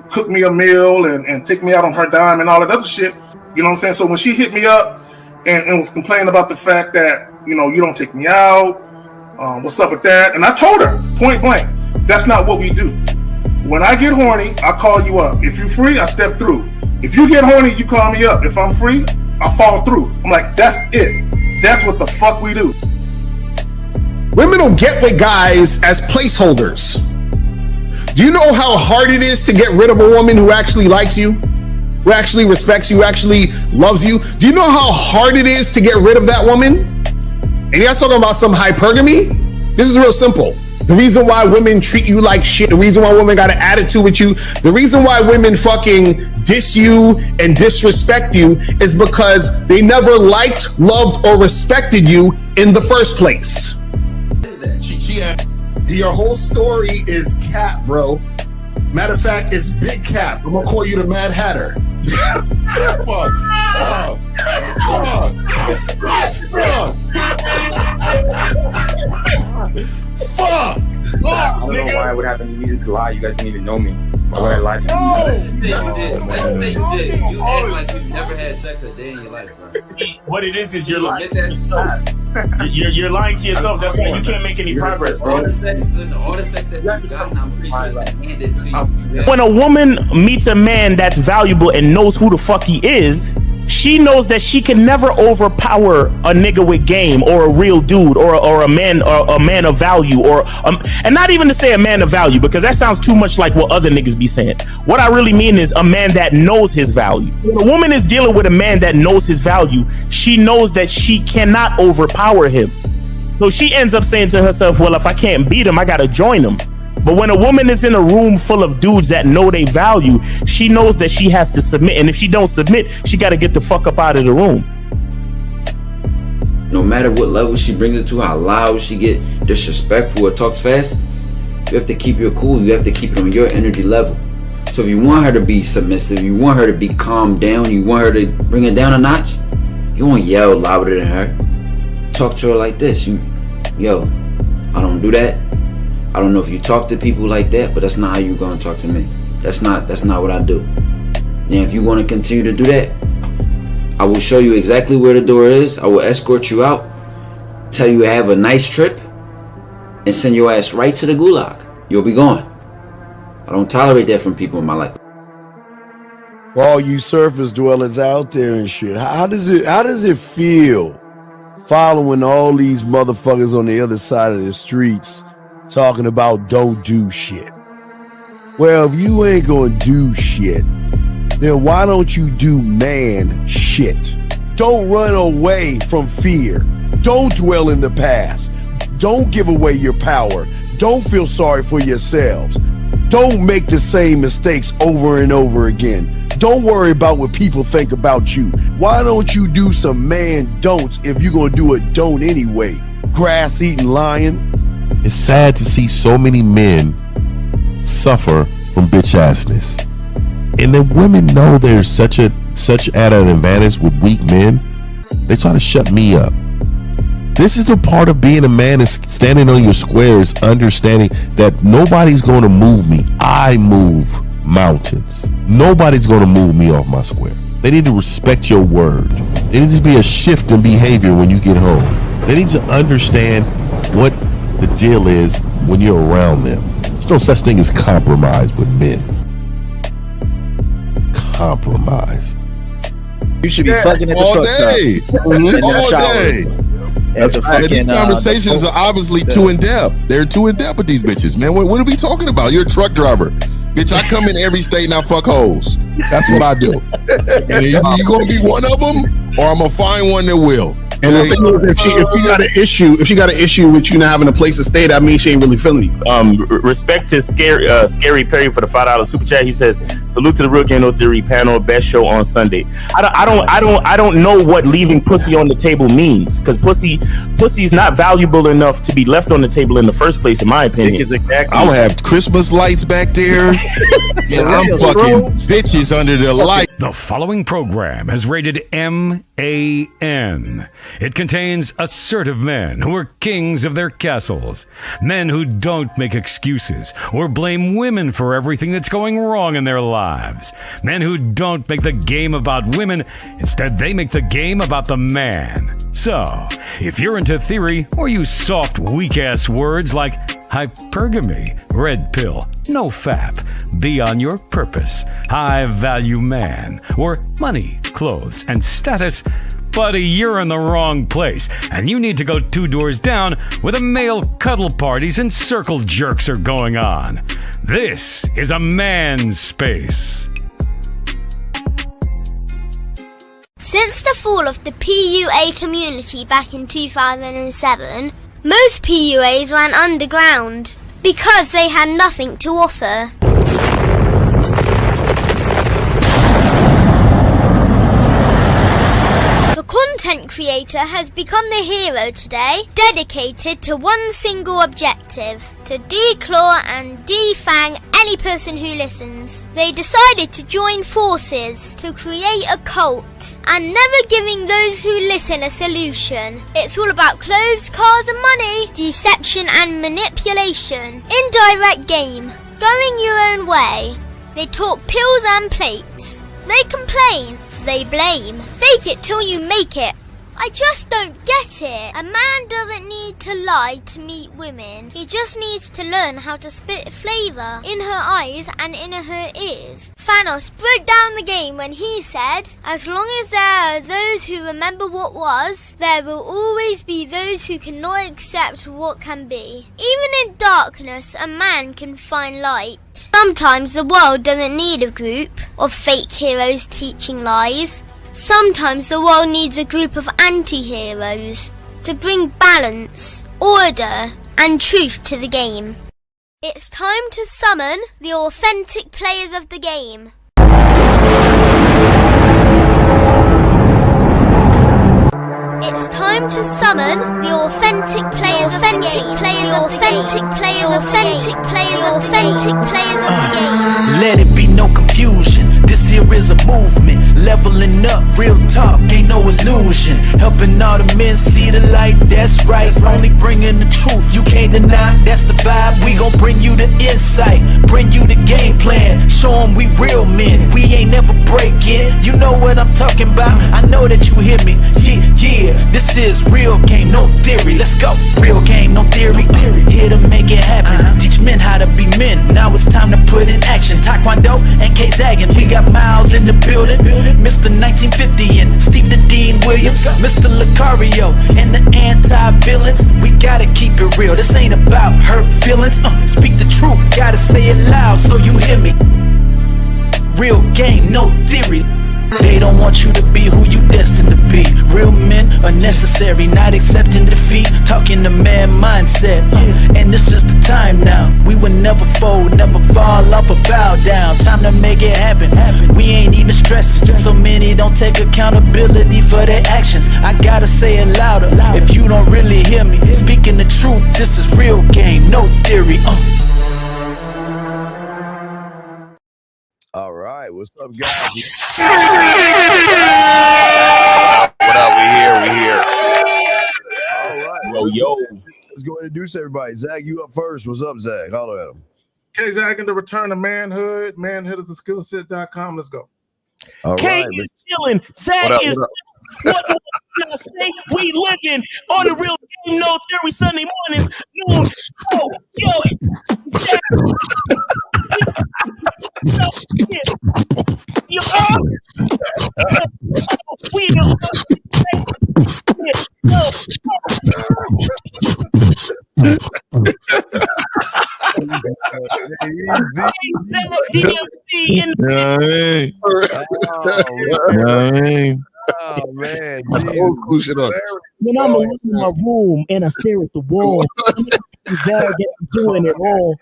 cook me a meal and take me out on her dime and all that other shit. You know what I'm saying? So when she hit me up and was complaining about the fact that, you know, you don't take me out, what's up with that? And I told her point blank, that's not what we do. When I get horny, I call you up. If you're free, I step through. If you get horny, you call me up. If I'm free, I fall through. I'm like, that's it. That's what the fuck we do. Women don't get with guys as placeholders. Do you know how hard it is to get rid of a woman who actually likes you, who actually respects you, who actually loves you? Do you know how hard it is to get rid of that woman? And you're not talking about some hypergamy? This is real simple. The reason why women treat you like shit, the reason why women got an attitude with you, the reason why women fucking diss you and disrespect you is because they never liked, loved, or respected you in the first place. Your whole story is cap, bro. Matter of fact, it's big cap. I'm gonna call you the Mad Hatter. Fuck. I don't know why it would happen to me to lie. You guys didn't even know me. Why would I lie to you? Let's say you did. You act like you've never had sex a day in your life, bro. What it is you're lying to yourself. You're lying to yourself. That's why you can't make any progress, bro. All the sex that you've gotten, I'm pretty sure it's handed to you. When a woman meets a man that's valuable and knows who the fuck he is, she knows that she can never overpower a nigga with game or a real dude or a man of value and not even to say a man of value, because that sounds too much like what other niggas be saying. What I really mean is a man that knows his value. When a woman is dealing with a man that knows his value, she knows that she cannot overpower him. So she ends up saying to herself, well, if I can't beat him, I gotta join him. But when a woman is in a room full of dudes that know they value, she knows that she has to submit. And if she don't submit, she got to get the fuck up out of the room. No matter what level she brings it to, how loud she get, disrespectful or talks fast, you have to keep your cool. You have to keep it on your energy level. So if you want her to be submissive, you want her to be calmed down, you want her to bring it down a notch, you won't yell louder than her. Talk to her like this. Yo, I don't do that. I don't know if you talk to people like that, but that's not how you're going to talk to me. That's not what I do. And if you want to continue to do that, I will show you exactly where the door is. I will escort you out, tell you have a nice trip, and send your ass right to the gulag. You'll be gone. I don't tolerate that from people in my life. For all you surface dwellers out there and shit, how does it feel following all these motherfuckers on the other side of the streets talking about don't do shit? Well, if you ain't gonna do shit, then why don't you do man shit? Don't run away from fear. Don't dwell in the past. Don't give away your power. Don't feel sorry for yourselves. Don't make the same mistakes over and over again. Don't worry about what people think about you. Why don't you do some man don'ts if you're gonna do a don't anyway? Grass-eating lion. It's sad to see so many men suffer from bitch assness, and the women know there's such at an advantage with weak men. They try to shut me up. This is the part of being a man, is standing on your squares, understanding that nobody's going to move me. I move mountains. Nobody's going to move me off my square. They need to respect your word. There needs to be a shift in behavior when you get home. They need to understand what the deal is when you're around them. There's no such thing as compromise with men. Compromise. You should be fucking at the all truck day. stop. All day. These conversations are obviously too in depth. They're too in depth with these bitches, man. What are we talking about? You're a truck driver, bitch. I come in every state and I fuck hoes. That's what I do. And you gonna be one of them, or I'm gonna find one that will. And the thing is, if she got an issue with you not having a place to stay, that means she ain't really feeling you. Respect to Scary Perry for the $5 super chat. He says, "Salute to the Real Game No Theory panel. Best show on Sunday." I don't know what leaving pussy on the table means, because pussy's not valuable enough to be left on the table in the first place, in my opinion. I'm gonna have Christmas lights back there, and I'm fucking bitches under the light. The following program is rated M M-A-N. It contains assertive men who are kings of their castles. Men who don't make excuses or blame women for everything that's going wrong in their lives. Men who don't make the game about women. Instead, they make the game about the man. So, if you're into theory or use soft, weak-ass words like hypergamy, red pill, no fap, be on your purpose, high-value man, or money, clothes, and status, buddy, you're in the wrong place, and you need to go 2 doors down where the male cuddle parties and circle jerks are going on. This is a man's space. Since the fall of the PUA community back in 2007, most PUAs ran underground because they had nothing to offer. The content creator has become the hero today, dedicated to one single objective: to declaw and defang any person who listens. They decided to join forces to create a cult, and never giving those who listen a solution. It's all about clothes, cars and money, deception and manipulation, indirect game, going your own way. They talk pills and plates. They complain. They blame. Fake it till you make it. I just don't get it. A man doesn't need to lie to meet women. He just needs to learn how to spit flavour in her eyes and in her ears. Thanos broke down the game when he said, as long as there are those who remember what was, there will always be those who cannot accept what can be. Even in darkness, a man can find light. Sometimes the world doesn't need a group of fake heroes teaching lies. Sometimes the world needs a group of anti-heroes to bring balance, order, and truth to the game. It's time to summon the authentic players of the game. It's time to summon the authentic players of the game. Let it be no confusion. This here is a movement, leveling up, real talk, ain't no illusion. Helping all the men see the light, that's right. Only bringing the truth, you can't deny, that's the vibe. We gon' bring you the insight, bring you the game plan. Show 'em we real men, we ain't never breaking. You know what I'm talking about, I know that you hear me. Yeah, this is real game, no theory. Let's go, real game, no theory. Here to make it happen, teach men how to be men. Now it's time to put in action. Taekwondo and K-Zagging, we got Miles in the building, Mr. 1950 and Steve the Dean Williams, Mr. Lucario and the anti-villains. We gotta keep it real, this ain't about hurt feelings. Speak the truth, gotta say it loud so you hear me. Real game, no theory. They don't want you to be who you destined to be. Real men are necessary, not accepting defeat. Talking the man mindset, and this is the time now. We will never fold, never fall off or bow down. Time to make it happen. We ain't even stressing. So many don't take accountability for their actions. I gotta say it louder. If you don't really hear me, speaking the truth, this is real game, no theory. All right, what's up, guys? What up? We here. All right. Yo. Let's go ahead and introduce everybody. Zach, you up first. What's up, Zach? Holler at him. Okay, Zach, in the return of manhood. Manhood is a skillset.com. Let's go. All K right. is chilling. Zach is what can I say? We living on the real game, no theory, Sunday mornings, noon. Yo, Zach. Oh man, when I'm alone in my room and I stare at the wall, Zach doing it all.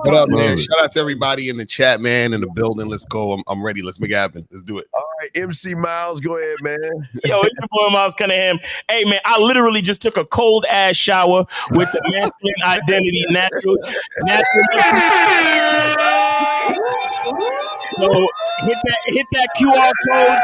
What up, man? Shout out to everybody in the chat, man, in the building. Let's go. I'm ready. Let's make it happen. Let's do it. All right, MC Miles, go ahead, man. Yo, it's your boy Miles Cunningham. Hey, man, I literally just took a cold ass shower with the masculine identity, natural. So hit that QR code.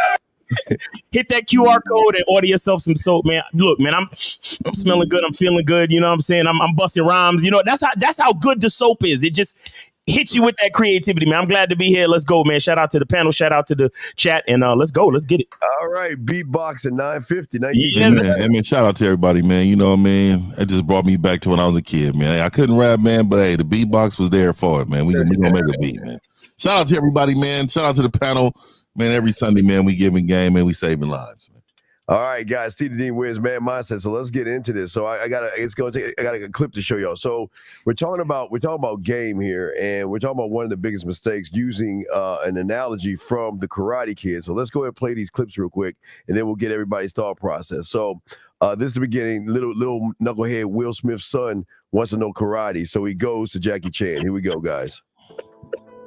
Hit that QR code and order yourself some soap, man. Look, man, I'm smelling good. I'm feeling good. You know what I'm saying? I'm busting rhymes. You know, that's how good the soap is. It just hits you with that creativity, man. I'm glad to be here. Let's go, man. Shout out to the panel. Shout out to the chat. And let's go. Let's get it. All right. Beatbox at 950. Hey, man, shout out to everybody, man. You know what I mean? It just brought me back to when I was a kid, man. I couldn't rap, man, but hey, the beatbox was there for it, man. We gonna make a beat, man. Shout out to everybody, man. Shout out to the panel. Man, every Sunday, man, we giving game and we saving lives, man. All right, guys. Steve Dean wins man mindset. So let's get into this. So I got a clip to show y'all. So we're talking about game here, and we're talking about one of the biggest mistakes using an analogy from the Karate Kid. So let's go ahead and play these clips real quick, and then we'll get everybody's thought process. So this is the beginning. Little knucklehead Will Smith's son wants to know karate, so he goes to Jackie Chan. Here we go, guys.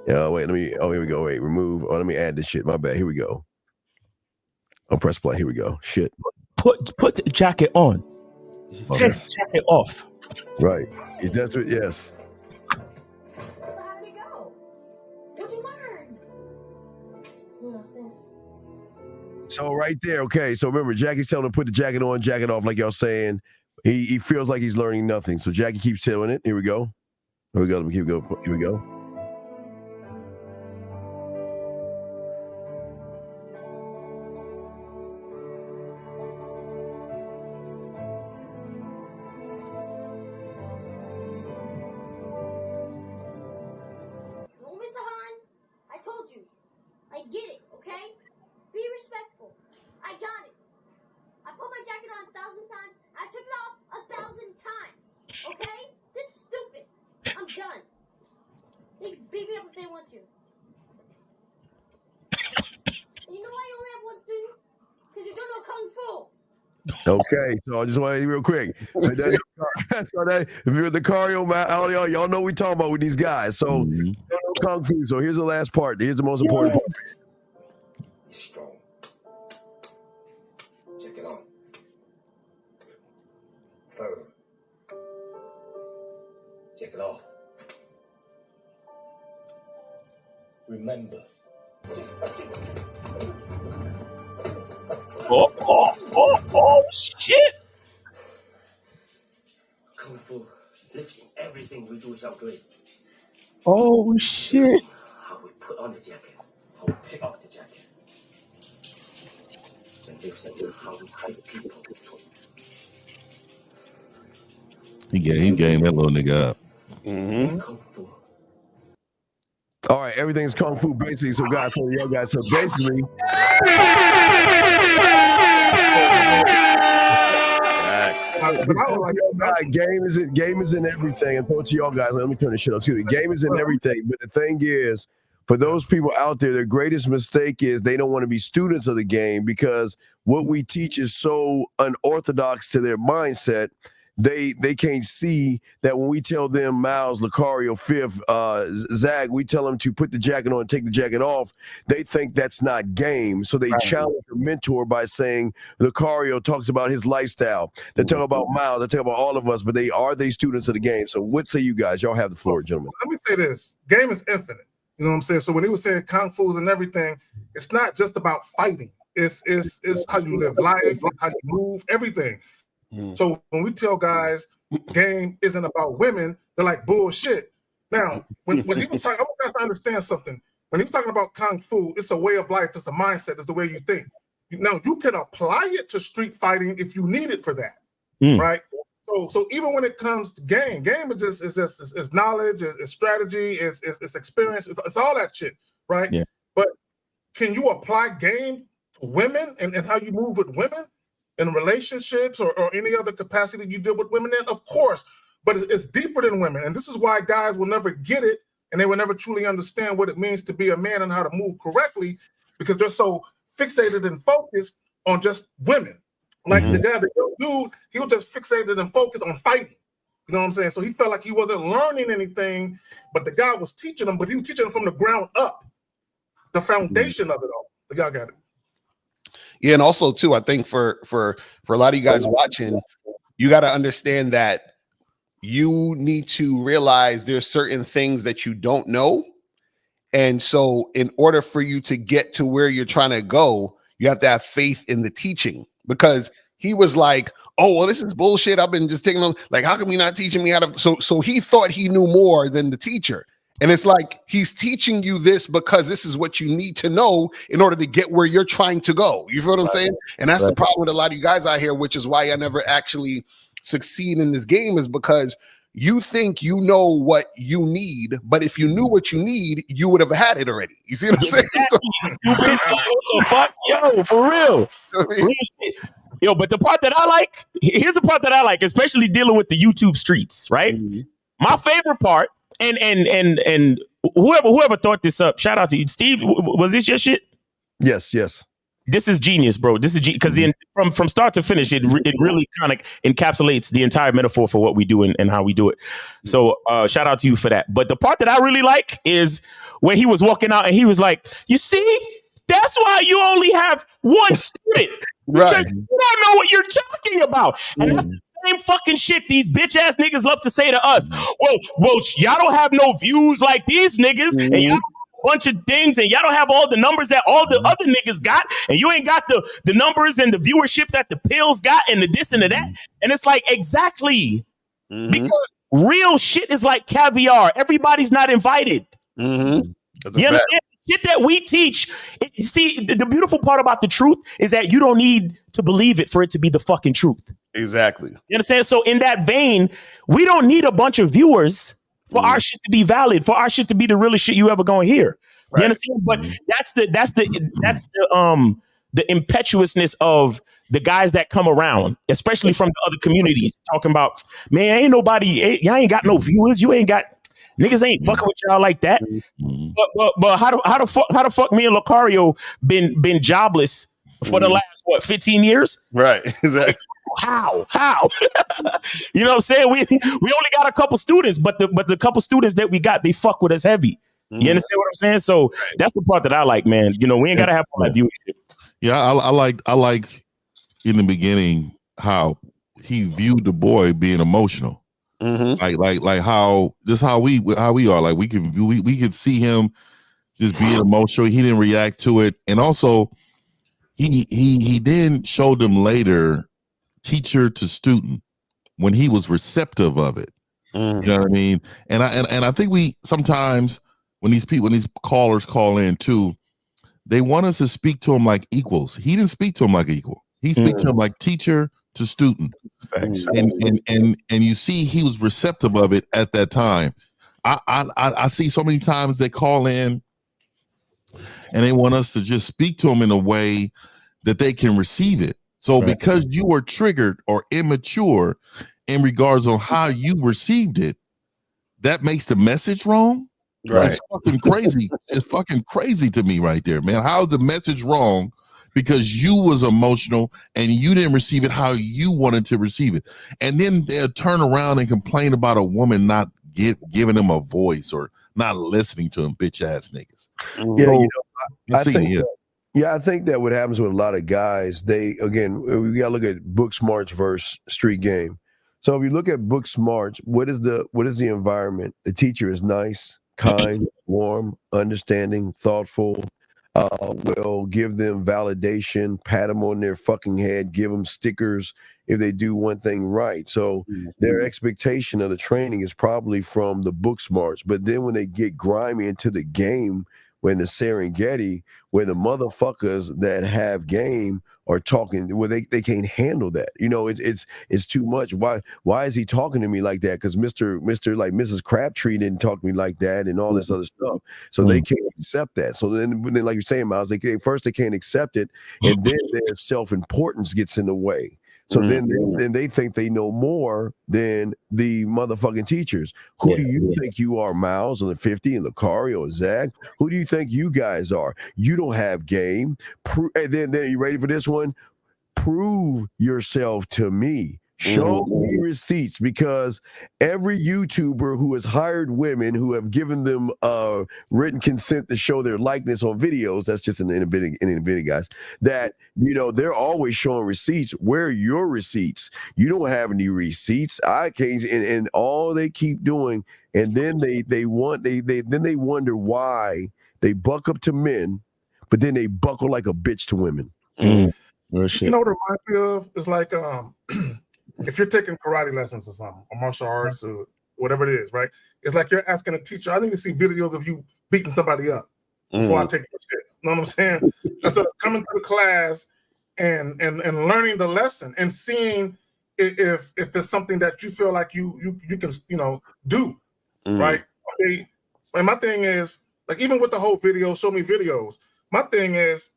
Wait, here we go. Wait, remove. Oh, let me add this shit. My bad. Here we go. I'll press play. Here we go. Shit. Put the jacket on. Take the jacket off. Right. That's what, yes. So how did it go? What'd you learn? You know what I'm saying? So right there, okay. So remember, Jackie's telling him to put the jacket on, jacket off, like y'all saying. He feels like he's learning nothing. So Jackie keeps telling it. Here we go. Here we go. Let me keep going. Here we go. Okay, so I just want to real quick. So if you're the cardio man, all y'all know what we talking about with these guys. So you don't know kung fu. So here's the last part. Here's the most important part. Strong. Check it on. Firm. Check it off. Remember. Oh, shit. Kung Fu lifts in everything we do, Xiao Oh, shit. How we put on the jacket, how we pick off the jacket. And lifts in how we treat people. He gave that little nigga up. Mm-hmm. Kung Fu. All right, everything's Kung Fu basically. So guys, y'all guys, so basically. Game is in everything. And to y'all guys, let me turn this shit up too. The game is in everything, but the thing is, for those people out there, their greatest mistake is they don't want to be students of the game because what we teach is so unorthodox to their mindset. They can't see that when we tell them Miles, Lucario, Fifth, Zag, we tell them to put the jacket on and take the jacket off. They think that's not game. So they challenge their mentor by saying Lucario talks about his lifestyle. They talk about Miles. They talk about all of us, but are they students of the game? So what say you guys? Y'all have the floor, gentlemen. Let me say this. Game is infinite. You know what I'm saying? So when he was saying Kung Fu's and everything, it's not just about fighting. It's how you live life, it's how you move, everything. So when we tell guys game isn't about women, they're like bullshit. Now, when he was talking, I want guys to understand something. When he was talking about Kung Fu, it's a way of life, it's a mindset, it's the way you think. Now you can apply it to street fighting if you need it for that, right? So even when it comes to game is just knowledge, it's strategy, it's experience, it's all that shit, right? Yeah. But can you apply game to women and how you move with women? In relationships or any other capacity you deal with women in, of course, but it's deeper than women. And this is why guys will never get it and they will never truly understand what it means to be a man and how to move correctly because they're so fixated and focused on just women. Like the guy, the dude, he was just fixated and focused on fighting. You know what I'm saying? So he felt like he wasn't learning anything, but the guy was teaching him, but he was teaching him from the ground up, the foundation of it all. But y'all got it. Yeah, and also too, I think for a lot of you guys watching, you got to understand that you need to realize there's certain things that you don't know. And so in order for you to get to where you're trying to go, you have to have faith in the teaching, because he was like, oh, well, this is bullshit. I've been just taking on, like, how come you're not teaching me how to, so he thought he knew more than the teacher. And it's like, he's teaching you this because this is what you need to know in order to get where you're trying to go. You feel what I'm saying? And that's the problem with a lot of you guys out here, which is why I never actually succeed in this game, is because you think you know what you need, but if you knew what you need, you would have had it already. You see what I'm saying? So, Stupid. What the fuck? Yo, for real. Real shit. Yo, but the part that I like, here's the part that I like, especially dealing with the YouTube streets, right? My favorite part, and whoever thought this up, shout out to you. Steve, was this your shit? Yes. This is genius, bro. This is because from start to finish, it really kind of encapsulates the entire metaphor for what we do and how we do it. So shout out to you for that. But the part that I really like is when he was walking out and he was like, you see, that's why you only have one student. Because you don't know what you're talking about. And that's the same fucking shit these bitch ass niggas love to say to us. Well, y'all don't have no views like these niggas, and y'all bunch of things, and y'all don't have all the numbers that all the other niggas got, and you ain't got the numbers and the viewership that the pills got, and the this and the that. And it's like, exactly, because real shit is like caviar. Everybody's not invited. You understand? Shit that we teach. See, the beautiful part about the truth is that you don't need to believe it for it to be the fucking truth. Exactly. You understand? So in that vein, we don't need a bunch of viewers for our shit to be valid, for our shit to be the realest shit you ever gonna hear. You understand? But that's the impetuousness of the guys that come around, especially from the other communities, talking about, man, ain't nobody, y'all ain't got no viewers, you ain't got niggas ain't fucking with y'all like that. But how the fuck me and Lucario been jobless for the last 15 years? Right. Exactly. How? You know what I'm saying? We only got a couple students, but the couple students that we got, they fuck with us heavy. You understand what I'm saying? So that's the part that I like, man. You know, we ain't gotta have all that viewership. Yeah, I like in the beginning how he viewed the boy being emotional. Like how we are. Like we could see him just being emotional. He didn't react to it, and also he then showed them later, teacher to student, when he was receptive of it. You know what I mean? And I think we sometimes when these callers call in too, they want us to speak to him like equals. He didn't speak to him like equal. He speak to him like teacher to student. And you see he was receptive of it at that time. I see so many times they call in and they want us to just speak to them in a way that they can receive it. So because you were triggered or immature in regards on how you received it, that makes the message wrong. It's fucking crazy. It's fucking crazy to me right there, man. How's the message wrong? Because you was emotional and you didn't receive it how you wanted to receive it. And then they'll turn around and complain about a woman not giving them a voice or not listening to them, bitch ass niggas. Yeah, you know, I think that what happens with a lot of guys, we gotta look at book smarts versus street game. So if you look at book smarts, what is the environment? The teacher is nice, kind, warm, understanding, thoughtful, will give them validation, pat them on their fucking head, give them stickers if they do one thing right. So their expectation of the training is probably from the book smarts. But then when they get grimy into the game, when the Serengeti, where the motherfuckers that have game are talking, where they can't handle that. You know, it's too much. Why is he talking to me like that? Because Mr. like Mrs. Crabtree didn't talk to me like that and all this other stuff. So they can't accept that. So then like you're saying, Miles, they can't accept it, and then their self-importance gets in the way. So then they think they know more than the motherfucking teachers. Who do you think you are, Miles, on the 50 and Lucario or Zach? Who do you think you guys are? You don't have game. And then you ready for this one? Prove yourself to me. Show me receipts, because every YouTuber who has hired women who have given them written consent to show their likeness on videos, that's just an inability, guys, that, they're always showing receipts. Where are your receipts? You don't have any receipts. I can't, and all they keep doing, and then they wonder why they buck up to men, but then they buckle like a bitch to women. Real shit. You know what it reminds me of? It's like if you're taking karate lessons or something, or martial arts or whatever it is, right? It's like you're asking a teacher, I need to see videos of you beating somebody up before I take your shit. You know what I'm saying? Instead of coming to the class and learning the lesson and seeing if it's something that you feel like you can do, right? Okay. And my thing is, like, even with the whole video, show me videos. My thing is,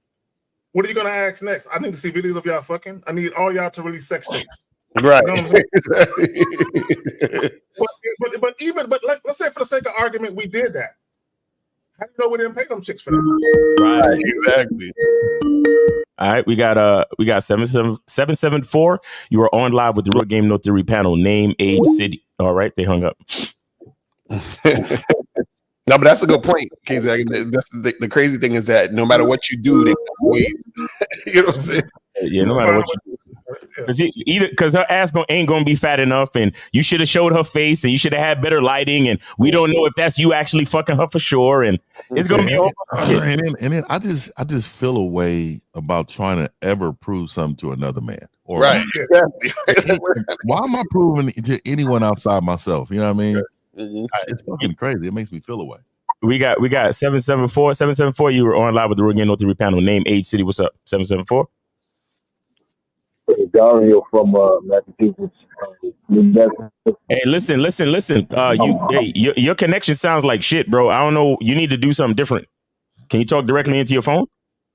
what are you gonna ask next? I need to see videos of y'all fucking. I need all y'all to release sex tapes. Right. You know what I'm saying? but let's say for the sake of argument, we did that. How do you know we didn't pay them chicks for that? Right. Exactly. All right, we got 774. You are on live with the Real Game No Theory panel. Name, age, city. All right, they hung up. No, but that's a good point, Kazak. That's the crazy thing is that no matter what you do, they always, you know what I'm saying? Yeah, no matter what you do. Because her ass ain't gonna be fat enough, and you should have showed her face, and you should have had better lighting, and we don't know if that's you actually fucking her for sure, and it's gonna be over. And then I just feel a way about trying to ever prove something to another man. Or Right. why am I proving to anyone outside myself? You know what I mean? It's fucking crazy. It makes me feel away. We got 774. 774. You were on live with the Real Game No Theory panel. Name, age, city. What's up? 774. Dario from Massachusetts. Hey, listen. Your connection sounds like shit, bro. I don't know. You need to do something different. Can you talk directly into your phone?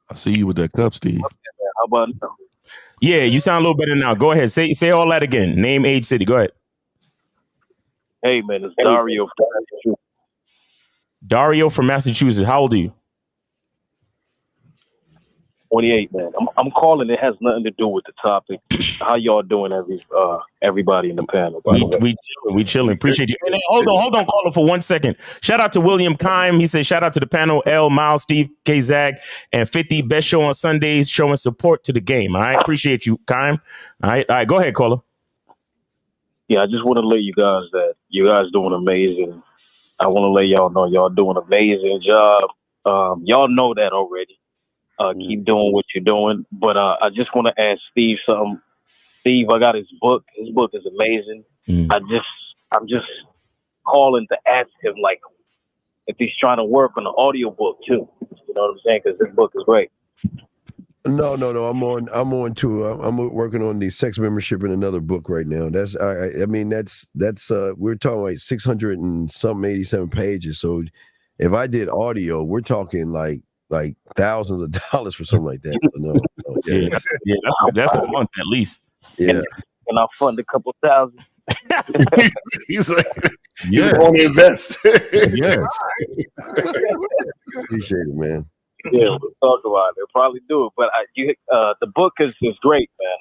I see you with that cup, Steve. How about now? Yeah, you sound a little better now. Go ahead. Say all that again. Name, age, city. Go ahead. Hey, man, it's Dario from Massachusetts. Dario from Massachusetts. How old are you? 28, man. I'm calling. It has nothing to do with the topic. How y'all doing, everybody in the panel? We chilling. Appreciate you. And then, hold on, caller, for 1 second. Shout out to William Kime. He said, shout out to the panel, L, Miles, Steve, K-Zag, and 50. Best show on Sundays, showing support to the game. All right. Appreciate you, Kime. All right. Go ahead, caller. Yeah, I just want to let you guys that you guys doing amazing. I want to let y'all know y'all doing an amazing job. Y'all know that already. Keep doing what you're doing. But I just want to ask Steve something. Steve, I got his book. His book is amazing. I'm just calling to ask him, like, if he's trying to work on the audio book too. You know what I'm saying? Because this book is great. No. I'm on too. I'm working on the sex membership in another book right now. That's we're talking like 600 and something 87 pages. So if I did audio, we're talking like thousands of dollars for something like that. So no. Yeah, that's a month at least. Yeah. And I'll fund a couple thousand. He's like, yeah, you want to invest. Yeah. Appreciate it, man. Yeah, we'll talk about it. We'll probably do it. But the book is great, man.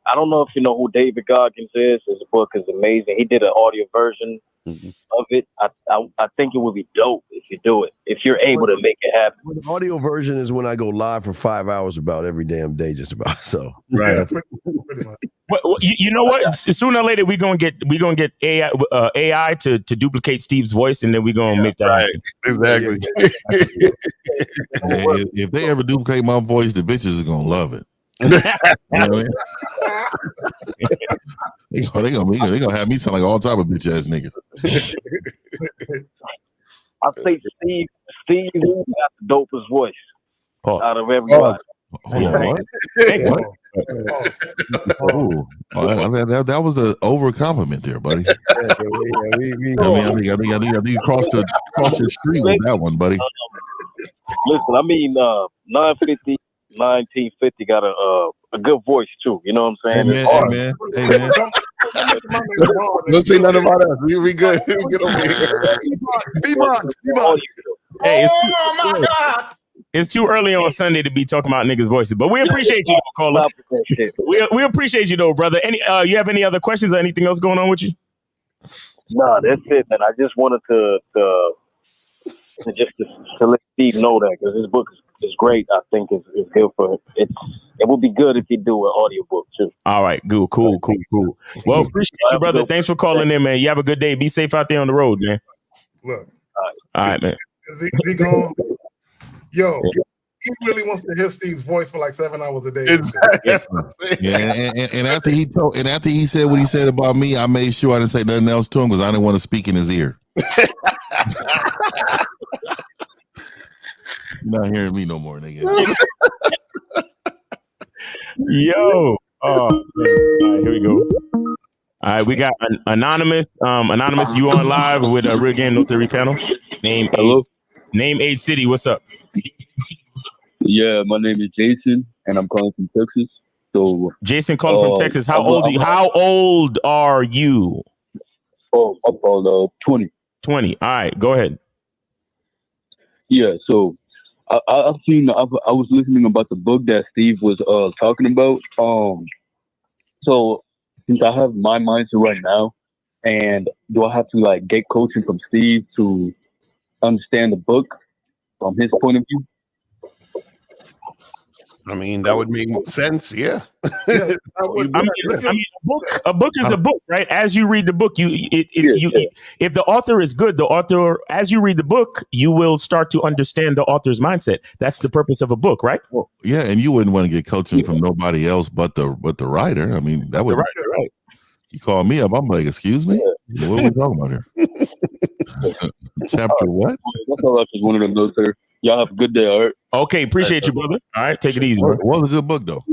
I don't know if you know who David Goggins is. His book is amazing. He did an audio version of it. I think it would be dope if you do it, if you're able to make it happen. The audio version is when I go live for 5 hours about every damn day, just about. So right. Well, you know what? Sooner or later we're gonna get AI to duplicate Steve's voice, and then we're gonna make that happen. Exactly. If they ever duplicate my voice, the bitches are gonna love it. You know what I mean? They gonna have me sound like all type of bitch ass niggas. I'll say Steve got the dopest voice out of everybody. What? That was an over compliment there, buddy. I think you crossed the street with that one, buddy. Listen, I mean, 1950 got a good voice too. You know what I'm saying? Hey man. Don't say nothing about us. We good. We get over here. B-box. Hey, oh my God. It's too early on Sunday to be talking about niggas' voices, but we appreciate you, caller. We appreciate you though, brother. You have any other questions or anything else going on with you? Nah, that's it, man. I just wanted to let Steve know that because his book is great. I think it's good for it. It would be good if he do an audiobook too. All right, good, cool. Well, appreciate you, brother. Thanks for calling in, man. You have a good day. Be safe out there on the road, man. Look. All right, man. Is he gone? Yo, he really wants to hear Steve's voice for like 7 hours a day. Yeah, and after he said what he said about me, I made sure I didn't say nothing else to him because I didn't want to speak in his ear. You're not hearing me no more, nigga. Yo. Oh, man. All right, here we go. All right, we got Anonymous. Anonymous, you on live with a Real Game No Theory panel. Name, age, city. What's up? Yeah, my name is Jason, and I'm calling from Texas. So, Jason calling from Texas. How old are you? Oh, about 20. 20. All right, go ahead. Yeah, so I was listening about the book that Steve was talking about. So since I have my mindset right now, and do I have to like get coaching from Steve to understand the book from his point of view? I mean, that would make sense. Yeah. A book is a book, right? As you read the book, if the author is good, as you read the book, you will start to understand the author's mindset. That's the purpose of a book, right? Well, yeah, and you wouldn't want to get coaching from nobody else but the writer. I mean, that would. The writer, right? You call me up, I'm like, excuse me, what are we talking about here? Chapter what? That's all I just wanted to know, sir. Y'all have a good day, all right? Okay, appreciate you, brother. All right, take it easy, bro. It was a good book, though.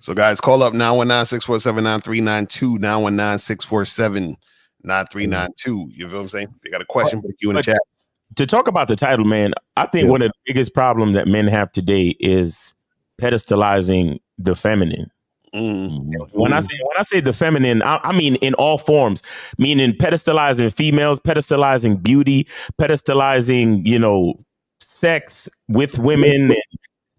So guys, call up 919-647-9392, 919-647-9392. You feel what I'm saying? If you got a question, put you in the chat. To talk about the title, man, I think one of the biggest problems that men have today is pedestalizing the feminine. When I say the feminine, I mean in all forms, meaning pedestalizing females, pedestalizing beauty, pedestalizing, sex with women, and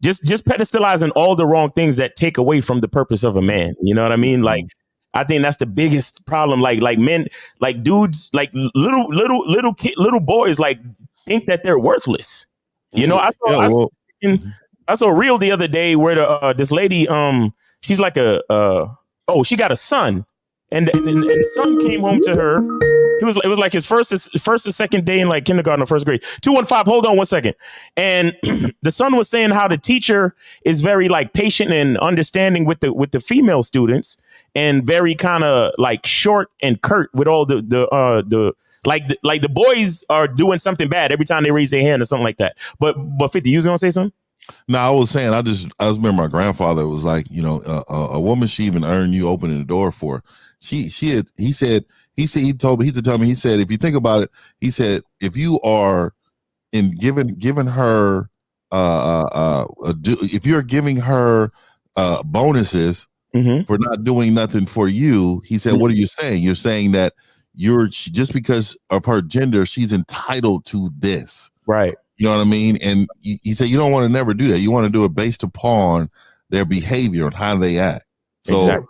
just pedestalizing all the wrong things that take away from the purpose of a man. You know what I mean? Like, I think that's the biggest problem. Like men, like dudes, like little boys, like think that they're worthless. I saw a reel the other day where this lady, she's like she got a son, and the son came home to her. It was like his first or second day in like kindergarten or first grade. 215. Hold on 1 second. And the son was saying how the teacher is very like patient and understanding with the female students, and very kind of like short and curt with all the boys are doing something bad every time they raise their hand or something like that. But 50, you was gonna say something? No, I was saying, I remember my grandfather was like, a woman she even earned you opening the door for. He said, if you think about it, he said, if you are giving her, if you're giving her bonuses for not doing nothing for you, he said, what are you saying? You're saying that just because of her gender, she's entitled to this. Right. You know what I mean? And he said, you don't want to never do that. You want to do it based upon their behavior and how they act. So that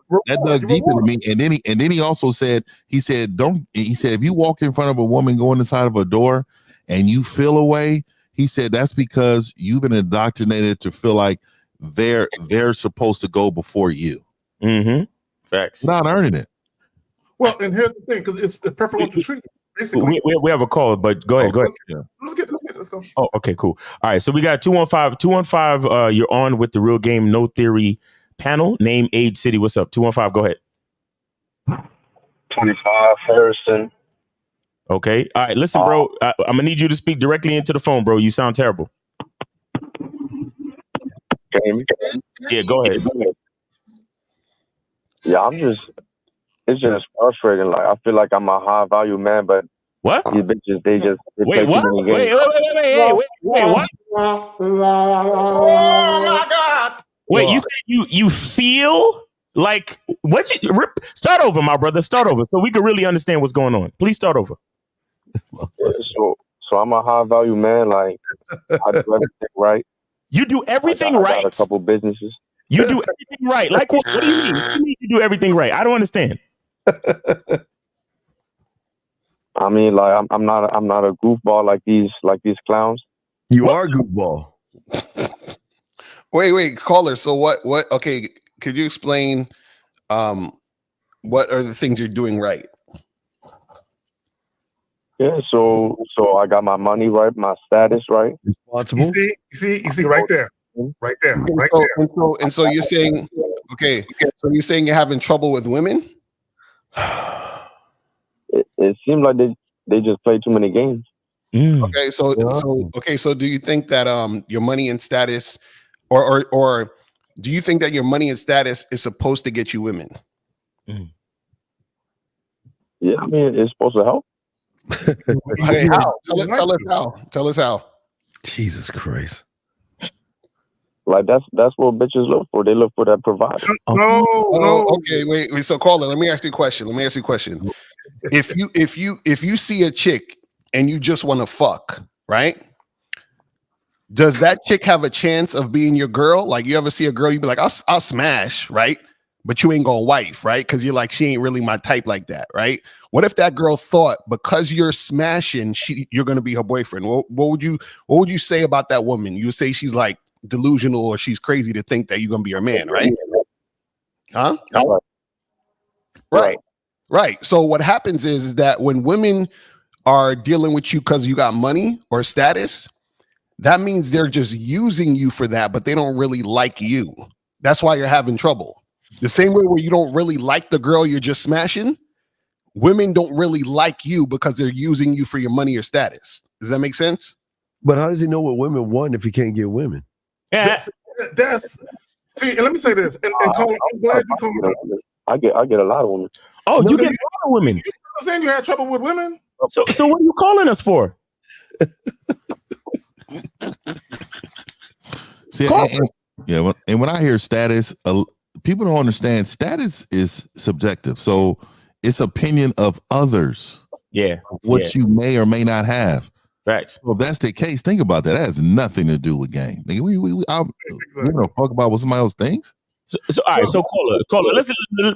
dug deep into me. And then he also said, if you walk in front of a woman going inside of a door and you feel away, he said, that's because you've been indoctrinated to feel like they're supposed to go before you. Facts. Not earning it. Well, and here's the thing, because it's preferential treatment. Basically, we have a call, but go ahead. Yeah. Let's go. Oh, okay, cool. All right, so we got 215. You're on with the Real Game No Theory panel. Name, age, city. What's up? 215. Go ahead. 25, Harrison. Okay. All right. Listen, bro. I'm gonna need you to speak directly into the phone, bro. You sound terrible. Can you hear me? Yeah. Go ahead. Yeah, it's just frustrating. Like, I feel like I'm a high value man, but what? These bitches, they wait, what? Wait, what? Oh my God! Wait, you said you feel like what? Start over, my brother. Start over, so we can really understand what's going on. Please start over. So I'm a high value man. Like I do everything right. You do everything I right. got a couple businesses. You do everything right. Like what do you mean? What do you mean you do everything right? I don't understand. I mean, like I'm not a goofball like these clowns. You are a goofball. Wait, caller. So what? Okay, could you explain? What are the things you're doing right? Yeah, so I got my money right, my status right. Responsible. You see, right there. And so you're saying, okay, so you're saying you're having trouble with women? It seems like they just play too many games. Okay, so do you think that your money and status, or do you think that your money and status is supposed to get you women? Yeah, I mean it's supposed to help. Hey, how? Tell us how. Jesus Christ. Like that's what bitches look for. They look for that provider. No. Okay, wait. So caller, let me ask you a question. If you see a chick and you just want to fuck, right? Does that chick have a chance of being your girl? Like you ever see a girl, you be like, I'll smash, right? But you ain't gonna wife, right? Because you're like, she ain't really my type like that, right? What if that girl thought because you're smashing, you're gonna be her boyfriend? What would you say about that woman? You would say she's like delusional or she's crazy to think that you're gonna be her man, right? Huh? Right. So what happens is that when women are dealing with you because you got money or status, that means they're just using you for that, but they don't really like you. That's why you're having trouble. The same way where you don't really like the girl you're just smashing, women don't really like you because they're using you for your money or status. Does that make sense? But how does he know what women want if he can't get women? Yeah. See, and let me say this. And Colin, I'm glad you called me. I get a lot of women. Oh, you get a lot of women. You saying you had trouble with women? So what are you calling us for? See, and when I hear status, people don't understand status is subjective. So it's opinion of others. Yeah. What you may or may not have. Right. Well, if that's the case, think about that. That has nothing to do with game. We talk about what somebody else thinks. So all right. So caller.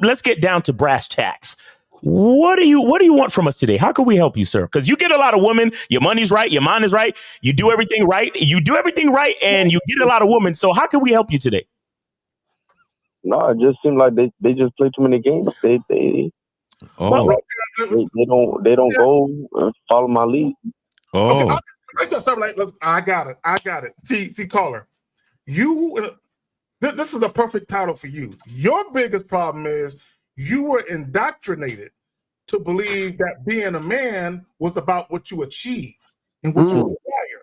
Let's get down to brass tacks. What do you want from us today? How can we help you, sir? Because you get a lot of women. Your money's right. Your mind is right. You do everything right. And you get a lot of women. So how can we help you today? No, it just seems like they just play too many games. They don't go and follow my lead. Okay, I got it. See, caller, this is a perfect title for you. Your biggest problem is you were indoctrinated to believe that being a man was about what you achieve and what you acquire.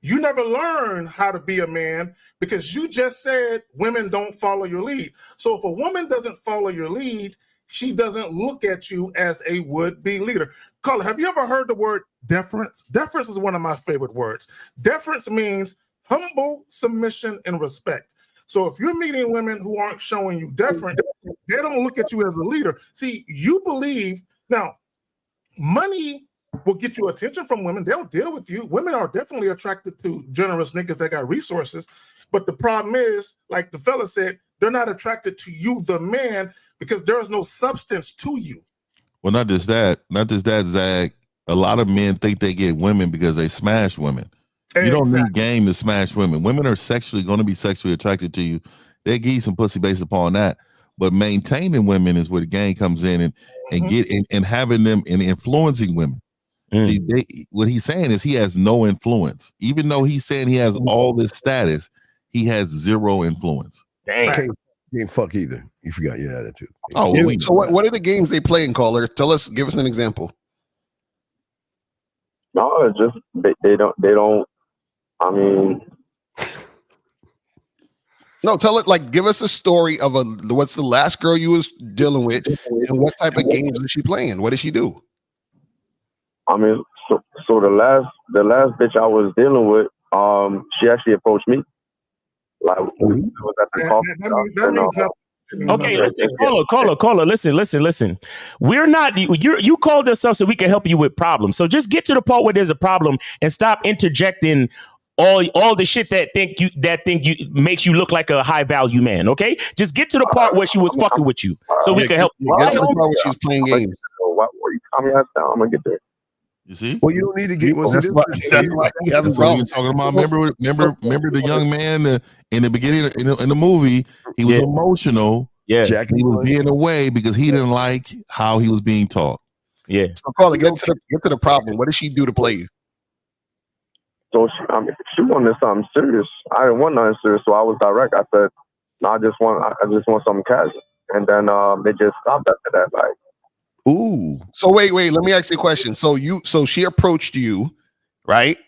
You never learned how to be a man because you just said women don't follow your lead. So if a woman doesn't follow your lead, she doesn't look at you as a would-be leader. Caller, have you ever heard the word deference? Deference is one of my favorite words. Deference means humble submission and respect. So if you're meeting women who aren't showing you deference, they don't look at you as a leader. See, you believe, now, money will get you attention from women. They'll deal with you. Women are definitely attracted to generous niggas that got resources. But the problem is, like the fella said, they're not attracted to you, the man, because there is no substance to you. Well, not just that, Zach. A lot of men think they get women because they smash women. You don't need game to smash women. Women are going to be sexually attracted to you. They give you some pussy based upon that. But maintaining women is where the game comes in and having them and influencing women. See, what he's saying is he has no influence. Even though he's saying he has all this status, he has zero influence. Dang. You ain't fuck either. You forgot your attitude. Oh, so what are the games they play in, caller? Give us an example. No, it's just they don't. I mean, no, give us a story of what's the last girl you was dealing with and what type of games is she playing? What does she do? I mean, so the last bitch I was dealing with, she actually approached me. Like we was at the coffee shop. Okay, listen, caller. Listen. We're not. You called us up so we can help you with problems. So just get to the part where there's a problem and stop interjecting all the shit that makes you look like a high value man. Okay, just get to the part where she was fucking with you so we can help you. Get to the part where she's playing games. Why you calm your ass down? I'm gonna get there. You see? Well, you don't need to get. Well, that's why you having That's what you're talking about. Remember the young man in the beginning in the movie. He was emotional. Yeah, Jack, he was being away because he didn't like how he was being taught. Yeah. So, caller, get to the problem. What did she do to play you? So she wanted something serious. I didn't want nothing serious, so I was direct. I said, "No, I just want something casual." And then they just stopped after that. Like, ooh. So wait. Let me ask you a question. So she approached you, right?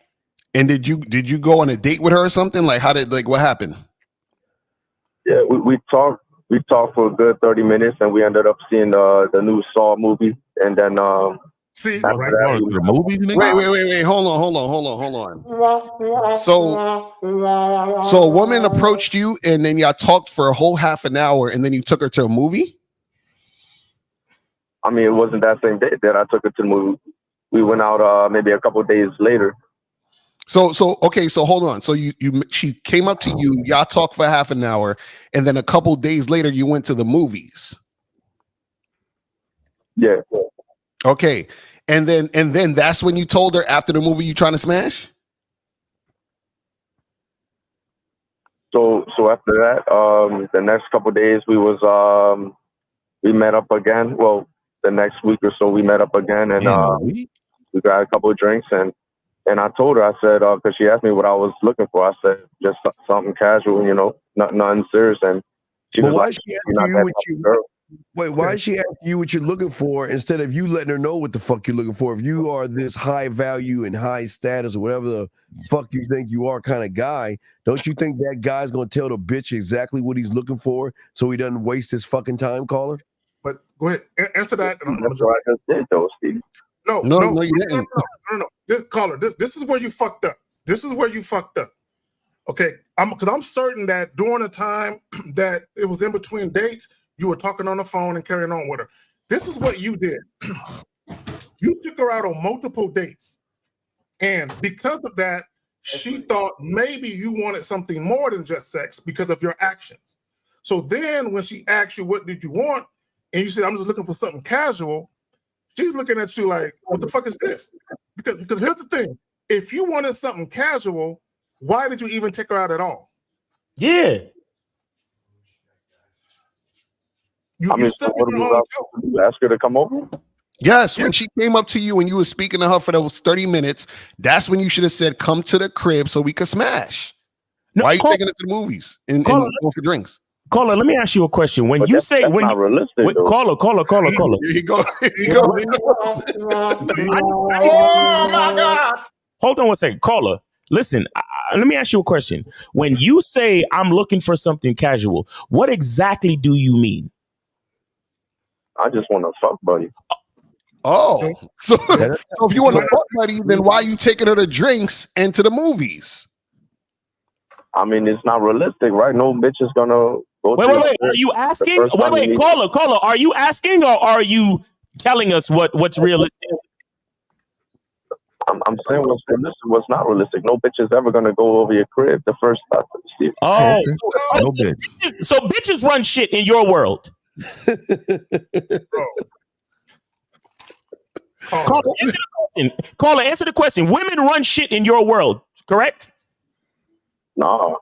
And did you go on a date with her or something? Like, what happened? Yeah, we talked. We talked for a good 30 minutes, and we ended up seeing the new Saw movie. And then see, after that, the movie. Wait. Hold on. So a woman approached you, and then y'all talked for a whole half an hour, and then you took her to a movie. I mean, it wasn't that same day that I took her to the movie. We went out maybe a couple of days later. So okay, so hold on. So she came up to you, y'all talked for half an hour, and then a couple days later you went to the movies. Yeah. Okay. And then that's when you told her after the movie you trying to smash? So after that, the next couple of days we met up again. Well, the next week or so we met up again, and we got a couple of drinks, and I told her, I said, because she asked me what I was looking for, I said just something casual, nothing serious, and she was like, why is she asking you what you're looking for instead of you letting her know what the fuck you're looking for? If you are this high value and high status or whatever the fuck you think you are kind of guy, don't you think that guy's gonna tell the bitch exactly what he's looking for so he doesn't waste his fucking time, caller? But go ahead, answer that. That's what I just did, though, Steve. No, you didn't. No. This caller, this is where you fucked up. Okay, because I'm certain that during the time that it was in between dates, you were talking on the phone and carrying on with her. This is what you did. You took her out on multiple dates, and because of that, she thought maybe you wanted something more than just sex because of your actions. So then, when she asked you what did you want, and you said I'm just looking for something casual. She's looking at you like, what the fuck is this? Because here's the thing. If you wanted something casual, why did you even take her out at all? Yeah. Ask her to come over? Yes, when she came up to you and you were speaking to her for those 30 minutes, that's when you should have said, come to the crib so we could smash. Why are you taking her to the movies and going for drinks? Caller, let me ask you a question. When you say when not realistic, caller. Here you go. Oh my God. Hold on one second. Caller, listen, let me ask you a question. When you say I'm looking for something casual, what exactly do you mean? I just want to fuck buddy. Oh, so if you want to fuck buddy, then why are you taking her to drinks and to the movies? I mean, it's not realistic, right? No bitch is gonna go. Wait. Are you asking? Wait, caller. Are you asking or are you telling us what's realistic? I'm saying what's realistic, what's not realistic. No bitch is ever gonna go over your crib the first time. Oh, no bitch. So bitches run shit in your world. Caller, answer the question. Women run shit in your world, correct? No.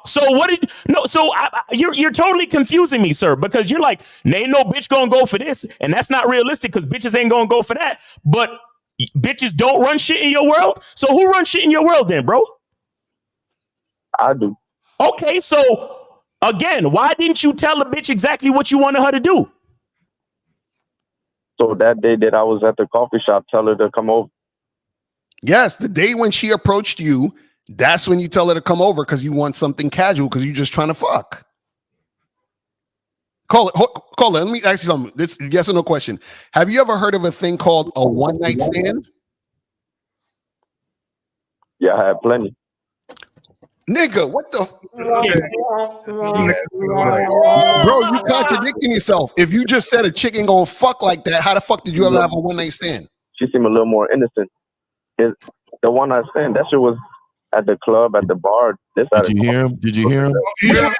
So what did you're totally confusing me, sir, because you're like, ain't no bitch gonna go for this, and that's not realistic because bitches ain't gonna go for that. But bitches don't run shit in your world. So who runs shit in your world then, bro? I do. Okay, so again, why didn't you tell the bitch exactly what you wanted her to do? So that day that I was at the coffee shop, tell her to come over. Yes, the day when she approached you, that's when you tell her to come over because you want something casual because you're just trying to fuck. Call it. Let me ask you something. This yes or no question. Have you ever heard of a thing called a one night stand? Yeah, I have plenty. Nigga, what the? Bro, you contradicting yourself. If you just said a chick ain't gonna fuck like that, how the fuck did you ever have a one night stand? She seemed a little more innocent. The one night stand, that shit was at the club, at the bar. Did you hear him? Did you hear him? That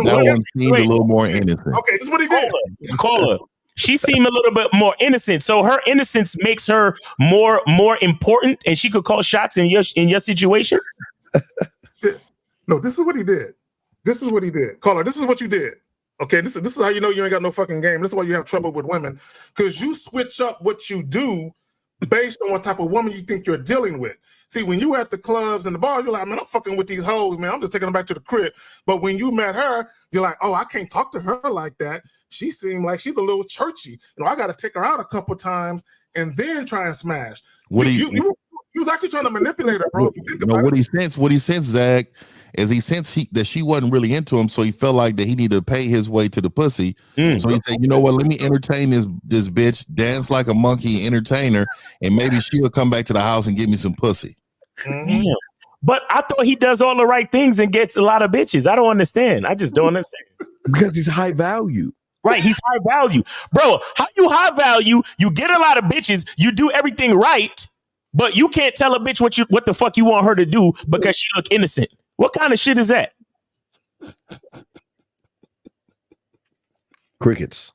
one seemed a little more innocent. Okay, this is what he did. Caller. She seemed a little bit more innocent, so her innocence makes her more important, and she could call shots in your situation. This is what he did. This is what he did. Caller, this is what you did. Okay, this is how you know you ain't got no fucking game. This is why you have trouble with women, because you switch up what you do based on what type of woman you think you're dealing with. See, when you at the clubs and the bars, you're like, man, I'm fucking with these hoes, man. I'm just taking them back to the crib. But when you met her, you're like, oh, I can't talk to her like that. She seemed like she's a little churchy. I got to take her out a couple times and then try and smash. You was actually trying to manipulate her, bro. If you think about what he sensed, Zach, is he sensed that she wasn't really into him, so he felt like that he needed to pay his way to the pussy. So he said, you know what, let me entertain this bitch, dance like a monkey, entertain her, and maybe she'll come back to the house and give me some pussy. Yeah. But I thought he does all the right things and gets a lot of bitches. I don't understand. I just don't understand. Because he's high value. Right, he's high value. Bro, how you high value, you get a lot of bitches, you do everything right, but you can't tell a bitch what the fuck you want her to do because she look innocent. What kind of shit is that? Crickets.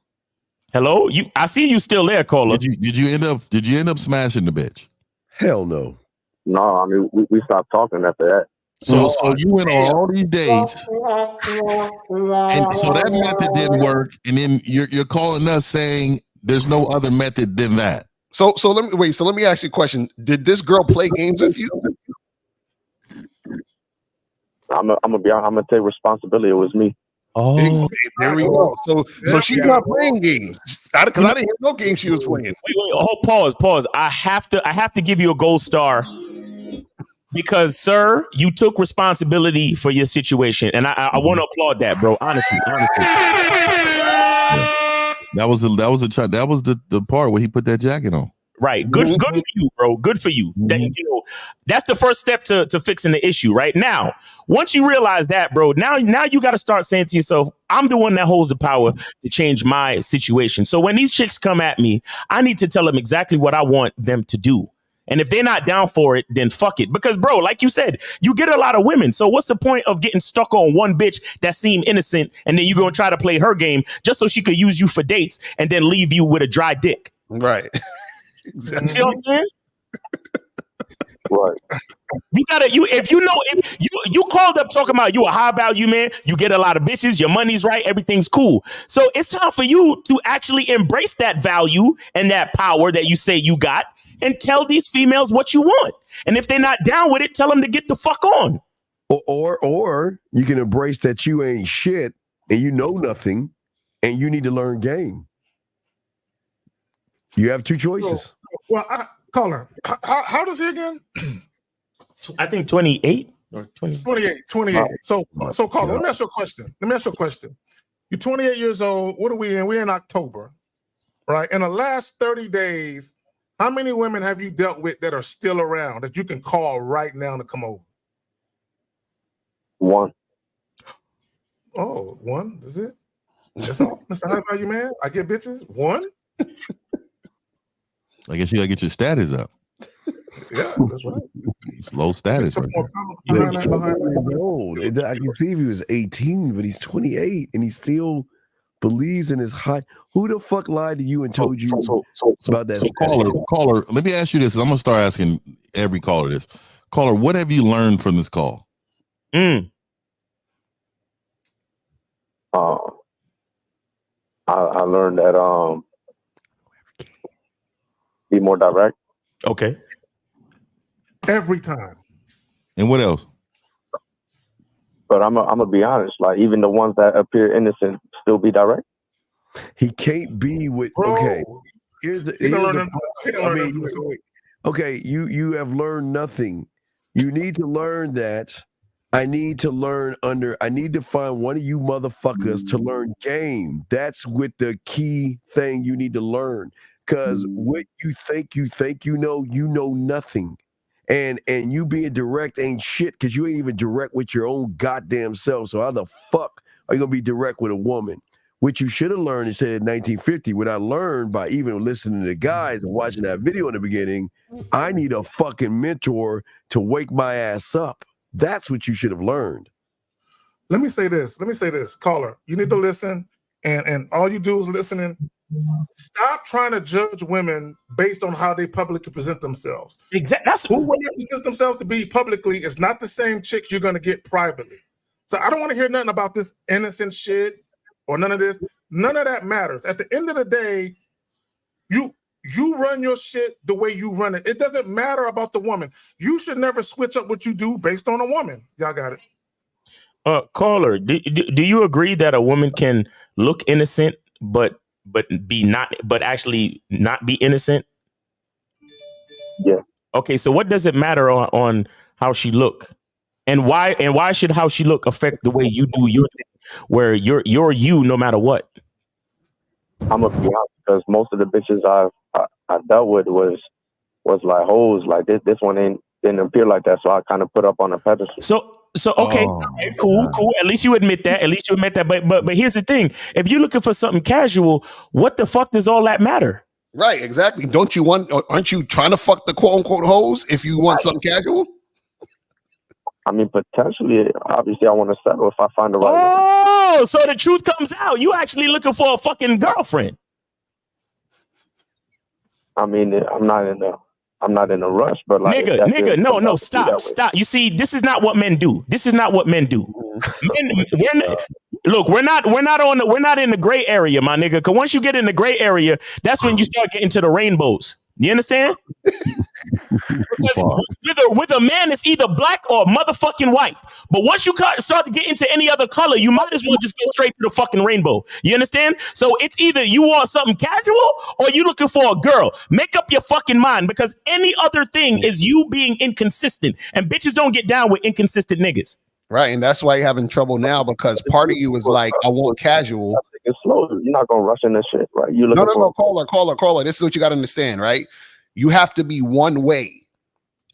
Hello? I see you still there, caller. Did you end up smashing the bitch? Hell no. No, I mean we stopped talking after that. So you went on all these dates, and so that method didn't work, and then you're calling us saying there's no other method than that. So let me ask you a question. Did this girl play games with you? I'm gonna take responsibility. It was me. Oh, there we go. So she's not playing games because I didn't hear no games she was playing. Wait, pause. I have to give you a gold star because, sir, you took responsibility for your situation, and I want to applaud that, bro. Honestly. That was the part where he put that jacket on. Right. Good for you, bro. Good for you. That's the first step to fixing the issue. Right now, once you realize that, bro, now you got to start saying to yourself, I'm the one that holds the power to change my situation. So when these chicks come at me, I need to tell them exactly what I want them to do. And if they're not down for it, then fuck it. Because, bro, like you said, you get a lot of women. So what's the point of getting stuck on one bitch that seemed innocent and then you're going to try to play her game just so she could use you for dates and then leave you with a dry dick? Right. You see what I'm saying? Right. If you called up talking about you a high value man, you get a lot of bitches, your money's right, everything's cool. So it's time for you to actually embrace that value and that power that you say you got and tell these females what you want. And if they're not down with it, tell them to get the fuck on. Or you can embrace that you ain't shit and you know nothing and you need to learn game. You have two choices. Well, caller, how does he again? I think 28 or 20. 28. So caller, let me ask you a question. You're 28 years old. What are we in? We're in October, right? In the last 30 days, how many women have you dealt with that are still around that you can call right now to come over? One. Oh, one? Is it? That's all? Mr. High Value Man? I get bitches? One? I guess you gotta get your status up. Yeah, that's right. It's low status right now. I can see if he was 18, but he's 28 and he still believes in his high. Who the fuck lied to you and told you about that? So caller, let me ask you this. I'm gonna start asking every caller this. Caller, what have you learned from this call? I learned that be more direct. Okay. Every time. And what else? But I'm gonna be honest. Like even the ones that appear innocent still be direct. He can't be with. Bro, okay. Okay. You have learned nothing. You need to learn that. I need to find one of you motherfuckers to learn game. That's with the key thing you need to learn. Because what you think you know nothing. and you being direct ain't shit because you ain't even direct with your own goddamn self. So how the fuck are you gonna be direct with a woman? Which you should have learned and said in 1950. What I learned by even listening to guys and watching that video in the beginning, I need a fucking mentor to wake my ass up. That's what you should have learned. Let me say this, caller. You need to listen, and all you do is listening. Stop trying to judge women based on how they publicly present themselves. Exactly. That's who women present themselves to be publicly is not the same chick you're gonna get privately. So I don't want to hear nothing about this innocent shit or none of this. None of that matters. At the end of the day, you run your shit the way you run it. It doesn't matter about the woman. You should never switch up what you do based on a woman. Y'all got it. Caller, do you agree that a woman can look innocent but actually not be innocent? Yeah. Okay, so what does it matter on how she look? And why should how she look affect the way you do your thing, where you're you no matter what? I'm gonna be honest, because most of the bitches I dealt with was like hoes. Like this one didn't appear like that, so I kind of put up on a pedestal. So okay, cool. At least you admit that. But here's the thing: if you're looking for something casual, what the fuck does all that matter? Right, exactly. Aren't you trying to fuck the quote unquote hoes if you want something casual? I mean, potentially, obviously, I want to settle if I find the right one. Oh, so the truth comes out. You actually looking for a fucking girlfriend. I mean, I'm not in a rush, but like, nigga, no, stop. You see, this is not what men do. Look, we're not in the gray area, my nigga. Because once you get in the gray area, that's when you start getting to the rainbows. You understand? Because with a man, it's either black or motherfucking white. But once you start to get into any other color, you might as well just go straight to the fucking rainbow. You understand? So it's either you want something casual or you looking for a girl. Make up your fucking mind, because any other thing is you being inconsistent. And bitches don't get down with inconsistent niggas. Right, and that's why you're having trouble now, because part of you is like, I want casual. It's slow. You're not gonna rush in this shit, right? No, caller. This is what you got to understand, right? You have to be one way.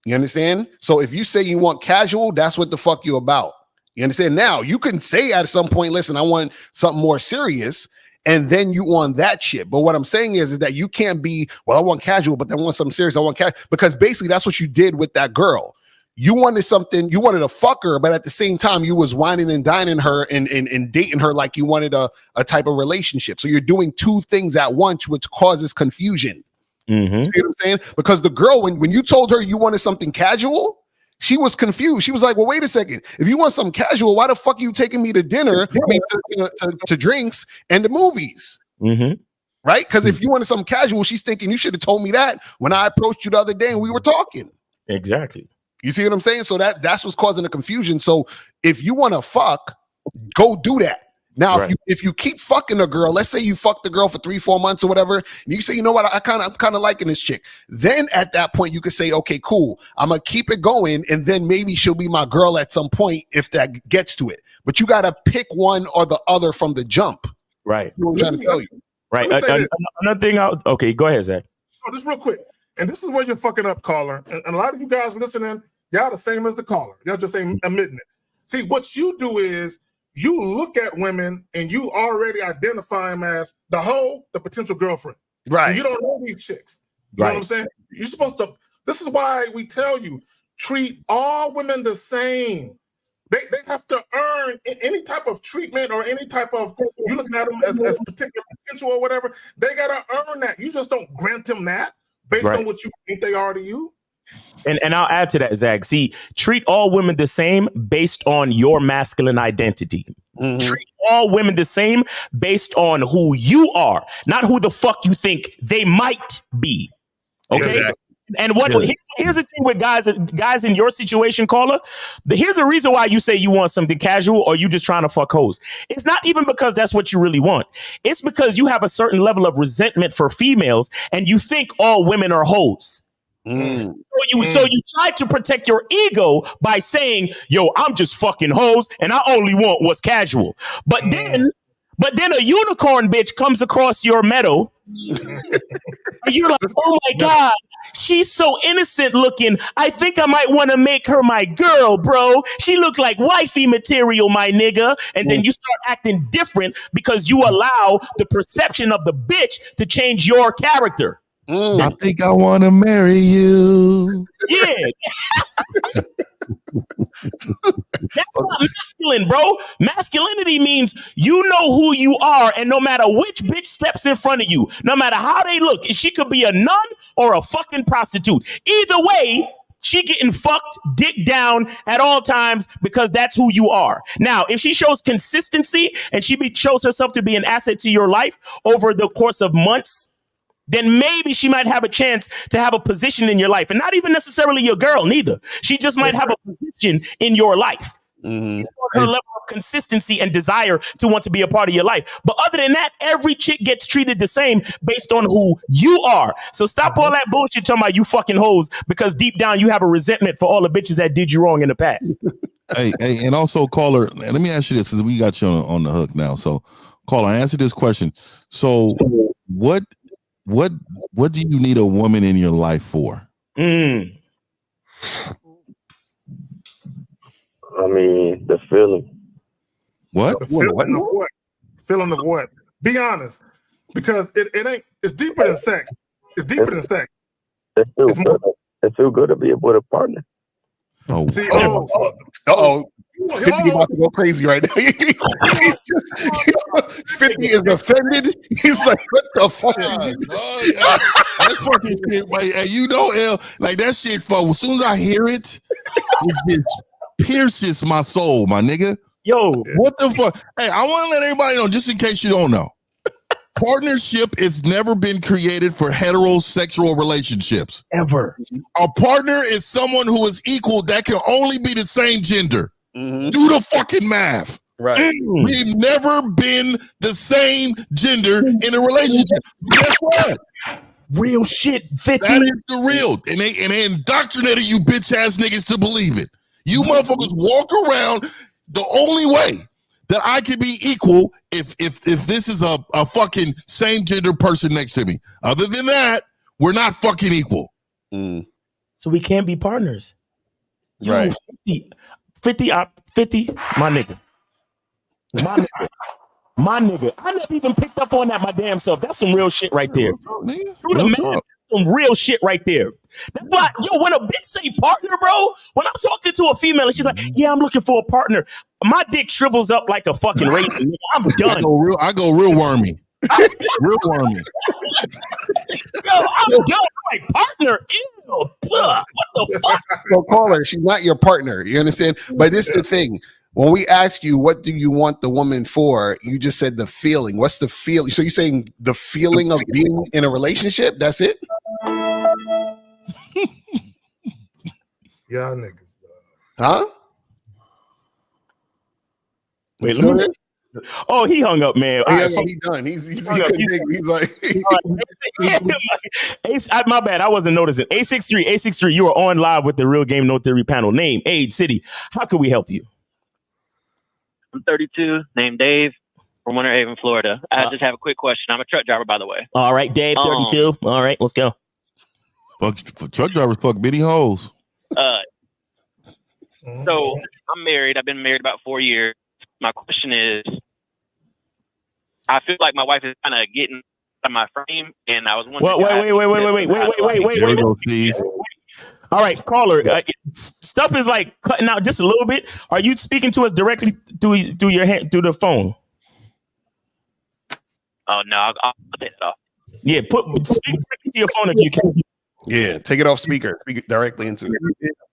You understand? So if you say you want casual, that's what the fuck you about. You understand? Now you can say at some point, listen, I want something more serious, and then you want that shit. But what I'm saying is that you can't be, well, I want casual, but then I want something serious. I want casual, because basically that's what you did with that girl. You wanted something, you wanted to fuck her, but at the same time, you was whining and dining her and dating her like you wanted a type of relationship. So you're doing two things at once, which causes confusion. Mm-hmm. See what I'm saying? Because the girl, when you told her you wanted something casual, she was confused. She was like, well, wait a second. If you want something casual, why the fuck are you taking me to dinner, to drinks and the movies? Mm-hmm. Right? Because if you wanted something casual, she's thinking you should have told me that when I approached you the other day and we were talking. Exactly. You see what I'm saying? So that's what's causing the confusion. So if you want to fuck, go do that. Now, right. if you keep fucking a girl, let's say you fucked the girl for 3-4 months or whatever, and you say, you know what, I'm kind of liking this chick. Then at that point, you could say, okay, cool, I'm gonna keep it going, and then maybe she'll be my girl at some point if that gets to it. But you gotta pick one or the other from the jump. Right. You know what I'm trying to tell you. Right. Another thing okay, go ahead, Zach. Oh, just real quick. And this is where you're fucking up, caller. And a lot of you guys listening, y'all the same as the caller. Y'all just ain't admitting it. See, what you do is you look at women and you already identify them as the hoe, the potential girlfriend. Right. And you don't know these chicks. You know what I'm saying? You're supposed to, this is why we tell you, treat all women the same. They have to earn any type of treatment or any type of, you looking at them as particular potential or whatever, they got to earn that. You just don't grant them that based on what you think they are to you. And I'll add to that, Zach. See, treat all women the same based on your masculine identity. Mm-hmm. Treat all women the same based on who you are, not who the fuck you think they might be. Okay? Exactly. And here's the thing with guys in your situation, caller. Here's the reason why you say you want something casual or you just trying to fuck hoes. It's not even because that's what you really want. It's because you have a certain level of resentment for females and you think all women are hoes. Mm. So you try to protect your ego by saying, yo, I'm just fucking hoes and I only want what's casual. But But then a unicorn bitch comes across your meadow. You're like, oh my God, she's so innocent looking. I think I might want to make her my girl, bro. She look like wifey material, my nigga. And then you start acting different because you allow the perception of the bitch to change your character. I think I want to marry you. Yeah. That's not masculine, bro. Masculinity means you know who you are, and no matter which bitch steps in front of you, no matter how they look, she could be a nun or a fucking prostitute. Either way, she getting fucked dick down at all times because that's who you are. Now, if she shows consistency and shows herself to be an asset to your life over the course of months, then maybe she might have a chance to have a position in your life. And not even necessarily your girl, neither. She just might have a position in your life. Her level of consistency and desire to want to be a part of your life. But other than that, every chick gets treated the same based on who you are. So stop all that bullshit talking about you fucking hoes, because deep down you have a resentment for all the bitches that did you wrong in the past. Hey, and also, caller, let me ask you this, since we got you on the hook now. So, caller, answer this question. So, what do you need a woman in your life for? I mean, the feeling. What? The feeling of what? Feeling of what? Be honest, because it ain't. It's deeper than sex. It's deeper than sex. It feels good. It feels good to be with a partner. Oh, see, 50 about to go crazy right now. 50 is offended. He's like, what the fuck? That fucking shit, like, you know, L, like that shit. For as soon as I hear it, it just pierces my soul, my nigga. Yo, what the fuck? Hey, I want to let everybody know, just in case you don't know, partnership has never been created for heterosexual relationships. Ever. A partner is someone who is equal that can only be the same gender. Do the fucking math. Right. We've never been the same gender in a relationship. Guess what? Real shit, 50. That is the real. And they indoctrinated you bitch ass niggas to believe it. You motherfuckers walk around the only way that I can be equal if this is a fucking same gender person next to me. Other than that, we're not fucking equal. So we can't be partners. Yo, Right. 50, my nigga. My nigga. I never even picked up on that my damn self. That's some real shit right there. Some real shit right there. That's why, yo, when a bitch say partner, bro, when I'm talking to a female and she's like, yeah, I'm looking for a partner, my dick shrivels up like a fucking raisin. I'm done. I go real wormy. Real wormy. Yo, I'm done. I'm like, partner? Ew. What the fuck? So, caller, she's not your partner. You understand? But this is the thing. When we ask you, what do you want the woman for? You just said the feeling. What's the feeling? So you're saying the feeling of being in a relationship? That's it? Y'all niggas. Huh? Wait, let me. Oh, he hung up, man. All right, he's done. He's like, my bad. I wasn't noticing. A63, you are on live with the Real Game No Theory panel. Name, age, city. How can we help you? I'm 32, named Dave, from Winter Haven, Florida. I just have a quick question. I'm a truck driver, by the way. All right, Dave, 32. All right, let's go. Fuck, truck drivers fuck bitty hoes. So I'm married. I've been married about 4 years. My question is, I feel like my wife is kind of getting out of my frame, and I was wondering. Wait. All right, caller. Stuff is like cutting out just a little bit. Are you speaking to us directly through your hand, through the phone? Oh no, I'll take it off. Yeah, speak to your phone if you can. Yeah, take it off speaker. Speak it directly into it.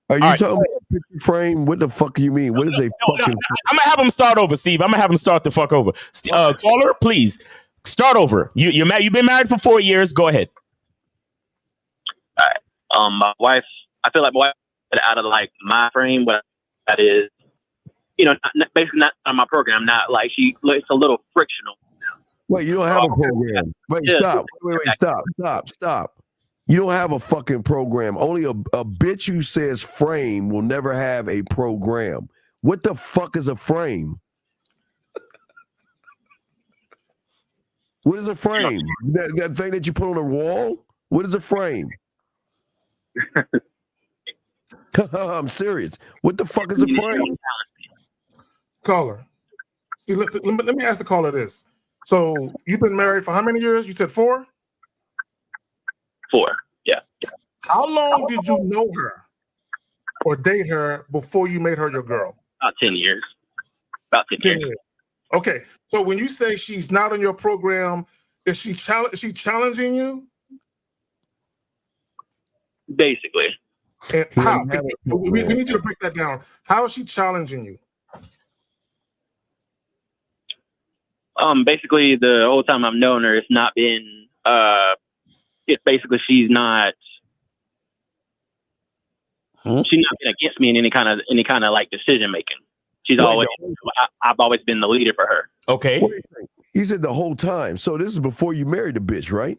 Are you talking about picture frame? What the fuck do you mean? What is a fucking? I'm gonna have him start over, Steve. I'm gonna have him start the fuck over. Caller, please start over. You've been married for 4 years. Go ahead. All right. My wife. I feel like my wife is out of like my frame, but that is, basically not on my program. Not like it's a little frictional. Wait, you don't have a program. Wait, stop. Wait, stop. You don't have a fucking program. Only a bitch who says frame will never have a program. What the fuck is a frame? What is a frame? That thing that you put on the wall? What is a frame? I'm serious. What the fuck is a frame? Caller. See, let me ask the caller this. So you've been married for how many years? You said 4? 4. Yeah. How long did you know her or date her before you made her your girl? About 10 years. About 10 years. Okay. So when you say she's not on your program, is she challenging you? Basically. And how? We need you to break that down. How is she challenging you? Basically, the whole time I've known her, it's not been. It's basically she's not been against me in any kind of like decision making. She's always. I've always been the leader for her. Okay. He said the whole time. So this is before you married the bitch, right?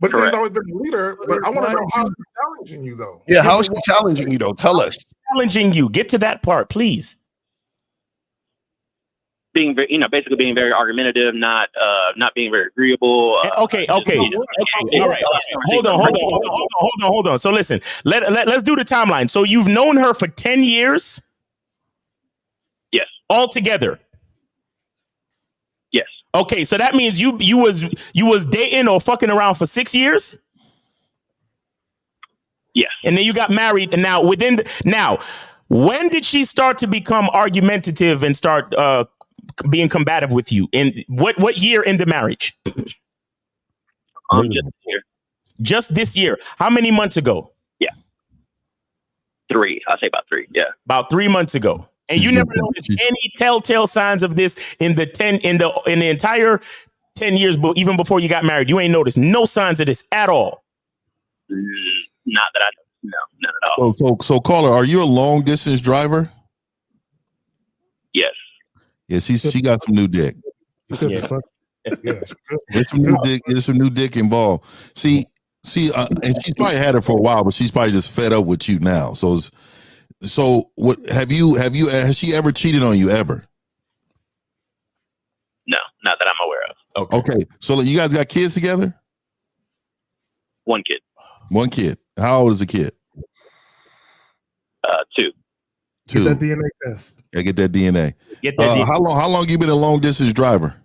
But she's always been the leader. But I want to know how she's challenging you, though. Yeah, how is she challenging you, though? Tell us. Challenging you. Get to that part, please. Being very, basically being very argumentative, not being very agreeable. Okay. All right. Hold on. So listen, let's do the timeline. So you've known her for 10 years? Yes. Altogether? Yes. Okay, so that means you was dating or fucking around for 6 years? Yes. And then you got married, and now when did she start to become argumentative and start being combative with you? In what year into marriage? Just this year. Just this year. How many months ago? Yeah. 3. I'll say about 3. Yeah. About 3 months ago. And you never noticed any telltale signs of this in the entire 10 years, but even before you got married, you ain't noticed no signs of this at all. Not that I know. No, not at all. So caller, are you a long distance driver? Yes. Yeah, she got some new dick. Yeah. There's some new dick involved. See, and she's probably had it for a while, but she's probably just fed up with you now. So what has she ever cheated on you ever? No, not that I'm aware of. Okay. So you guys got kids together? One kid. One kid. How old is the kid? 2. Get that DNA test. Yeah, get that DNA. Get that DNA. How long you been a long distance driver?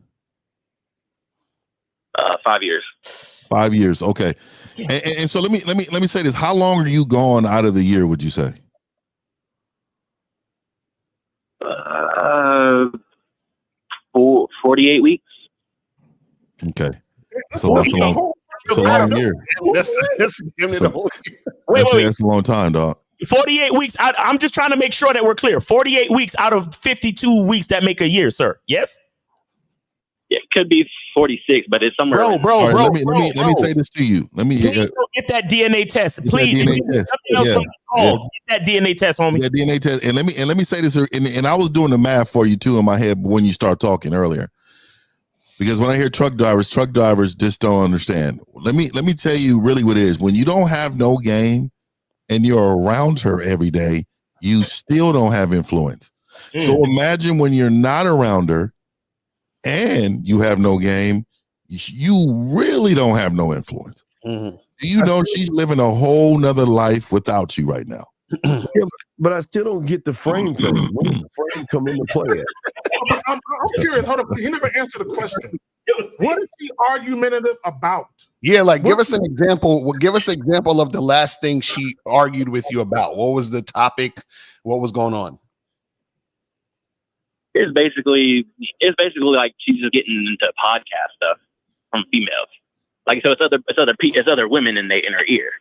5 years. 5 years. Okay. And so let me say this. How long are you gone out of the year, would you say? 48 weeks. Okay. So that's a long year. That's giving it a whole year. Wait. That's a long time, dog. 48 weeks. I'm just trying to make sure that we're clear. 48 weeks out of 52 weeks that make a year, sir. Yes? Yeah, it could be 46, but it's somewhere. Bro. Let me say this to you. Please go get that DNA test, please. Get that DNA test, homie. That DNA test. And let me say this, and I was doing the math for you too in my head when you start talking earlier. Because when I hear truck drivers just don't understand. Let me tell you really what it is. When you don't have no game and you're around her every day, you still don't have influence. So imagine when you're not around her and you have no game, you really don't have no influence. Do you know she's living a whole nother life without you right now? Yeah, but I still don't get the frame thing. When does the frame come into play? I'm curious. Hold up. He never answered the question. What is she argumentative about? Yeah, like give us an example. Well, give us an example of the last thing she argued with you about. What was the topic? What was going on? It's basically like she's just getting into podcast stuff from females. Like, so it's other women in her ear.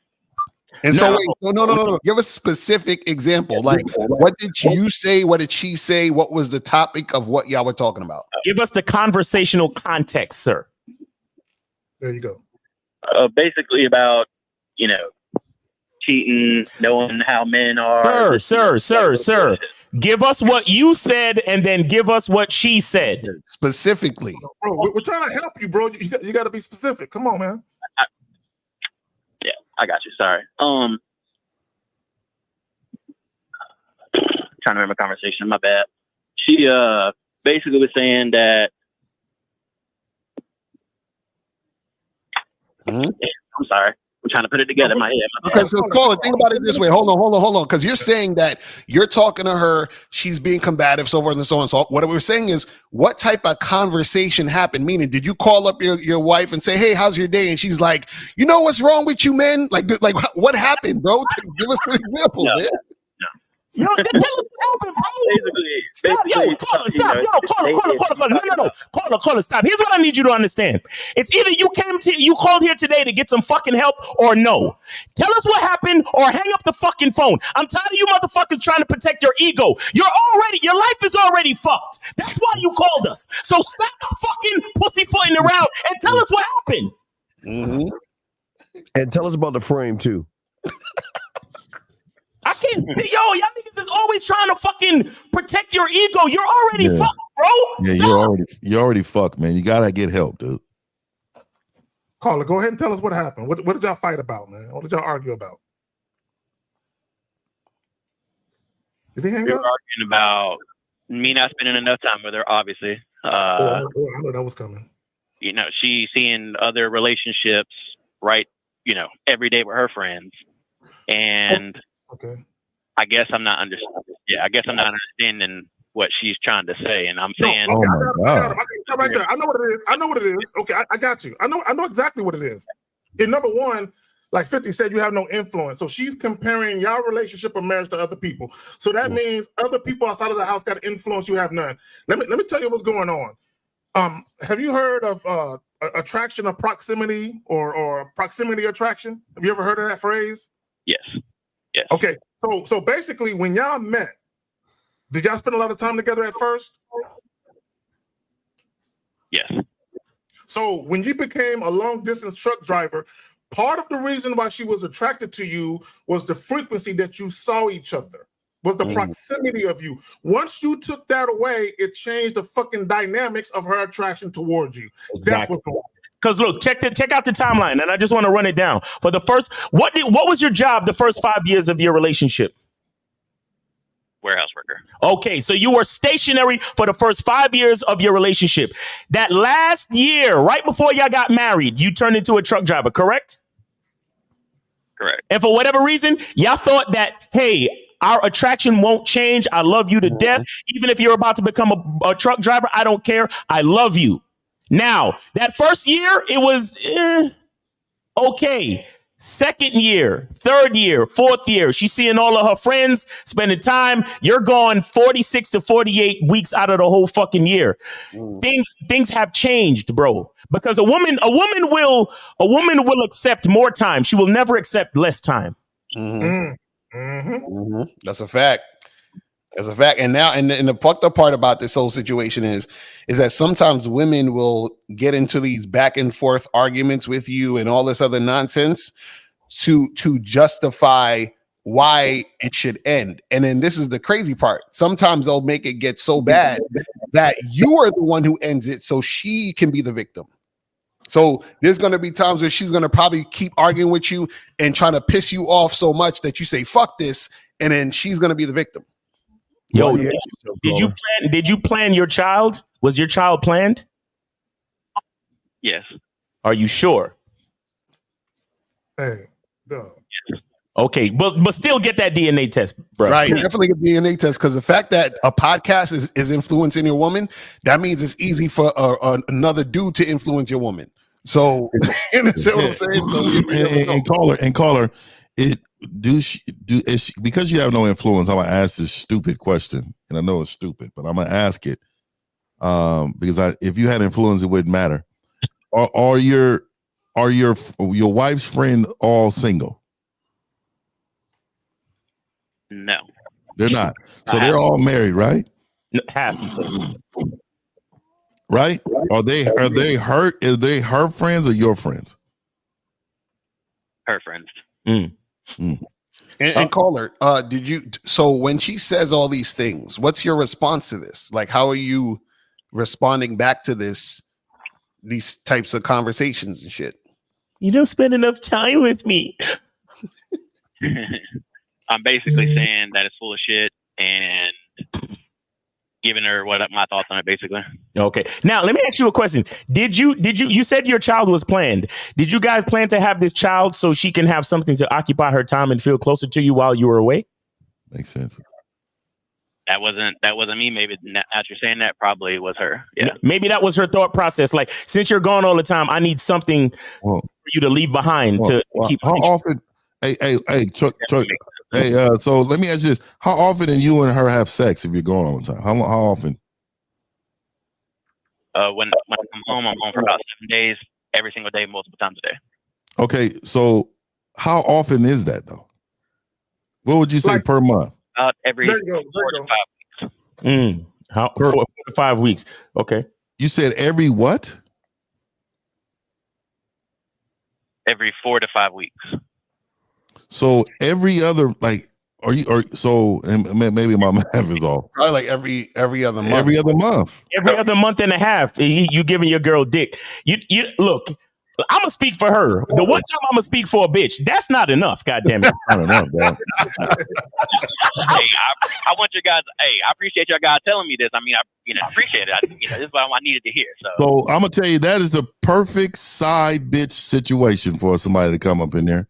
And so no. Give us a specific example. Like, what did you say? What did she say? What was the topic of what y'all were talking about? Give us the conversational context, sir. There you go. Basically about, cheating, knowing how men are. Sir. Give us what you said and then give us what she said. Specifically. Bro, we're trying to help you, bro. You got to be specific. Come on, man. Yeah, I got you. Sorry. Trying to remember the conversation. My bad. She basically was saying that I'm sorry. I'm trying to put it together in my head. Because Caller, think about it this way. Hold on. Because you're saying that you're talking to her, she's being combative, so forth and so on. So what we're saying is, what type of conversation happened? Meaning, did you call up your wife and say, "Hey, how's your day?" And she's like, "You know what's wrong with you, man? Like what happened, bro? Give us an example, man." Yo, tell us what happened, bro. Stop, yo, caller, stop, yo, caller, stop. Here's what I need you to understand. It's either you called here today to get some fucking help or no. Tell us what happened or hang up the fucking phone. I'm tired of you motherfuckers trying to protect your ego. Your life is already fucked. That's why you called us. So stop fucking pussyfooting around and tell us what happened. Mm-hmm. And tell us about the frame too. I can't see, y'all niggas is always trying to fucking protect your ego. You're already fucked, bro. Yeah, Stop. you're already fucked, man. You gotta get help, dude. Caller, go ahead and tell us what happened. What did y'all fight about, man? What did y'all argue about? Did he hang we were up? arguing about me not spending enough time with her, obviously. I know that was coming. You know, she seeing other relationships, right, every day with her friends. And okay. I guess I'm not understanding what she's trying to say. And I'm saying, I got it right there. I know what it is. Okay, I got you. I know exactly what it is. And number one, like 50 said, you have no influence. So she's comparing your relationship or marriage to other people. So that means other people outside of the house got influence, you have none. Let me tell you what's going on. Have you heard of attraction of proximity or proximity attraction? Have you ever heard of that phrase? Yes. Okay. So basically, when y'all met, did y'all spend a lot of time together at first? Yes. So when you became a long distance truck driver, part of the reason why she was attracted to you was the frequency that you saw each other, was the proximity of you. Once you took that away, it changed the fucking dynamics of her attraction towards you. Exactly. That's what's going on. Because look, check out the timeline, and I just want to run it down. For the first, what was your job the first 5 years of your relationship? Warehouse worker. Okay, so you were stationary for the first 5 years of your relationship. That last year, right before y'all got married, you turned into a truck driver, correct? Correct. And for whatever reason, y'all thought that, hey, our attraction won't change. I love you to death. Even if you're about to become a truck driver, I don't care. I love you. Now, that first year, it was okay. Second year, third year, fourth year, she's seeing all of her friends, spending time. You're gone 46 to 48 weeks out of the whole fucking year. Things have changed, bro. Because a woman will accept more time. She will never accept less time. That's a fact. That's a fact. And now, and the fucked up part about this whole situation is that sometimes women will get into these back and forth arguments with you and all this other nonsense to justify why it should end. And then this is the crazy part. Sometimes they'll make it get so bad that you are the one who ends it so she can be the victim. So there's going to be times where she's going to probably keep arguing with you and trying to piss you off so much that you say, fuck this. And then she's going to be the victim. Yo, did you plan your child? Was your child planned? Yes. Are you sure? Hey, no. Okay, but still get that DNA test, bro. Right, definitely get DNA test, because the fact that a podcast is influencing your woman, that means it's easy for another dude to influence your woman. So, you understand what I'm saying? So, and caller, because you have no influence, I'm gonna ask this stupid question, and I know it's stupid, but I'm gonna ask it because if you had influence, it wouldn't matter. Are your wife's friend all single? No, they're not. So they're all married, right? Half, he said. Right? Are they her friends or your friends? Her friends. And caller, did you? So when she says all these things, what's your response to this? Like, how are you responding back to these types of conversations and shit? You don't spend enough time with me. I'm basically saying that it's full of shit and giving her what my thoughts on it, basically. Okay. Now let me ask you a question. You said your child was planned. Did you guys plan to have this child so she can have something to occupy her time and feel closer to you while you were away? Makes sense. That wasn't me. Maybe after saying that, probably was her. Yeah. Maybe that was her thought process. Like, since you're gone all the time, I need something for you to leave behind to keep. How often? Hey, Chuck. Hey, so let me ask you this: how often do you and her have sex if you're gone all the time? How often? When I'm home for about 7 days, every single day, multiple times a day. Okay, so how often is that though? What would you say per month? Every 4 to 5 weeks. 4 to 5 weeks. Okay. You said every what? Every 4 to 5 weeks. So every other, like, and maybe my math is off. Probably like every other month. Every other month. Every other month and a half, you giving your girl dick. You look. I'm gonna speak for her. The one time I'm gonna speak for a bitch, that's not enough. God damn it! I don't know, bro. Hey, I want you guys. Hey, I appreciate y'all guys telling me this. I mean, I appreciate it. This is what I needed to hear. So I'm gonna tell you that is the perfect side bitch situation for somebody to come up in there.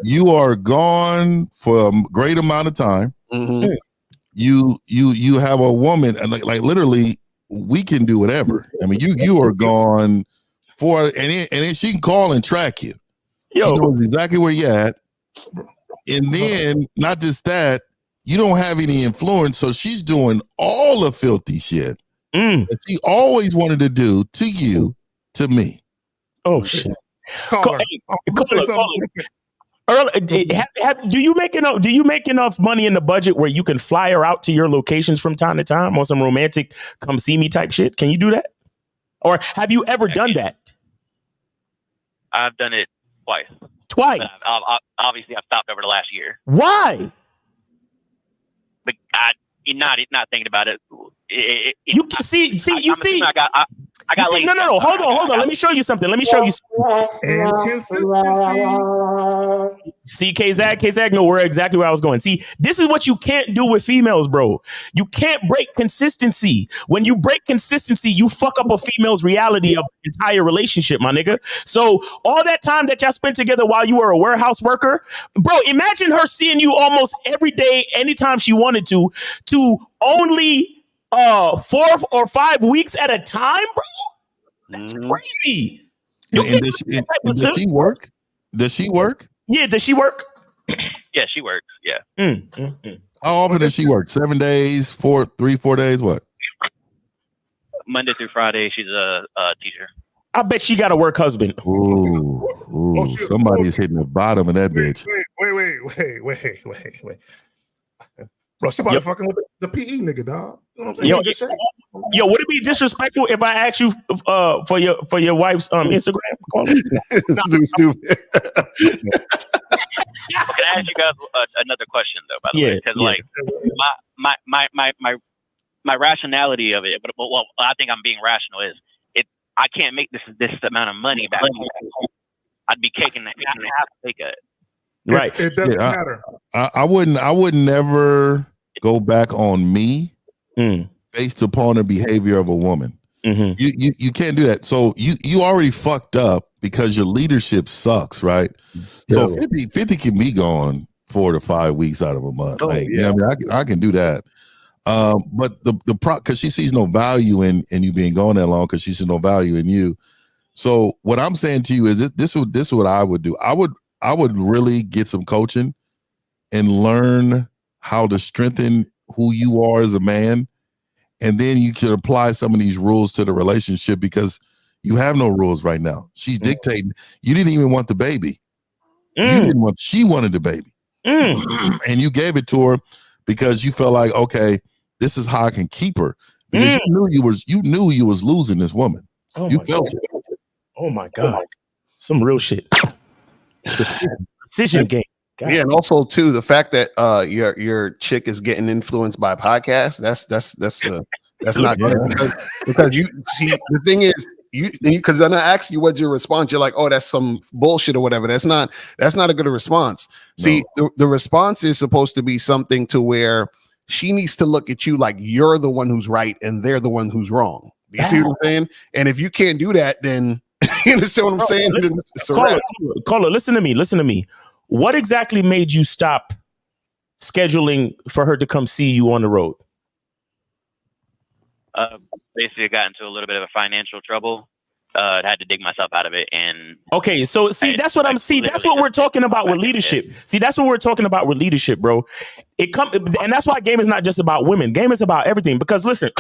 You are gone for a great amount of time. Mm-hmm. You have a woman, and like literally, we can do whatever. I mean, you are gone. And then she can call and track you. She knows exactly where you're at. And then, not just that, you don't have any influence, so she's doing all the filthy shit that she always wanted to do to you, to me. Oh shit! Call her. Do you make enough money in the budget where you can fly her out to your locations from time to time on some romantic come see me type shit? Can you do that? Or have you ever done that? I've done it twice. Obviously, I've stopped over the last year. Why? But not thinking about it. I got lazy. No. Hold on. Let me show you something. See, K-Zag know where exactly where I was going. See, this is what you can't do with females, bro. You can't break consistency. When you break consistency, you fuck up a female's reality of the entire relationship, my nigga. So all that time that y'all spent together while you were a warehouse worker, bro, imagine her seeing you almost every day, anytime she wanted to only 4 or 5 weeks at a time, bro. That's crazy. Does she work? Does she work? Yeah, does she work? Yeah, she works. Yeah. How often does she work? 7 days, 4 days, what? Monday through Friday, she's a teacher. I bet she got a work husband. Ooh, somebody's hitting the bottom of that bitch. Wait. Bro, she probably fucking with the PE nigga, dog. You know what I'm saying? Yo, would it be disrespectful if I ask you for your wife's Instagram? This stupid. Can I ask you guys another question though? By the way, because like my rationality of it, but well, I think I'm being rational. Is I can't make this amount of money back home. I'd be taking half a pay cut. Right. It doesn't matter. I would never go back on me based upon the behavior of a woman. Mm-hmm. You can't do that. So you already fucked up because your leadership sucks, right? So 50 can be gone 4 to 5 weeks out of a month. You know what I mean? I can do that. But the because she sees no value in you being gone that long, because she sees no value in you. So what I'm saying to you is this is what I would do. I would really get some coaching and learn how to strengthen who you are as a man. And then you can apply some of these rules to the relationship, because you have no rules right now. She's dictating. You didn't even want the baby. She wanted the baby. And you gave it to her because you felt like, okay, this is how I can keep her. Because you knew you was losing this woman. You felt it. Oh my God. Some real shit. Precision game. God. Yeah, and also too the fact that your chick is getting influenced by podcasts. That's not good, because you see the thing is because then I asked you what's your response. You're like, oh, that's some bullshit or whatever. That's not a good response. No. See, the response is supposed to be something to where she needs to look at you like you're the one who's right and they're the one who's wrong. You see what I'm saying? And if you can't do that, then you understand what I'm saying? Caller, listen to me. What exactly made you stop scheduling for her to come see you on the road? Basically, I got into a little bit of a financial trouble. I had to dig myself out of it. And okay, so see, that's what we're talking about with leadership. See, that's what we're talking about with leadership, bro. And that's why game is not just about women. Game is about everything. Because listen,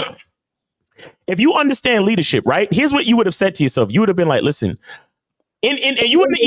if you understand leadership, right? Here's what you would have said to yourself. You would have been like, listen, and you wouldn't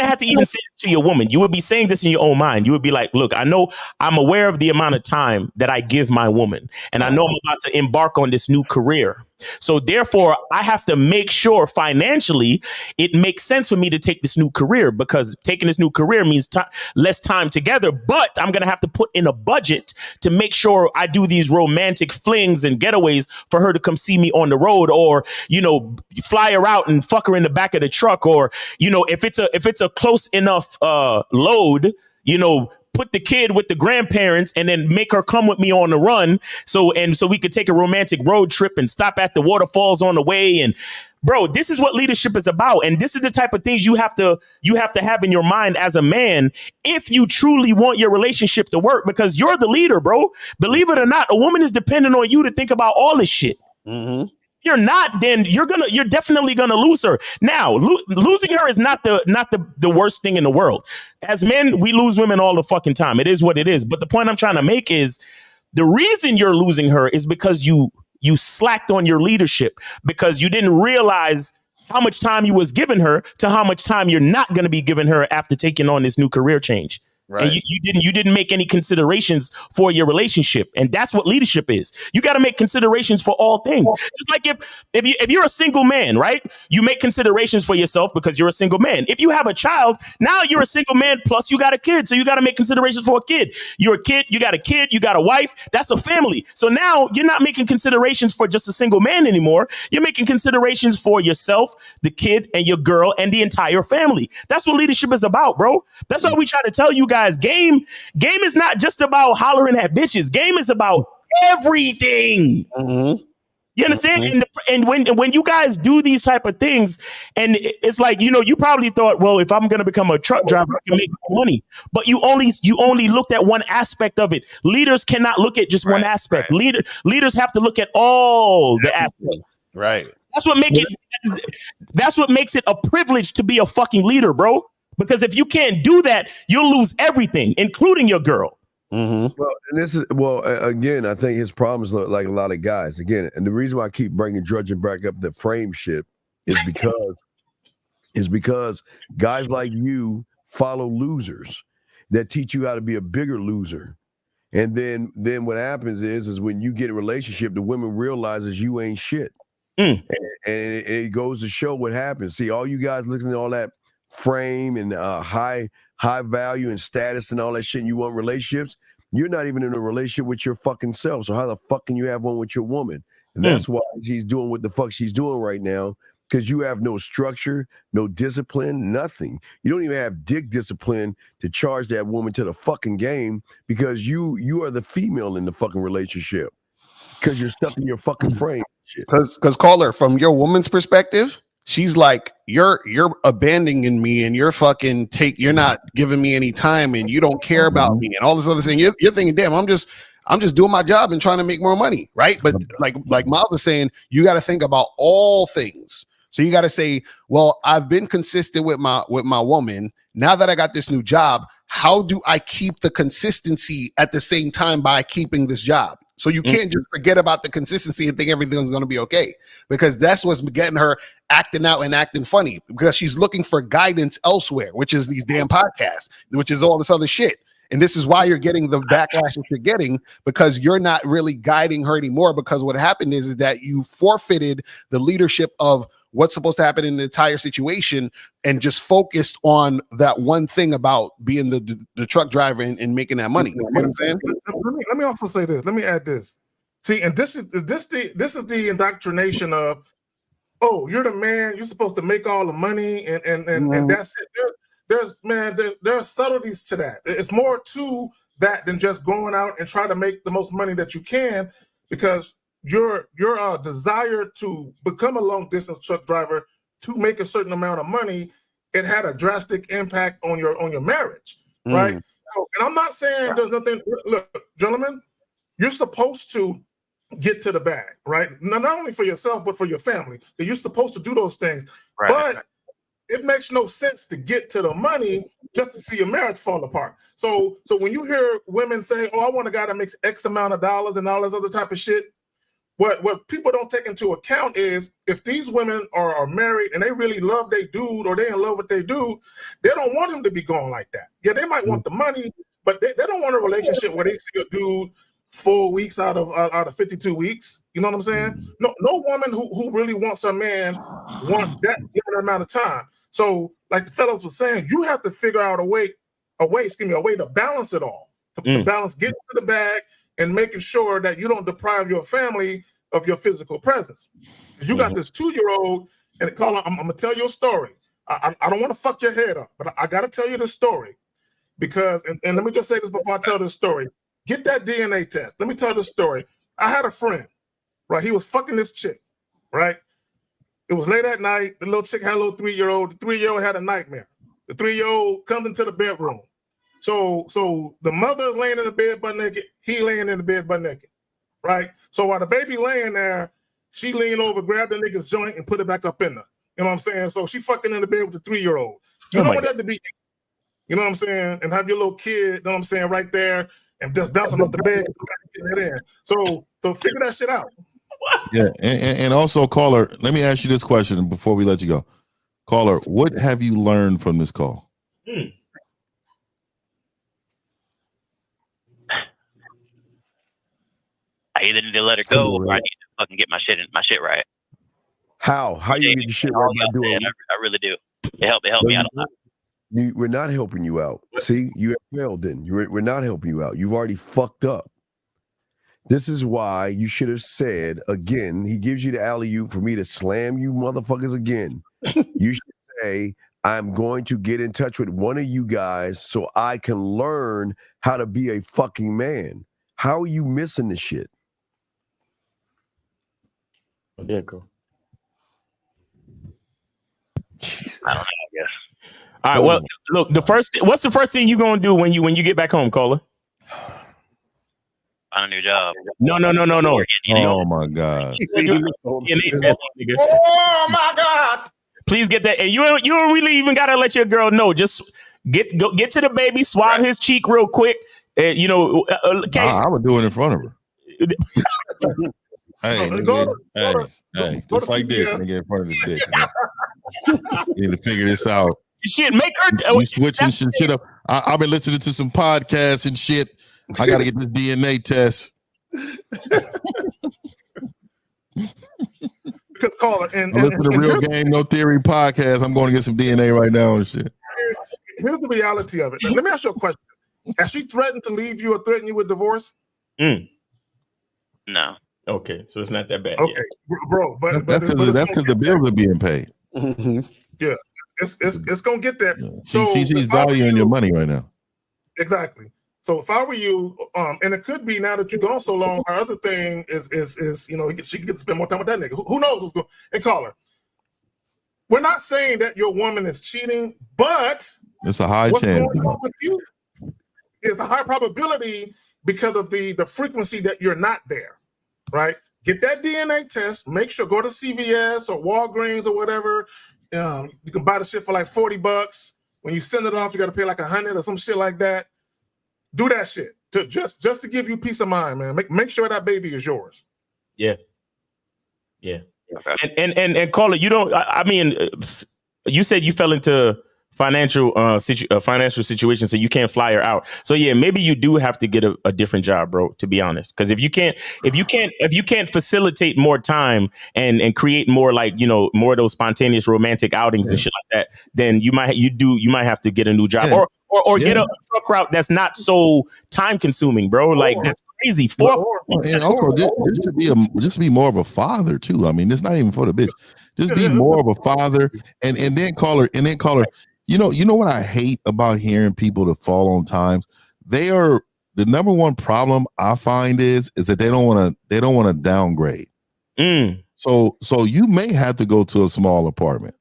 have to even say this to your woman. You would be saying this in your own mind. You would be like, look, I know I'm aware of the amount of time that I give my woman, and I know I'm about to embark on this new career. So therefore, I have to make sure financially it makes sense for me to take this new career, because taking this new career means less time together. But I'm going to have to put in a budget to make sure I do these romantic flings and getaways for her to come see me on the road, or, you know, fly her out and fuck her in the back of the truck, or, you know, if it's a close enough load, you know, put the kid with the grandparents and then make her come with me on the run. So we could take a romantic road trip and stop at the waterfalls on the way. And bro, this is what leadership is about. And this is the type of things you have to have in your mind as a man if you truly want your relationship to work, because you're the leader, bro. Believe it or not, a woman is dependent on you to think about all this shit. Mm-hmm. You're not, then you're definitely gonna lose her. Now, losing her is not the worst thing in the world. As men, we lose women all the fucking time. It is what it is. But the point I'm trying to make is the reason you're losing her is because you slacked on your leadership, because you didn't realize how much time you was giving her to how much time you're not going to be giving her after taking on this new career change. Right. And you didn't make any considerations for your relationship. And that's what leadership is. You got to make considerations for all things. Just like if you're a single man, right? You make considerations for yourself because you're a single man. If you have a child, now you're a single man plus you got a kid. So you got to make considerations for a kid. You're a kid, you got a wife. That's a family. So now you're not making considerations for just a single man anymore. You're making considerations for yourself, the kid, and your girl, and the entire family. That's what leadership is about, bro. That's why we try to tell you guys, game is not just about hollering at bitches. Game is about everything. Mm-hmm. You understand? Mm-hmm. And when you guys do these type of things, and it's like, you know, you probably thought, well, if I'm going to become a truck driver, I can make more money. But you only looked at one aspect of it. Leaders cannot look at just one aspect. Right. Leaders have to look at all the aspects. Right. That's what makes it a privilege to be a fucking leader, bro. Because if you can't do that, you'll lose everything, including your girl. Mm-hmm. Well, again, I think his problem is like a lot of guys. Again, and the reason why I keep drudging back up the frame shit is because guys like you follow losers that teach you how to be a bigger loser. And then what happens is when you get a relationship, the women realizes you ain't shit. And it goes to show what happens. See, all you guys looking at all that frame and high value and status and all that shit, and you want relationships, you're not even in a relationship with your fucking self. So how the fuck can you have one with your woman? And that's why she's doing what the fuck she's doing right now, because you have no structure, no discipline, nothing. You don't even have dick discipline to charge that woman to the fucking game, because you are the female in the fucking relationship, because you're stuck in your fucking frame. Because caller, from your woman's perspective, she's like, you're abandoning me, and you're not giving me any time, and you don't care about me, and all this other thing. You're thinking, damn, I'm just doing my job and trying to make more money, right? But like Miles is saying, you got to think about all things. So you got to say, well, I've been consistent with my woman. Now that I got this new job, how do I keep the consistency at the same time by keeping this job? So you can't just forget about the consistency and think everything's going to be okay, because that's what's getting her acting out and acting funny, because she's looking for guidance elsewhere, which is these damn podcasts, which is all this other shit. And this is why you're getting the backlash that you're getting, because you're not really guiding her anymore, because what happened is that you forfeited the leadership of what's supposed to happen in the entire situation and just focused on that one thing about being the truck driver and making that money. You know what I'm saying? Let me also say this. Let me add this. See, and this is the indoctrination of, oh, you're the man, you're supposed to make all the money, and that's it. There's subtleties to that. It's more to that than just going out and try to make the most money that you can, because your desire to become a long distance truck driver to make a certain amount of money, it had a drastic impact on your marriage, right? So, and I'm not saying there's nothing. Look, gentlemen, you're supposed to get to the bag, right? Not only for yourself but for your family. You're supposed to do those things, but it makes no sense to get to the money just to see your marriage fall apart. So when you hear women say, "Oh, I want a guy that makes X amount of dollars," and all this other type of shit, what people don't take into account is if these women are married and they really love their dude or they in love with their dude, they don't want him to be going like that. Yeah, they might want the money, but they don't want a relationship where they see a dude 4 weeks out of 52 weeks. You know what I'm saying? No woman who really wants her man wants that given amount of time. So, like the fellas was saying, you have to figure out a way to balance it all. To balance getting to the bag and making sure that you don't deprive your family of your physical presence. You got this 2-year-old, and Carla, I'm gonna tell you a story. I don't want to fuck your head up, but I gotta tell you this story because, and let me just say this before I tell this story. Get that DNA test. Let me tell this story. I had a friend, right? He was fucking this chick, right? It was late at night. The little chick had a little 3-year-old. The 3-year-old had a nightmare. The 3-year-old comes into the bedroom. So the mother is laying in the bed butt naked. He laying in the bed butt naked, right? So while the baby laying there, she leaned over, grabbed the nigga's joint, and put it back up in her. You know what I'm saying? So she fucking in the bed with the 3-year-old. You don't want that to be, you know what I'm saying? And have your little kid, you know what I'm saying, right there, and just bouncing off the bed. So figure that shit out. Yeah, and also, caller, let me ask you this question before we let you go. Caller, what have you learned from this call? I either need to let her go or I need to fucking get my shit right. How you get your shit right by doing it? I really do. It helped me out a lot. We're not helping you out. See, you have failed then. We're not helping you out. You've already fucked up. This is why you should have said, again, he gives you the alley-oop for me to slam you motherfuckers again. You should say, I'm going to get in touch with one of you guys so I can learn how to be a fucking man. How are you missing this shit? Oh, there you go. I don't know, I guess. All right. Well, look. What's the first thing you gonna do when you get back home, Cola? Find a new job. No. Oh my God. Oh my God. Please get that. And you don't really even gotta let your girl know. Just get to the baby, swab his cheek real quick. I would do it in front of her. Hey, just like this, nigga, in front of the dick. You need to figure this out. Shit, make her. You switching some shit up. I've been listening to some podcasts and shit. I got to get this DNA test. Because caller and listen to Real Game No Theory podcast. I'm going to get some DNA right now and shit. Here's the reality of it. Let me ask you a question. Has she threatened to leave you or threatened you with divorce? No. Okay, so it's not that bad. Okay, bro, but that's because the bills are being paid. Yeah, it's gonna get there. So she's valuing your money right now. Exactly. So if I were you, and it could be now that you're gone so long, our other thing is she can get to spend more time with that nigga. Who knows what's going? And call her. We're not saying that your woman is cheating, but it's a high chance. Going on with you? It's a high probability because of the frequency that you're not there. Right? Get that DNA test. Make sure, go to CVS or Walgreens or whatever. You can buy the shit for like $40. When you send it off, you got to pay like $100 or some shit like that. Do that shit to just to give you peace of mind, man. Make sure that baby is yours. Yeah. And call it. You don't. I mean, you said you fell into financial situation, so you can't fly her out. So yeah, maybe you do have to get a different job, bro, to be honest. Because if you can't facilitate more time and create more, like, more of those spontaneous romantic outings and shit like that, then you might have to get a new job or get a truck route that's not so time consuming, bro. Like, that's crazy. And also just be more of a father too. I mean, it's not even for the bitch. Just be more of a father and then call her. You know what I hate about hearing people that fall on times? They the number one problem I find is that they don't want to downgrade. So you may have to go to a small apartment.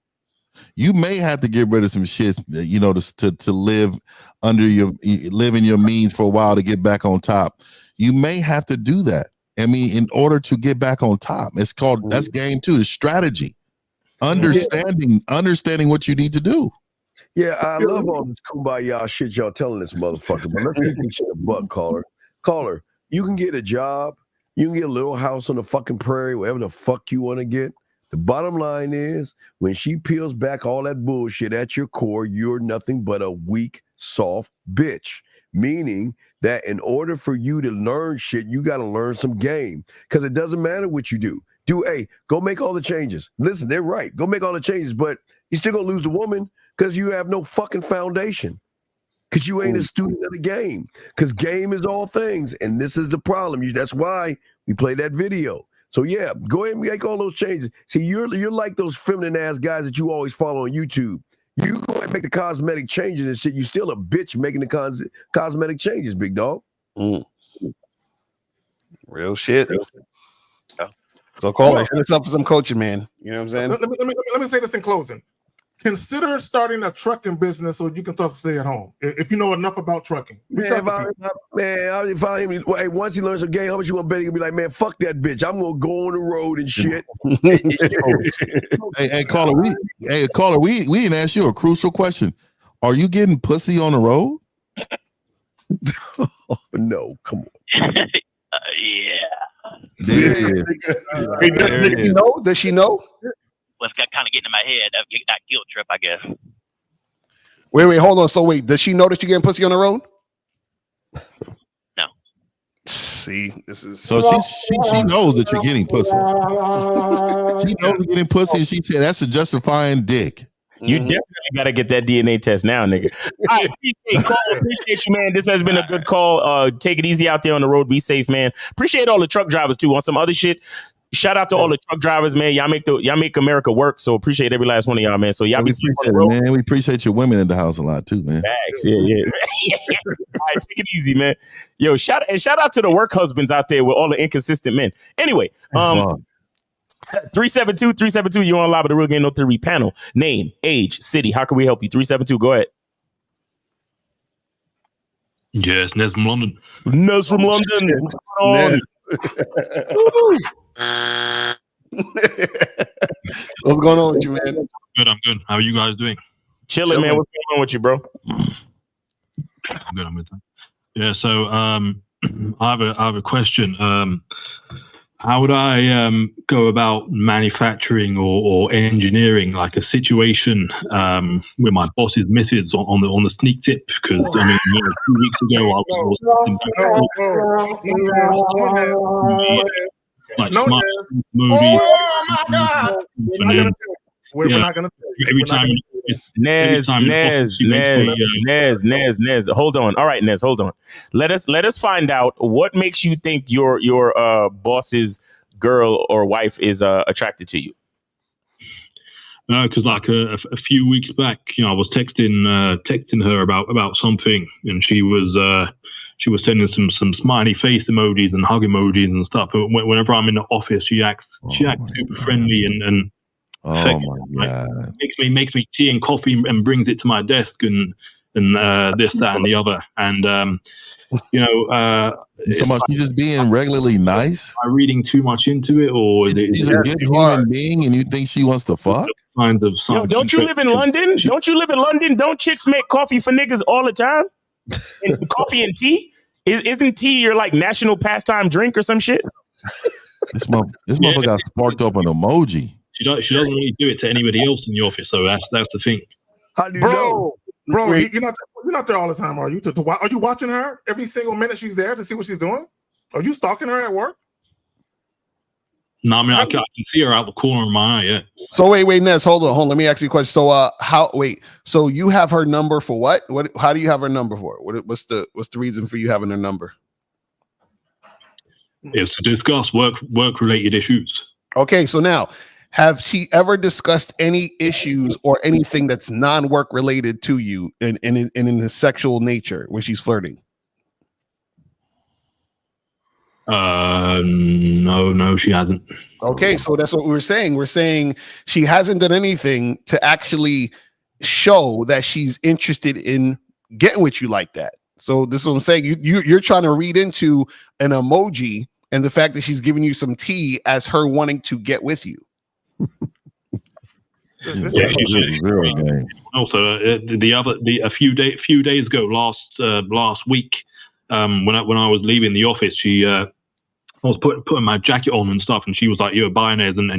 You may have to get rid of some shit, you know, to live in your means for a while to get back on top. You may have to do that. I mean, in order to get back on top, it's called, that's game 2, is strategy. Understanding what you need to do. Yeah, I love all this kumbaya shit y'all telling this motherfucker, but let's keep this shit a buck, caller. Caller, you can get a job, you can get a little house on the fucking prairie, whatever the fuck you want to get. The bottom line is, when she peels back all that bullshit at your core, you're nothing but a weak, soft bitch. Meaning that in order for you to learn shit, you got to learn some game. Because it doesn't matter what you do. Go make all the changes. Listen, they're right. Go make all the changes, but you're still going to lose the woman because you have no fucking foundation. Because you ain't a student of the game. Because game is all things. And this is the problem. That's why we play that video. So yeah, go ahead and make all those changes. See, you're like those feminine ass guys that you always follow on YouTube. You go ahead and make the cosmetic changes and shit. You still a bitch making the cosmetic changes, big dog. Real shit. So call hit us up for some coaching, man. You know what I'm saying? Let me say this in closing. Consider starting a trucking business so you can stay at home. If you know enough about trucking. Once he learns some game, how much you want to bet? He can be like, man, fuck that bitch. I'm gonna go on the road and shit. Caller, we didn't ask you a crucial question. Are you getting pussy on the road? No, come on. Does she know? Well, it's kind of getting in my head. That guilt trip, I guess. Wait, hold on. So wait, does she know that you're getting pussy on the road? No. See, this is so she knows that you're getting pussy. She knows you're getting pussy, and she said that's a justifying dick. You definitely got to get that DNA test now, nigga. I appreciate you, man. This has been a good call. Take it easy out there on the road. Be safe, man. Appreciate all the truck drivers too. On some other shit, shout out to all the truck drivers, man. Y'all make America work. So appreciate every last one of y'all, man. So y'all be safe on the road. Man, we appreciate your women in the house a lot too, man. Thanks. Yeah. All right, take it easy, man. Yo, shout out to the work husbands out there with all the inconsistent men. Anyway, 372, you're on live with the Real Game No Theory panel. Name, age, city. How can we help you? 372, go ahead. Yes, Nez from London. Nez from London. What's going on? What's going on with you, man? Good, I'm good. How are you guys doing? Chilling, man. What's going on with you, bro? I'm good. Yeah, so I have a question. How would I go about manufacturing or engineering like a situation with my boss's missus on the sneak tip? Because I mean, 2 weeks ago I was movies. Oh my God! We're not gonna. Every time. Nez. Hold on. All right, Nez, hold on. Let us find out what makes you think your boss's girl or wife is attracted to you. Because like a few weeks back, you know, I was texting her about something, and she was sending some smiley face emojis and hug emojis and stuff. But whenever I'm in the office, she acts super friendly and oh my God, makes me tea and coffee and brings it to my desk and this, that, and the other. And you know, so much she's just being regularly nice. Am I reading too much into it, or she's a good human being, and you think she wants to fuck? Kind of. Yo, don't you live in London? Don't chicks make coffee for niggas all the time? And coffee and tea? Isn't tea your like national pastime drink or some shit? This motherfucker got sparked up an emoji. She doesn't really do it to anybody else in the office, so that's the thing. How do you know? Bro, you're not there all the time, are you? Are you watching her every single minute she's there to see what she's doing? Are you stalking her at work? No, I mean I can see her out the corner of my eye. Yeah. So wait, Nez, hold on. Let me ask you a question. So so you have her number for what? How do you have her number for? What's the reason for you having her number? It's to discuss work related issues. Okay, so now, have she ever discussed any issues or anything that's non-work related to you in the sexual nature when she's flirting? No, she hasn't. Okay, so that's what we were saying. We're saying she hasn't done anything to actually show that she's interested in getting with you like that. So this is what I'm saying. You're trying to read into an emoji and the fact that she's giving you some tea as her wanting to get with you. Yeah, zero game. Also, a few days ago, last week, when I was leaving the office, I was putting my jacket on and stuff, and she was like, "You're buying it," and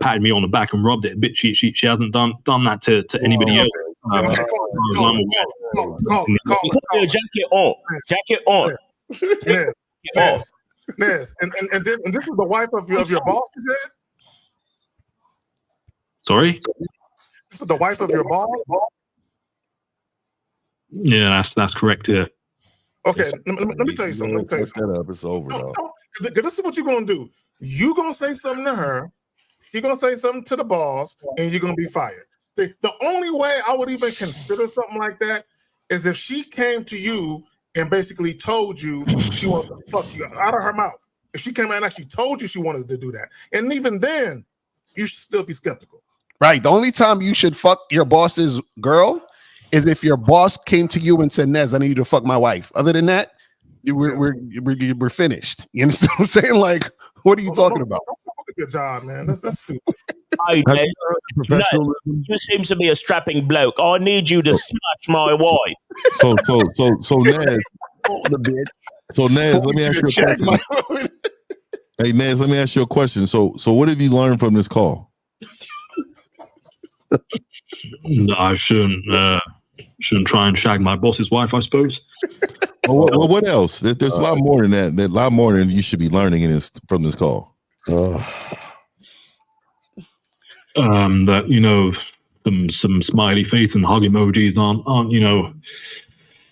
patted me on the back and rubbed it. But she hasn't done that to anybody else. Put your jacket on. Jacket on. Nez. And this is the wife of your boss, you said? Sorry? This is the wife of your boss? Yeah, that's correct. Yeah. Okay, let me tell you something. That up, it's over. This is what you're gonna do. You're gonna say something to her. She's gonna say something to the boss, and you're gonna be fired. The only way I would even consider something like that is if she came to you and basically told you she wanted to fuck you out of her mouth. If she came out and actually told you she wanted to do that, and even then, you should still be skeptical. Right. The only time you should fuck your boss's girl is if your boss came to you and said, "Nez, I need you to fuck my wife." Other than that, we're finished. You understand what I'm saying? Like, what are you talking about? Good job, man. That's stupid. Hey, Nez, you seem to be a strapping bloke. I need you to smash my wife. So Nez. So Nez, let me ask you a question. Hey Nez, let me ask you a question. So what have you learned from this call? I shouldn't try and shag my boss's wife, I suppose. Well, what else? There's a lot more than that. There's a lot more than you should be learning from this call. That some smiley face and hug emojis aren't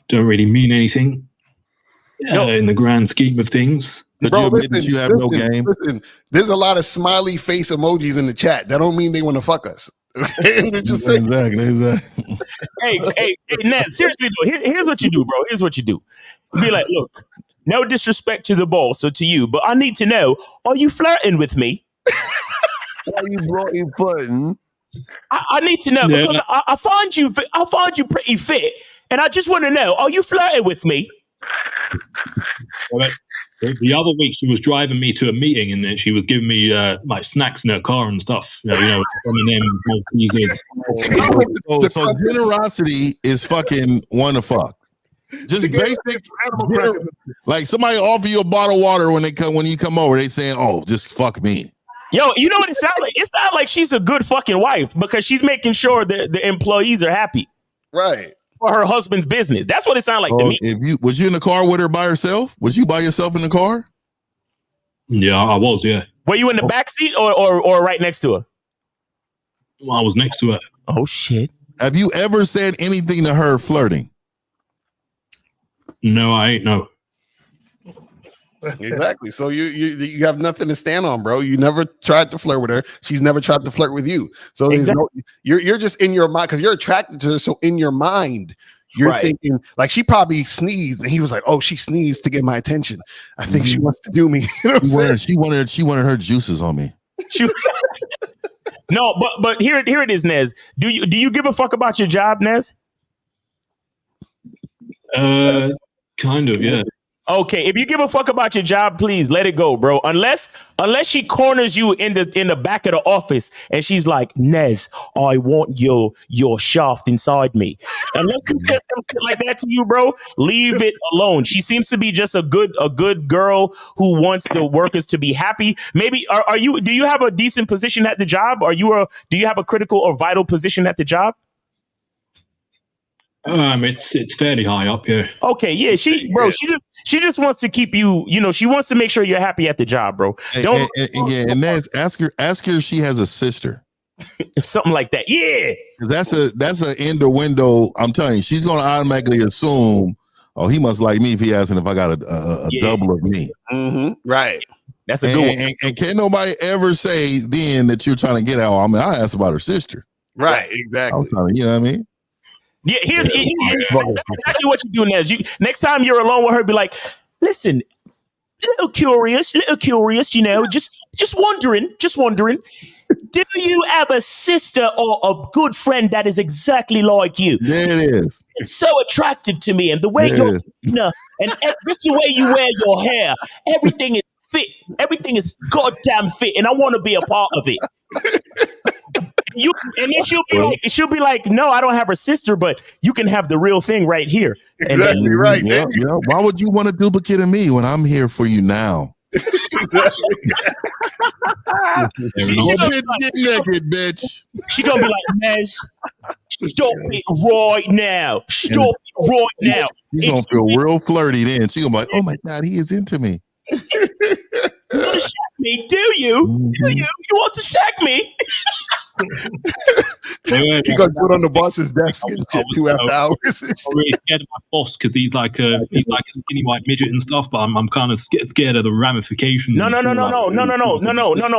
don't really mean anything in the grand scheme of things. But you admit that you have no game. Listen, there's a lot of smiley face emojis in the chat. That don't mean they want to fuck us. Exactly. Hey, Nez, seriously though, here's what you do, bro. Here's what you do. Be like, look, no disrespect to the boss or to you, but I need to know, are you flirting with me? Why you blowing button? I need to know because I find you pretty fit, and I just want to know, are you flirting with me? The other week she was driving me to a meeting and then she was giving me like snacks in her car and stuff. So generosity is fucking want to fuck. Just basic, like somebody offer you a bottle of water when you come over, they saying, "Oh, just fuck me." Yo, you know what it sounds like? It sounds like she's a good fucking wife because she's making sure that the employees are happy. Right. For her husband's business. That's what it sounded like to me. Was you in the car with her by herself? Was you by yourself in the car? Yeah, I was, yeah. Were you in the back seat or right next to her? I was next to her. Oh shit. Have you ever said anything to her flirting? No, I ain't. No. Exactly. So you have nothing to stand on, bro. You never tried to flirt with her. She's never tried to flirt with you. So you're just in your mind because you're attracted to her. So in your mind, you're thinking like she probably sneezed, and he was like, "Oh, she sneezed to get my attention. I think she wants to do me." You know what I'm saying? She wanted her juices on me. No, but here it is, Nez. Do you give a fuck about your job, Nez? Kind of, yeah. Okay, if you give a fuck about your job, please let it go, bro. Unless she corners you in the back of the office and she's like, "Nez, I want your shaft inside me." Unless she says something like that to you, bro, leave it alone. She seems to be just a good girl who wants the workers to be happy. Maybe do you have a decent position at the job? Do you have a critical or vital position at the job? It's fairly high up, yeah. Okay, yeah, she just wants to keep you, she wants to make sure you're happy at the job, bro. And Nez, ask her if she has a sister. Something like that. Yeah. That's an window. I'm telling you, she's gonna automatically assume, oh, he must like me if he asking if I got a double of me. Mm-hmm. Right. That's a good one. And can't nobody ever say then that you're trying to get out. I mean, I asked about her sister. Right, exactly. You know what I mean? Yeah, that's exactly what you do, Nez. Next time you're alone with her, be like, listen, little curious, you know, just wondering. Do you have a sister or a good friend that is exactly like you? There it is. It's so attractive to me, and the way you're, and just the way you wear your hair, everything is fit. Everything is goddamn fit, and I want to be a part of it. And then she'll be like, no, I don't have her sister, but you can have the real thing right here. Exactly right. Yeah. Why would you want a duplicate of me when I'm here for you now? She gonna be like, Nez, stop it right now. Stop it right now. She's gonna feel real flirty then. She's gonna be like, oh my God, he is into me. You want to shag me? Do you? Do you? You want to shag me? He gonna put on the boss's desk in 2 hours. I'm really scared of my boss because he's like a skinny white midget and stuff. But I'm kind of scared of the ramifications. No,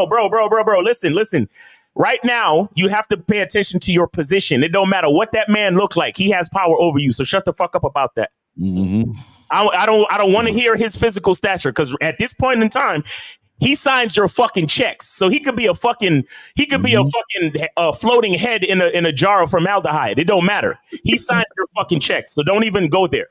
bro. Listen. Right now, you have to pay attention to your position. It don't matter what that man look like. He has power over you. So shut the fuck up about that. Mm-hmm. I don't want to hear his physical stature, because at this point in time, he signs your fucking checks. So he could be a fucking floating head in a jar of formaldehyde. It don't matter. He signs your fucking checks. So don't even go there.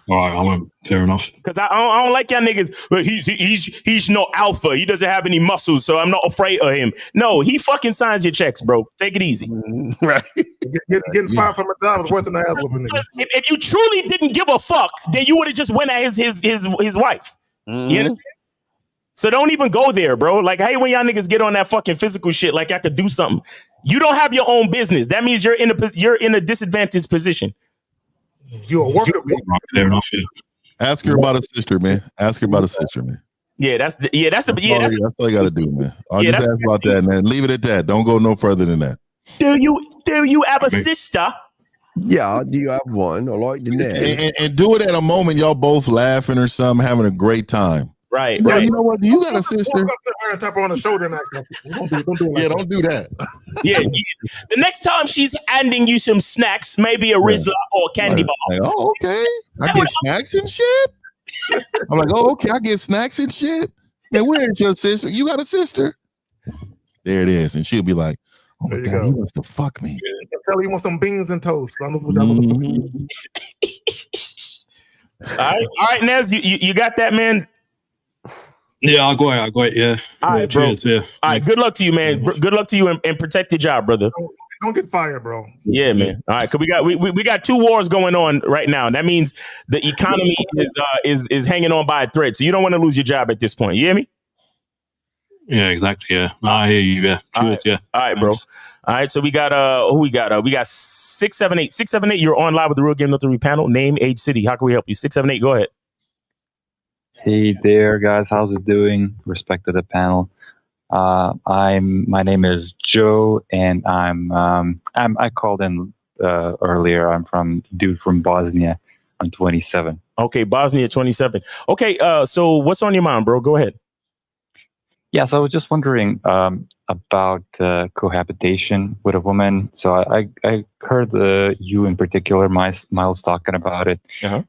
All right, fair enough. Because I don't like y'all niggas. But he's no alpha. He doesn't have any muscles, so I'm not afraid of him. No, he fucking signs your checks, bro. Take it easy. Right. Getting fired from a job is worse than the ass whooping. If you truly didn't give a fuck, then you would have just went at his wife. You understand? So don't even go there, bro. Like, hey, when y'all niggas get on that fucking physical shit, like I could do something. You don't have your own business. That means you're in a disadvantaged position. You're a worker. Fair enough. Yeah. Ask her about a sister, man. Yeah, that's all you gotta do, man. I'll just ask about that, man. Leave it at that. Don't go no further than that. Do you have a sister? Yeah, do you have one? I like the name. And do it at a moment y'all both laughing or something, having a great time. Right. You know what? Do you got a sister? Walk up to her and tap her on the shoulder and ask her. Don't do it. Don't do that. Yeah. The next time she's handing you some snacks, maybe a Rizla or a candy bar. Like, oh, okay. I get snacks and shit. I'm like, oh, okay. I get snacks and shit. Man, where's your sister? You got a sister? There it is. And she'll be like, oh my God, he wants to fuck me. Tell her he wants some beans and toast. I know what All right, Nez, you got that, man? Yeah, I got it. Yeah. All right, bro. Cheers, yeah. All right, good luck to you, man. Good luck to you, and protect your job, brother. Don't get fired, bro. Yeah, man. All right, because we got 2 wars going on right now. That means the economy is hanging on by a thread. So you don't want to lose your job at this point. You hear me? Yeah, exactly. Yeah, I hear you. Yeah, cheers, yeah. All right, bro. All right, so we got who we got? We got 678. 678. You're on live with the Real Game No Theory panel. Name, age, city. How can we help you? 678. Go ahead. Hey there, guys. How's it doing? Respect to the panel. My name is Joe, and I called in earlier. I'm from Bosnia. I'm 27. Okay, Bosnia, 27. Okay, so what's on your mind, bro? Go ahead. Yeah, so I was just wondering about cohabitation with a woman. So I heard you in particular, Miles, talking about it.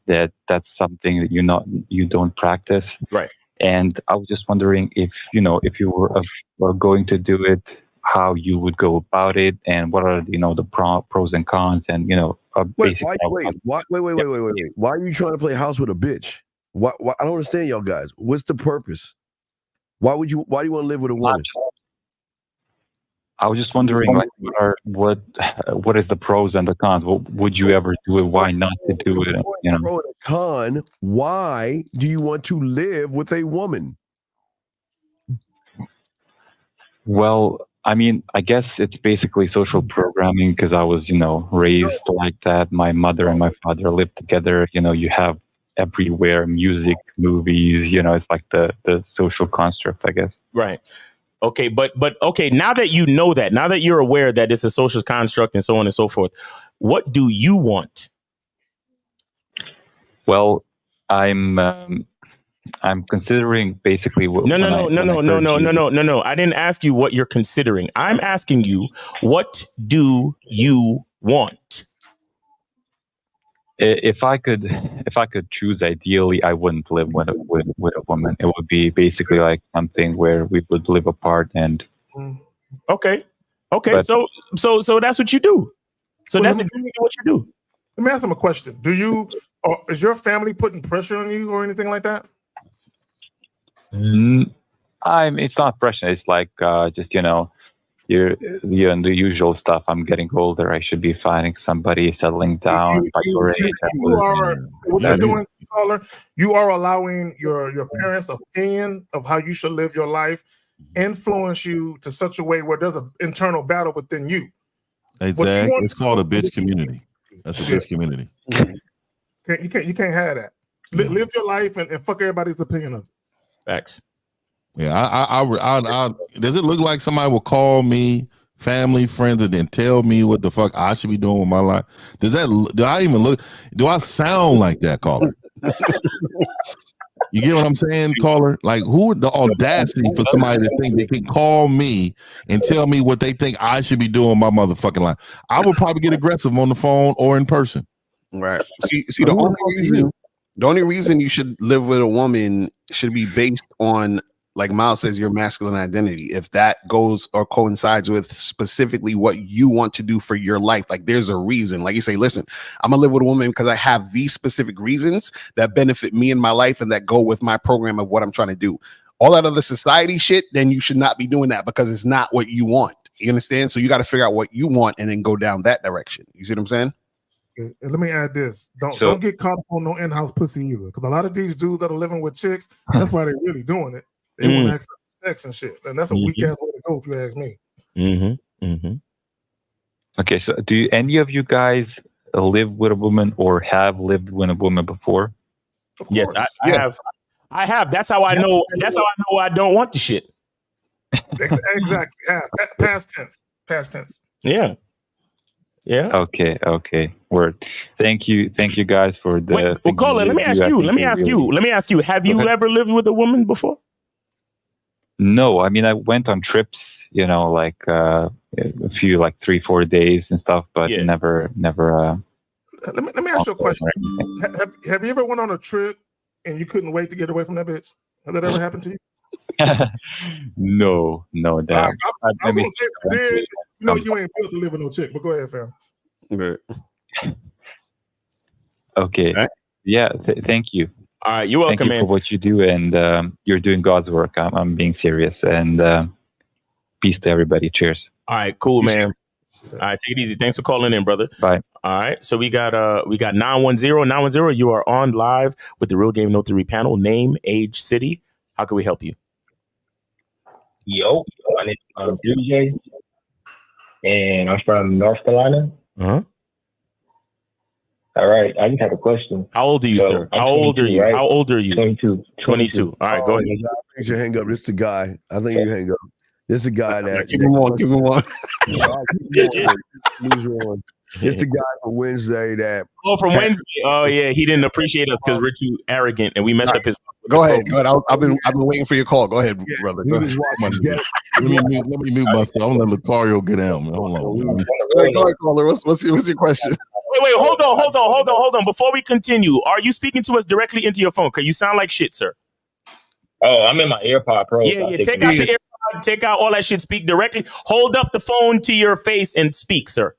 That's something that you don't practice, right? And I was just wondering if you were going to do it, how you would go about it, and what are the pros and cons, and wait. Why are you trying to play house with a bitch? Why I don't understand y'all guys. What's the purpose? Why do you want to live with a woman? I was just wondering, like, what is the pros and the cons? Would you ever do it? Why not to do it? Pro and a con. Why do you want to live with a woman? Well, I mean, I guess it's basically social programming, because I was, raised like that. My mother and my father lived together. You have everywhere, music, movies, it's like the social construct, I guess. Right. Okay, but okay, now that you know that, now that you're aware that it's a social construct and so on and so forth, what do you want? Well, I'm considering basically what No. I didn't ask you what you're considering. I'm asking you, what do you want? If I could choose, ideally, I wouldn't live with a woman. It would be basically like something where we would live apart and. Okay. But- So that's what you do. So Well, that's exactly what you do. Let me ask him a question. Do you, or is your family putting pressure on you or anything like that? It's not pressure. It's like just you're the usual stuff. I'm getting older. I should be finding somebody, settling down. What you're doing, caller, you are allowing your parents' opinion of how you should live your life influence you to such a way where there's an internal battle within you. Exactly. It's called a bitch community. That's a bitch community. You can't have that. Live your life and fuck everybody's opinion of it. Facts. Yeah, I does it look like somebody will call me, family, friends, and then tell me what the fuck I should be doing with my life? Do I sound like that, caller? You get what I'm saying, caller? Like, who the audacity for somebody to think they can call me and tell me what they think I should be doing with my motherfucking life? I would probably get aggressive on the phone or in person. Right. See, the only reason you should live with a woman should be based on, like Miles says, your masculine identity. If that goes or coincides with specifically what you want to do for your life, like there's a reason. Like you say, listen, I'm gonna live with a woman because I have these specific reasons that benefit me in my life and that go with my program of what I'm trying to do. All that other society shit, then you should not be doing that because it's not what you want. You understand? So you got to figure out what you want and then go down that direction. You see what I'm saying? And let me add this: don't get caught up on no in-house pussy either, because a lot of these dudes that are living with chicks, that's why they're really doing it. They want access to sex and shit, and that's a weak ass way to go if you ask me. Okay, so do any of you guys live with a woman or have lived with a woman before? Yes, I have. I have. That's how I know. That's how I know I don't want the shit. Exactly. Past tense. Yeah. Yeah. Okay. Word. Thank you guys for the. Well, Colin, let me ask you. Have you ever lived with a woman before? No, I mean I went on trips, like a few, like 3-4 days and stuff, but never. Let me ask you a question. Have you ever went on a trip and you couldn't wait to get away from that bitch? Has that ever happened to you? No, Dad. I was gonna say, did you ain't built to live with no chick, but go ahead, fam. Okay. Yeah. Thank you. All right, you're welcome, Thank you for what you do, and you're doing God's work. I'm being serious, and peace to everybody. Cheers. All right, cool, man. All right, take it easy. Thanks for calling in, brother. Bye. All right, so we got 910. You are on live with the Real Game No 3 panel. Name, age, city. How can we help you? Yo, my name is DJ, and I'm from North Carolina. All right, I just have a question. How old are you, sir? How old are you? Right? How old are you? 22. All right, go ahead. I think you hang up. This is the guy. I think you hang up. This is the guy that. Keep him on. It's the guy from Wednesday that. Oh, from Wednesday. Oh, yeah. He didn't appreciate us because we're too arrogant and we messed up his. Go ahead. I've been waiting for your call. Go ahead, brother. Go ahead. Let me mute myself. I'm gonna let Lucario get out, man. Hold on. Go ahead, caller. What's your question? Wait, hold on. Before we continue, are you speaking to us directly into your phone? Because you sound like shit, sir. Oh, I'm in my AirPod Pro. Yeah. Take out the AirPod. Take out all that shit. Speak directly. Hold up the phone to your face and speak, sir.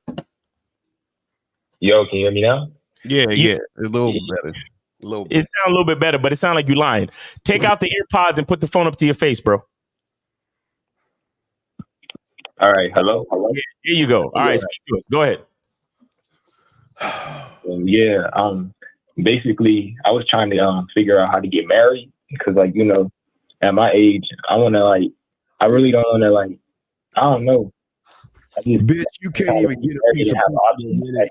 Yo, can you hear me now? Yeah. It's a little better. It sounds a little bit better, but it sounds like you're lying. Take out the AirPods and put the phone up to your face, bro. All right. Hello. Yeah, here you go. All right, speak to us. Go ahead. Basically, I was trying to figure out how to get married because, at my age, I really don't want to, I don't know. Bitch, you can't even get a piece of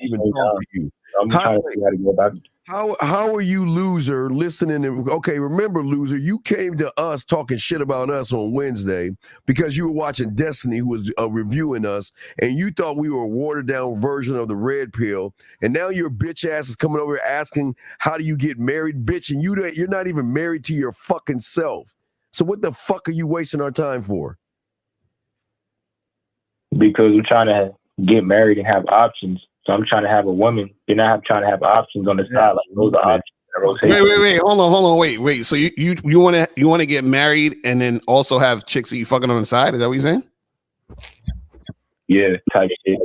even talk to you. I'm trying to figure out how to go about it. How are you, loser, listening? Okay, remember, loser, you came to us talking shit about us on Wednesday because you were watching Destiny, who was reviewing us, and you thought we were a watered down version of the red pill. And now your bitch ass is coming over here asking, how do you get married, bitch? And you're not even married to your fucking self. So what the fuck are you wasting our time for? Because we're trying to get married and have options. So I'm trying to have a woman. Then I'm trying to have options on the side, like those are options. Wait, hold on, wait. So you want to get married and then also have chicks that you fucking on the side? Is that what you're saying? Yeah, type shit.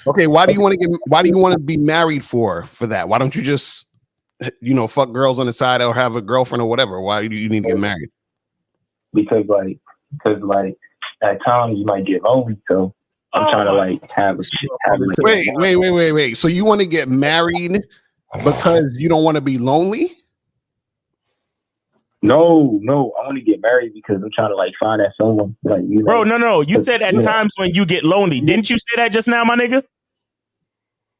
Okay, why do you want to be married for that? Why don't you just fuck girls on the side or have a girlfriend or whatever? Why do you need to get married? Because at times you might get lonely, so I'm trying to have a Wait. So you want to get married because you don't want to be lonely? No, I want to get married because I'm trying to find that someone Bro, no. You said at times when you get lonely. Didn't you say that just now, my nigga?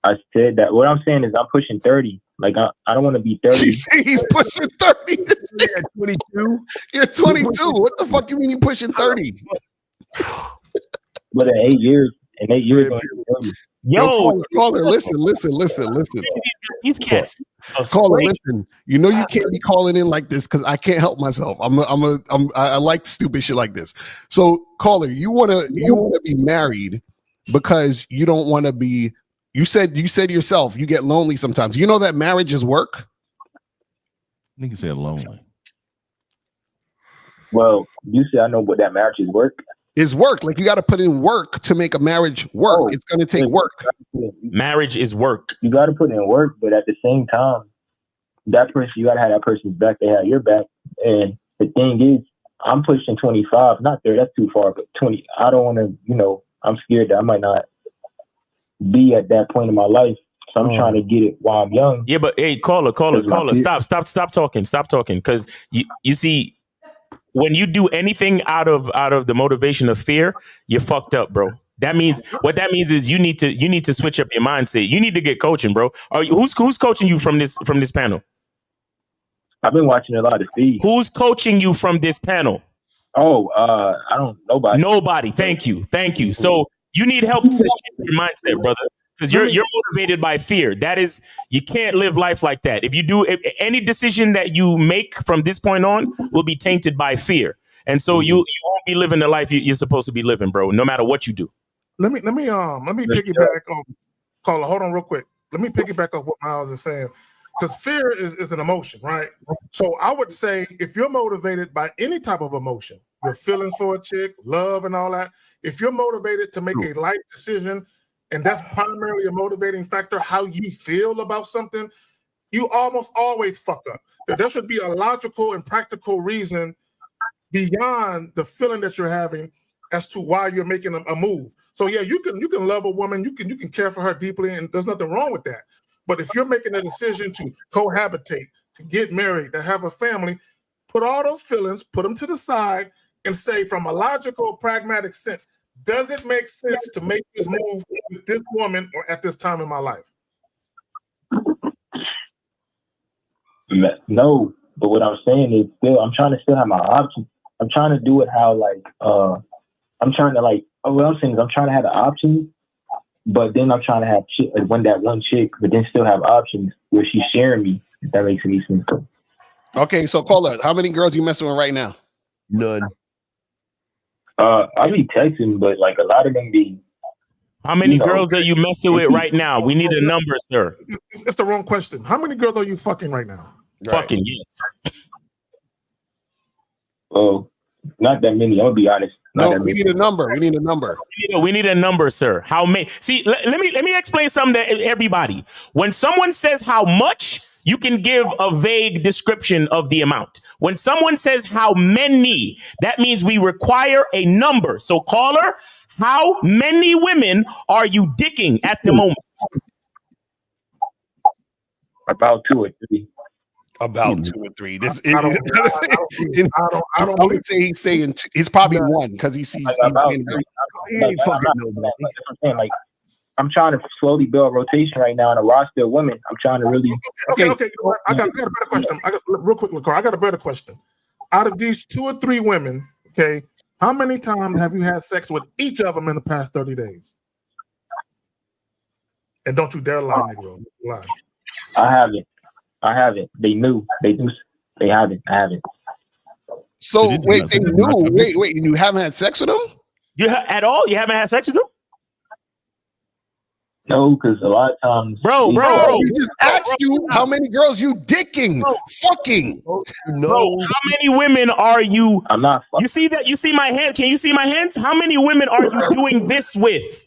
I said that. What I'm saying is I'm pushing 30. I don't want to be 30. He's pushing 30. This nigga 22. You're 22. What the fuck you mean you pushing 30? But in 8 years, Yo, caller, listen. These cats. Caller, listen. You know you can't be calling in like this because I can't help myself. I like stupid shit like this. So, caller, you wanna be married because you don't want to be. You said yourself you get lonely sometimes. You know that marriage is work. Nigga said lonely. Well, you say I know what that marriage is work. Is work. Like you got to put in work to make a marriage work. It's going to take work. Marriage is work. You got to put in work, but at the same time, that person, you got to have that person's back. They have your back. And the thing is, I'm pushing 25, not 30. That's too far, but 20. I don't want to, I'm scared that I might not be at that point in my life. So I'm trying to get it while I'm young. Yeah, but hey, caller. Stop talking. Because you see, when you do anything out of the motivation of fear, you're fucked up, bro. That means is you need to switch up your mindset. You need to get coaching, bro. Who's coaching you from this panel? I've been watching a lot of Steve. Who's coaching you from this panel? Oh, I don't. Nobody. Thank you. So you need help to shift your mindset, brother. Because you're motivated by fear. That is, you can't live life like that. If any decision that you make from this point on will be tainted by fear, and so you won't be living the life you're supposed to be living, bro. No matter what you do. Let me piggyback on caller. Hold on, real quick. Let me piggyback on what Miles is saying, because fear is an emotion, right? So I would say if you're motivated by any type of emotion, your feelings for a chick, love, and all that, if you're motivated to make a life decision. And that's primarily a motivating factor, how you feel about something, you almost always fuck up. There should be a logical and practical reason beyond the feeling that you're having as to why you're making a move. So yeah, you can love a woman, you can care for her deeply, and there's nothing wrong with that. But if you're making a decision to cohabitate, to get married, to have a family, put all those feelings, put them to the side, and say from a logical, pragmatic sense, does it make sense to make this move with this woman or at this time in my life? No, but what I'm saying is I'm trying to still have my options. I'm trying to do it how I'm trying to what I'm saying is I'm trying to have the options, but then I'm trying to have that one chick, but then still have options where she's sharing me, if that makes any sense. Okay, so caller, how many girls you messing with right now? None. I be texting, but a lot of them be. How many girls are you messing with right now? We need a number, sir. It's the wrong question. How many girls are you fucking right now? Fucking yes. Oh, not that many. I'm gonna be honest. No, we need a number. We need a number, sir. How many? See, let me explain something to everybody. When someone says how much, you can give a vague description of the amount. When someone says how many, that means we require a number. So caller, how many women are you dicking at the moment? About 2 or 3. About 2 or 3. This I would say he's saying he's probably one because he sees. He ain't fucking nobody. I'm trying to slowly build a rotation right now in a roster of women. I'm trying to really. Okay. I got a better question. Real quick, LaCar, I got a better question. Out of these 2 or 3 women, okay, how many times have you had sex with each of them in the past 30 days? And don't you dare lie, nigga. Lie. I haven't. They knew. They haven't. I haven't. So wait, they knew. Wait. You haven't had sex with them? At all? You haven't had sex with them? No, because a lot of times, bro, we just asked you how many girls you dicking, fucking. Bro, how many women are you? I'm not. You see that? You see my hand? Can you see my hands? How many women are you doing this with?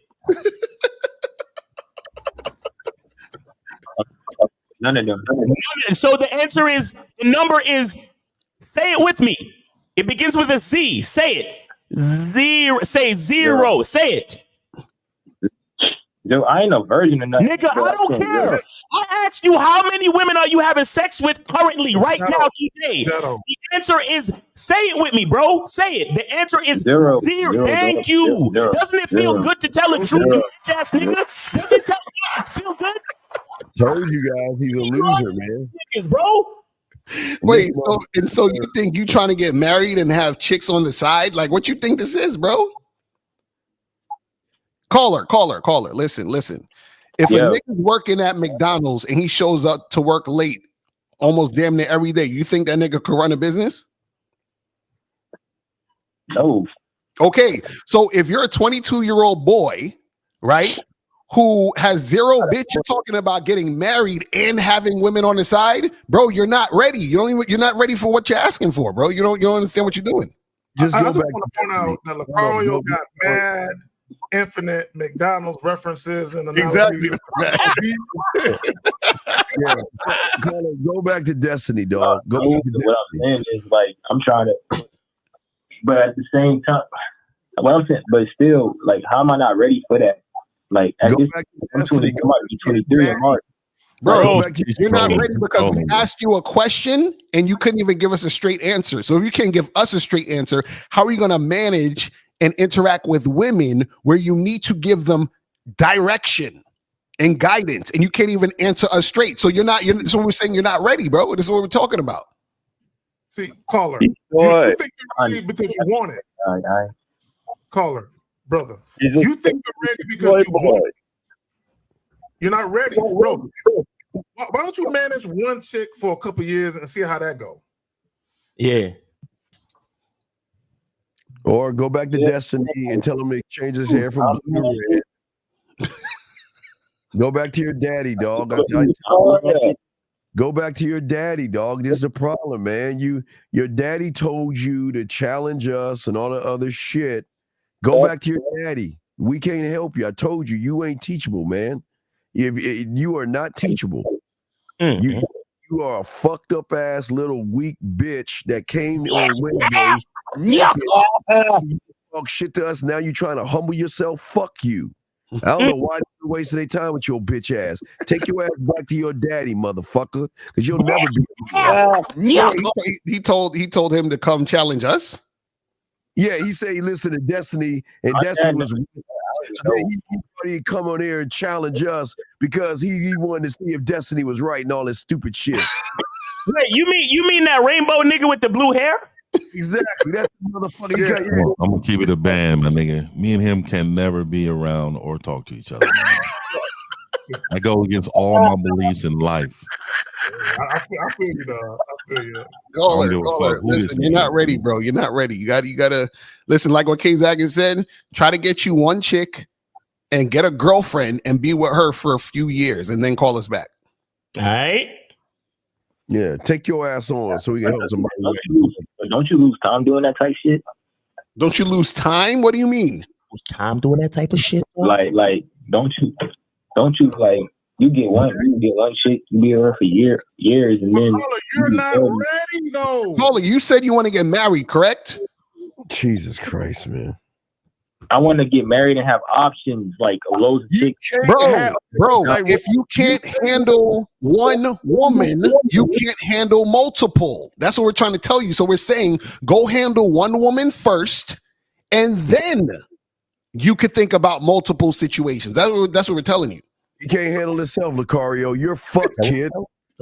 None of them. So the answer is, the number is, say it with me. It begins with a Z. Say it. Zero. Say zero. Say it. Yo, I ain't a virgin or nothing. Nigga, I don't care. I asked you, how many women are you having sex with currently, right now, today? The answer is, say it with me, bro. Say it. The answer is zero. Thank you. Doesn't it feel good to tell the truth, you bitch ass nigga? Does it feel good? Told you guys he's a loser, man. Niggas, bro. Wait, so you think you trying to get married and have chicks on the side? Like, what you think this is, bro? Caller. Listen. If a nigga's working at McDonald's and he shows up to work late, almost damn near every day, you think that nigga could run a business? No. Okay, so if you're a 22-year-old boy, right, who has zero bitch, you're talking about getting married and having women on the side, bro, you're not ready. You're not ready for what you're asking for, bro. You don't understand what you're doing. I just want to point out that Lucario got mad infinite McDonald's references and exactly. Go back to Destiny, dog. Go back to what I'm saying is, like, I'm trying to, but at the same time, what I'm saying, but still, like, how am I not ready for that? Like, at this, I'm 23 in March. Bro, you're not ready because we asked you a question and you couldn't even give us a straight answer. So if you can't give us a straight answer, how are you going to manage and interact with women where you need to give them direction and guidance, and you can't even answer us straight? So so we're saying you're not ready, bro. This is what we're talking about. See, caller, you think you're ready because you want it. Caller, brother, you think you're ready because you want it. You're not ready, bro. Why don't you manage one chick for a couple years and see how that go? Yeah. Or go back to Destiny and tell him to change his hair from blue to red. Go back to your daddy, dog. Go back to your daddy, dog. This is the problem, man. Your daddy told you to challenge us and all the other shit. Go back to your daddy. We can't help you. I told you, you ain't teachable, man. You are not teachable. You are a fucked up ass little weak bitch that came on Wednesdays. Talk shit to us. Now you trying to humble yourself. Fuck you. I don't know why you're wasting their time with your bitch ass. Take your ass back to your daddy, motherfucker, because you'll never be. He told him to come challenge us. Yeah, he said he listened to Destiny, and Destiny was. So he'd come on here and challenge us because he wanted to see if Destiny was right and all this stupid shit. Wait, you mean that rainbow nigga with the blue hair? Exactly. That's the motherfucker. I'm gonna keep it a band, my nigga. Me and him can never be around or talk to each other. I go against all my beliefs in life. I feel you, dog. I feel you. Caller, listen, you're not ready, bro. You're not ready. You gotta listen. Like what K Zagan said, try to get you one chick and get a girlfriend and be with her for a few years, and then call us back. All right. Yeah, take your ass on so we can help somebody. Don't you lose time doing that type shit? Don't you lose time? What do you mean? Lose time doing that type of shit? Like, don't you like? You get one chick, you be her for years, and then you're not ready though. Caller, you said you want to get married, correct? Jesus Christ, man. I want to get married and have options like loads of chicks. Bro, if you can't handle one woman, you can't handle multiple. That's what we're trying to tell you. So we're saying go handle one woman first, and then you could think about multiple situations. That's what we're telling you. You can't handle yourself, Lucario. You're fucked, kid.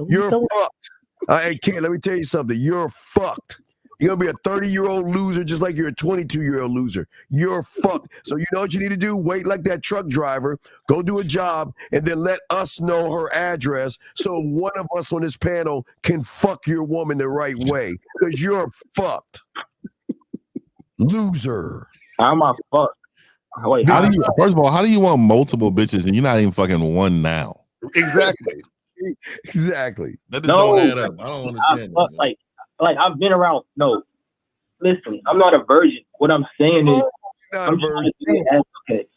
You're fucked. Hey, kid, let me tell you something. You're fucked. You're going to be a 30-year-old loser just like you're a 22-year-old loser. You're fucked. So you know what you need to do? Wait like that truck driver. Go do a job and then let us know her address so one of us on this panel can fuck your woman the right way because you're fucked. Loser. How am I fucked? Wait, How do you? First of all, how do you want multiple bitches and you're not even fucking one now? Exactly. Exactly. That just don't add up. I don't understand. Like I've been around. No, listen, I'm not a virgin. What I'm saying is, not a virgin. Okay.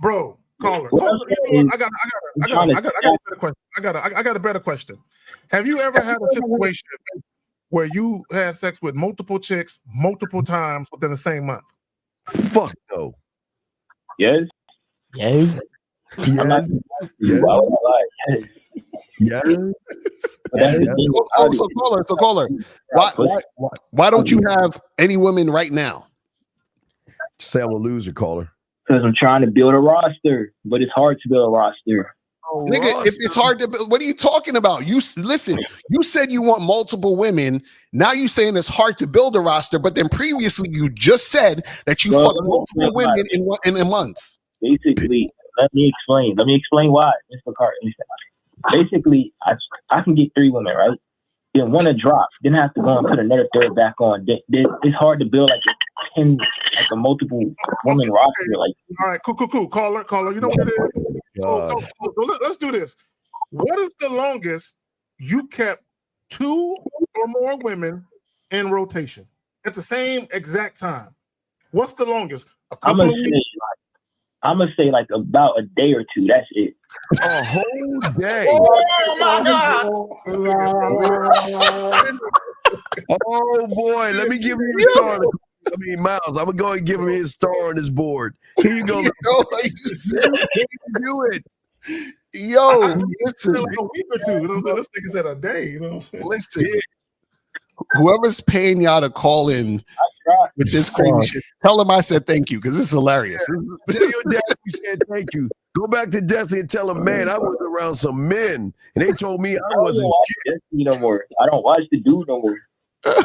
Bro, caller. What I'm You know saying what? I got a better question. Have you ever had a situation where you had sex with multiple chicks multiple times within the same month? Fuck no. Yes. Yes. I'm not, Yes. why would I lie? Yes. So caller. Why don't you have any women right now? Say I'm a loser, caller. Because I'm trying to build a roster, but it's hard to build a roster. Nigga, if it's hard to build, what are you talking about? You listen, you said you want multiple women. Now you saying it's hard to build a roster, but then previously you just said that you fucked multiple women in a month. Basically, let me explain why, Mr. Carter. Basically, I can get 3 women, right? Then one to drop, then have to go and put another third back on. It's hard to build like a multiple woman roster. Like, all right, cool. Caller. You know what it is? So let's do this. What is the longest you kept 2 or more women in rotation at the same exact time? What's the longest? A couple of weeks? I'm gonna say like about a day or 2. That's it. A whole day. Oh my God! Oh boy, let me give you a star. I mean, Miles, I'm gonna go and give him his star on his board. Here you go. Do it. Yo, listen. Like a week or 2. This nigga said a day. You know what I'm saying? Listen. Whoever's paying y'all to call in with this crazy shit, tell them I said thank you because this is hilarious. Tell your dad we said thank you. Go back to Destiny and tell him, man, I was around some men and they told me I wasn't shit. No more. I don't watch the dude no more. I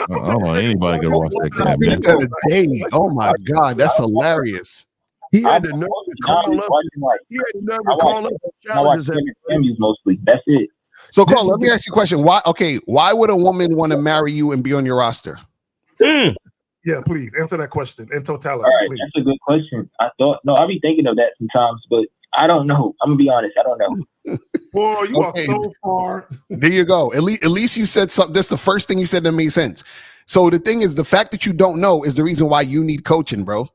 don't know anybody can watch that. A day. Oh my God, that's hilarious. He had the nerve to call up. He had the nerve to call up and challenge us. Mostly. That's it. So, Carl, let me ask you a question. Why would a woman want to marry you and be on your roster? Yeah, please answer that question in totality. All right, please. That's a good question. I be thinking of that sometimes, but I don't know. I'm gonna be honest. I don't know. Boy, you are so far. There you go. At least you said something. That's the first thing you said that made sense. So the thing is, the fact that you don't know is the reason why you need coaching, bro.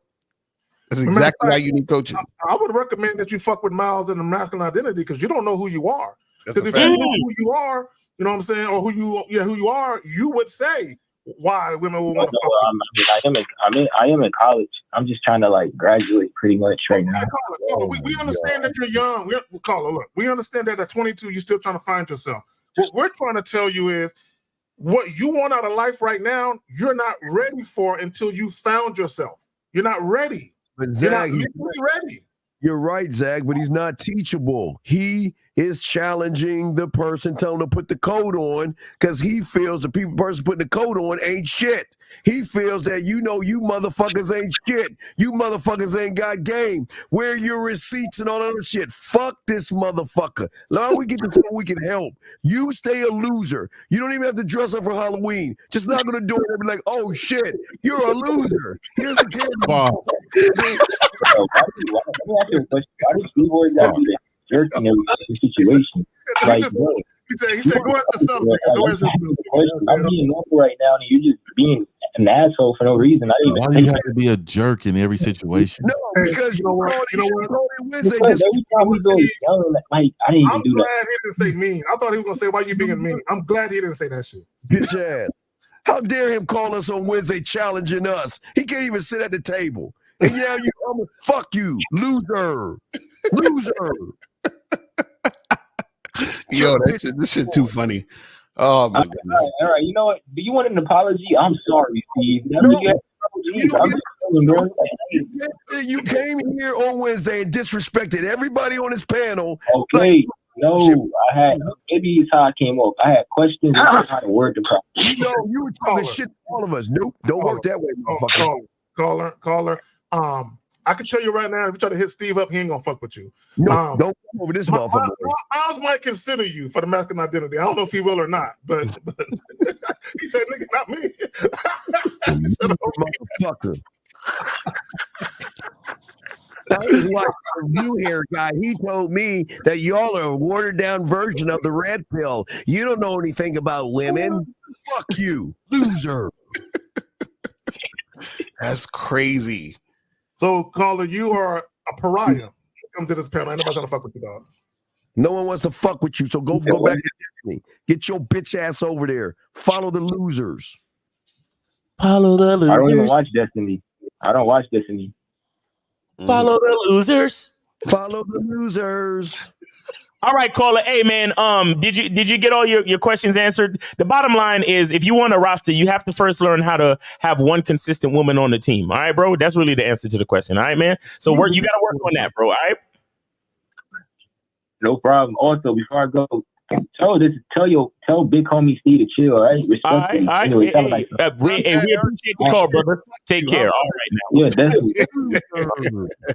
That's exactly why you need coaching. I would recommend that you fuck with Miles in the masculine identity because you don't know who you are. Because if you knew who you are, you know what I'm saying, or who you are, you would say why women would want to fuck with you. I am in college. I'm just trying to like graduate pretty much right now. We understand that you're young. We understand that at 22 you're still trying to find yourself. What we're trying to tell you is what you want out of life right now, you're not ready for until you found yourself. You're not ready. But Zach, you're not ready. You're right, Zach, but he's not teachable. He is challenging the person, telling him to put the code on because he feels the person putting the code on ain't shit. He feels that you motherfuckers ain't shit. You motherfuckers ain't got game. Where are your receipts and all that other shit? Fuck this motherfucker. Now we get to someone we can help. You stay a loser. You don't even have to dress up for Halloween. Just knock on the door and be like, oh shit, you're a loser. Here's a candy. Why do people got to be that jerk in every situation? Like, he said, go ask yourself. I'm being normal right now, and you're just being an asshole for no reason. Why do you have to be a jerk in every situation? No, because you know what? Every time we go yelling, like I didn't even do that. I'm glad he didn't say mean. I thought he was gonna say, "Why you being mean?" I'm glad he didn't say that shit. Bitch ass. How dare him call us on Wednesday challenging us? He can't even sit at the table. And fuck you, loser. Yo, this shit too funny. Oh my goodness. All right, you know what? Do you want an apology? I'm sorry, Steve. You came here on Wednesday and disrespected everybody on this panel. Okay. No, I had maybe it's how I came up. I had questions and how to word the problem. No, you were talking shit to all of us. Nope, don't work that way, motherfucker. Caller. I can tell you right now, if you try to hit Steve up, he ain't gonna fuck with you. No, don't come over this motherfucker. Miles might consider you for the masculine identity. I don't know if he will or not, but he said, "Nigga, not me." Motherfucker. I just watched a review here, guy. He told me that y'all are a watered down version of the red pill. You don't know anything about women. Fuck you, loser. That's crazy. So, caller, you are a pariah. Come to this panel. Ain't nobody trying to fuck with you, dog. No one wants to fuck with you, so go back to Disney. Get your bitch ass over there. Follow the losers. Follow the losers. I don't even watch Destiny. I don't watch Destiny. Follow the losers. Follow the losers. All right, caller. Hey, man. Did you get all your questions answered? The bottom line is, if you want a roster, you have to first learn how to have one consistent woman on the team. All right, bro. That's really the answer to the question. All right, man. So you got to work on that, bro. All right. No problem. Also, before I go, tell big homie Steve to chill. All right. Respectfully. All right. Anyway, we appreciate the call, brother. Take care. All right, now. Yeah, definitely.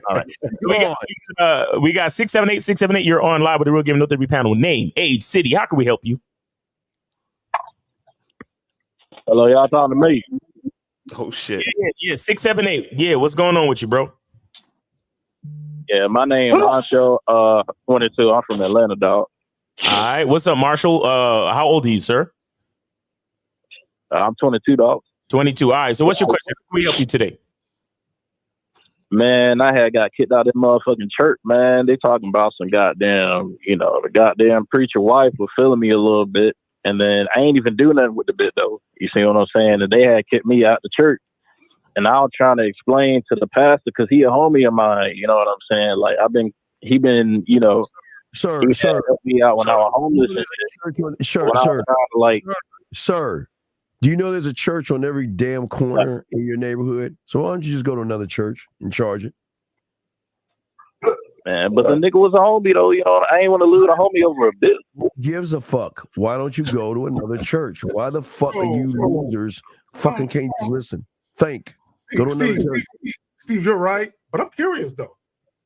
All right. We got 678. You're on live with the Real Game No Therapy panel. Name, age, city. How can we help you? Hello, y'all talking to me? Oh shit. Yeah. 678. Yeah. What's going on with you, bro? Yeah, my name is Marshall. 22. I'm from Atlanta, dog. All right. What's up, Marshall? How old are you, sir? I'm 22, dog. 22. All right. So what's your question? How can we help you today? Man, I had got kicked out of that motherfucking church, man. They talking about some goddamn, the goddamn preacher wife was feeling me a little bit. And then I ain't even do nothing with the bit, though. You see what I'm saying? And they had kicked me out the church. And I was trying to explain to the pastor, because he a homie of mine, you know what I'm saying? Like, he been, Sir, he helped me out when I was homeless and shit. Sir, do you know there's a church on every damn corner in your neighborhood? So why don't you just go to another church and charge it? Man, but the nigga was a homie, though. I ain't want to lose a homie over a bit. Who gives a fuck? Why don't you go to another church? Why the fuck are you losers fucking can't just listen? Think. Go to another church. Steve, you're right. But I'm curious, though.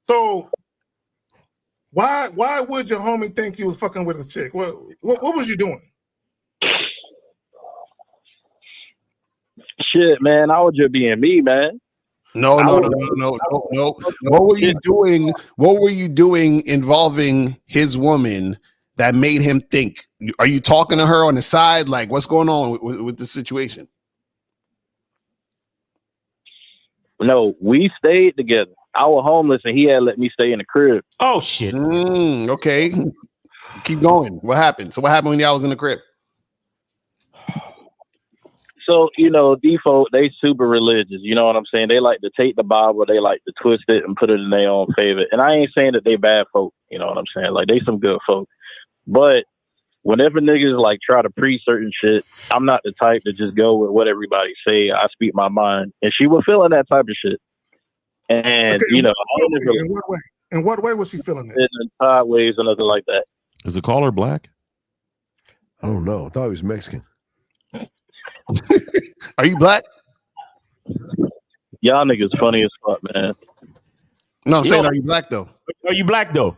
So why would your homie think you was fucking with a chick? What was you doing? Shit, man, I was just being me, man. No. What were you doing? What were you doing involving his woman that made him think? Are you talking to her on the side? Like, what's going on with the situation? No, we stayed together. I was homeless and he had let me stay in the crib. Oh shit. Okay. Keep going. What happened? So what happened when y'all was in the crib? So, these folk, they super religious. You know what I'm saying? They like to take the Bible, they like to twist it and put it in their own favor. And I ain't saying that they bad folk. You know what I'm saying? Like, they some good folk. But whenever niggas like try to preach certain shit, I'm not the type to just go with what everybody say. I speak my mind. And she was feeling that type of shit. And, in what way was she feeling that? In sideways or nothing like that. Is the caller black? I don't know. I thought he was Mexican. Are you black? Y'all niggas funny as fuck, man. No, I'm saying, are you black though? Are you black though?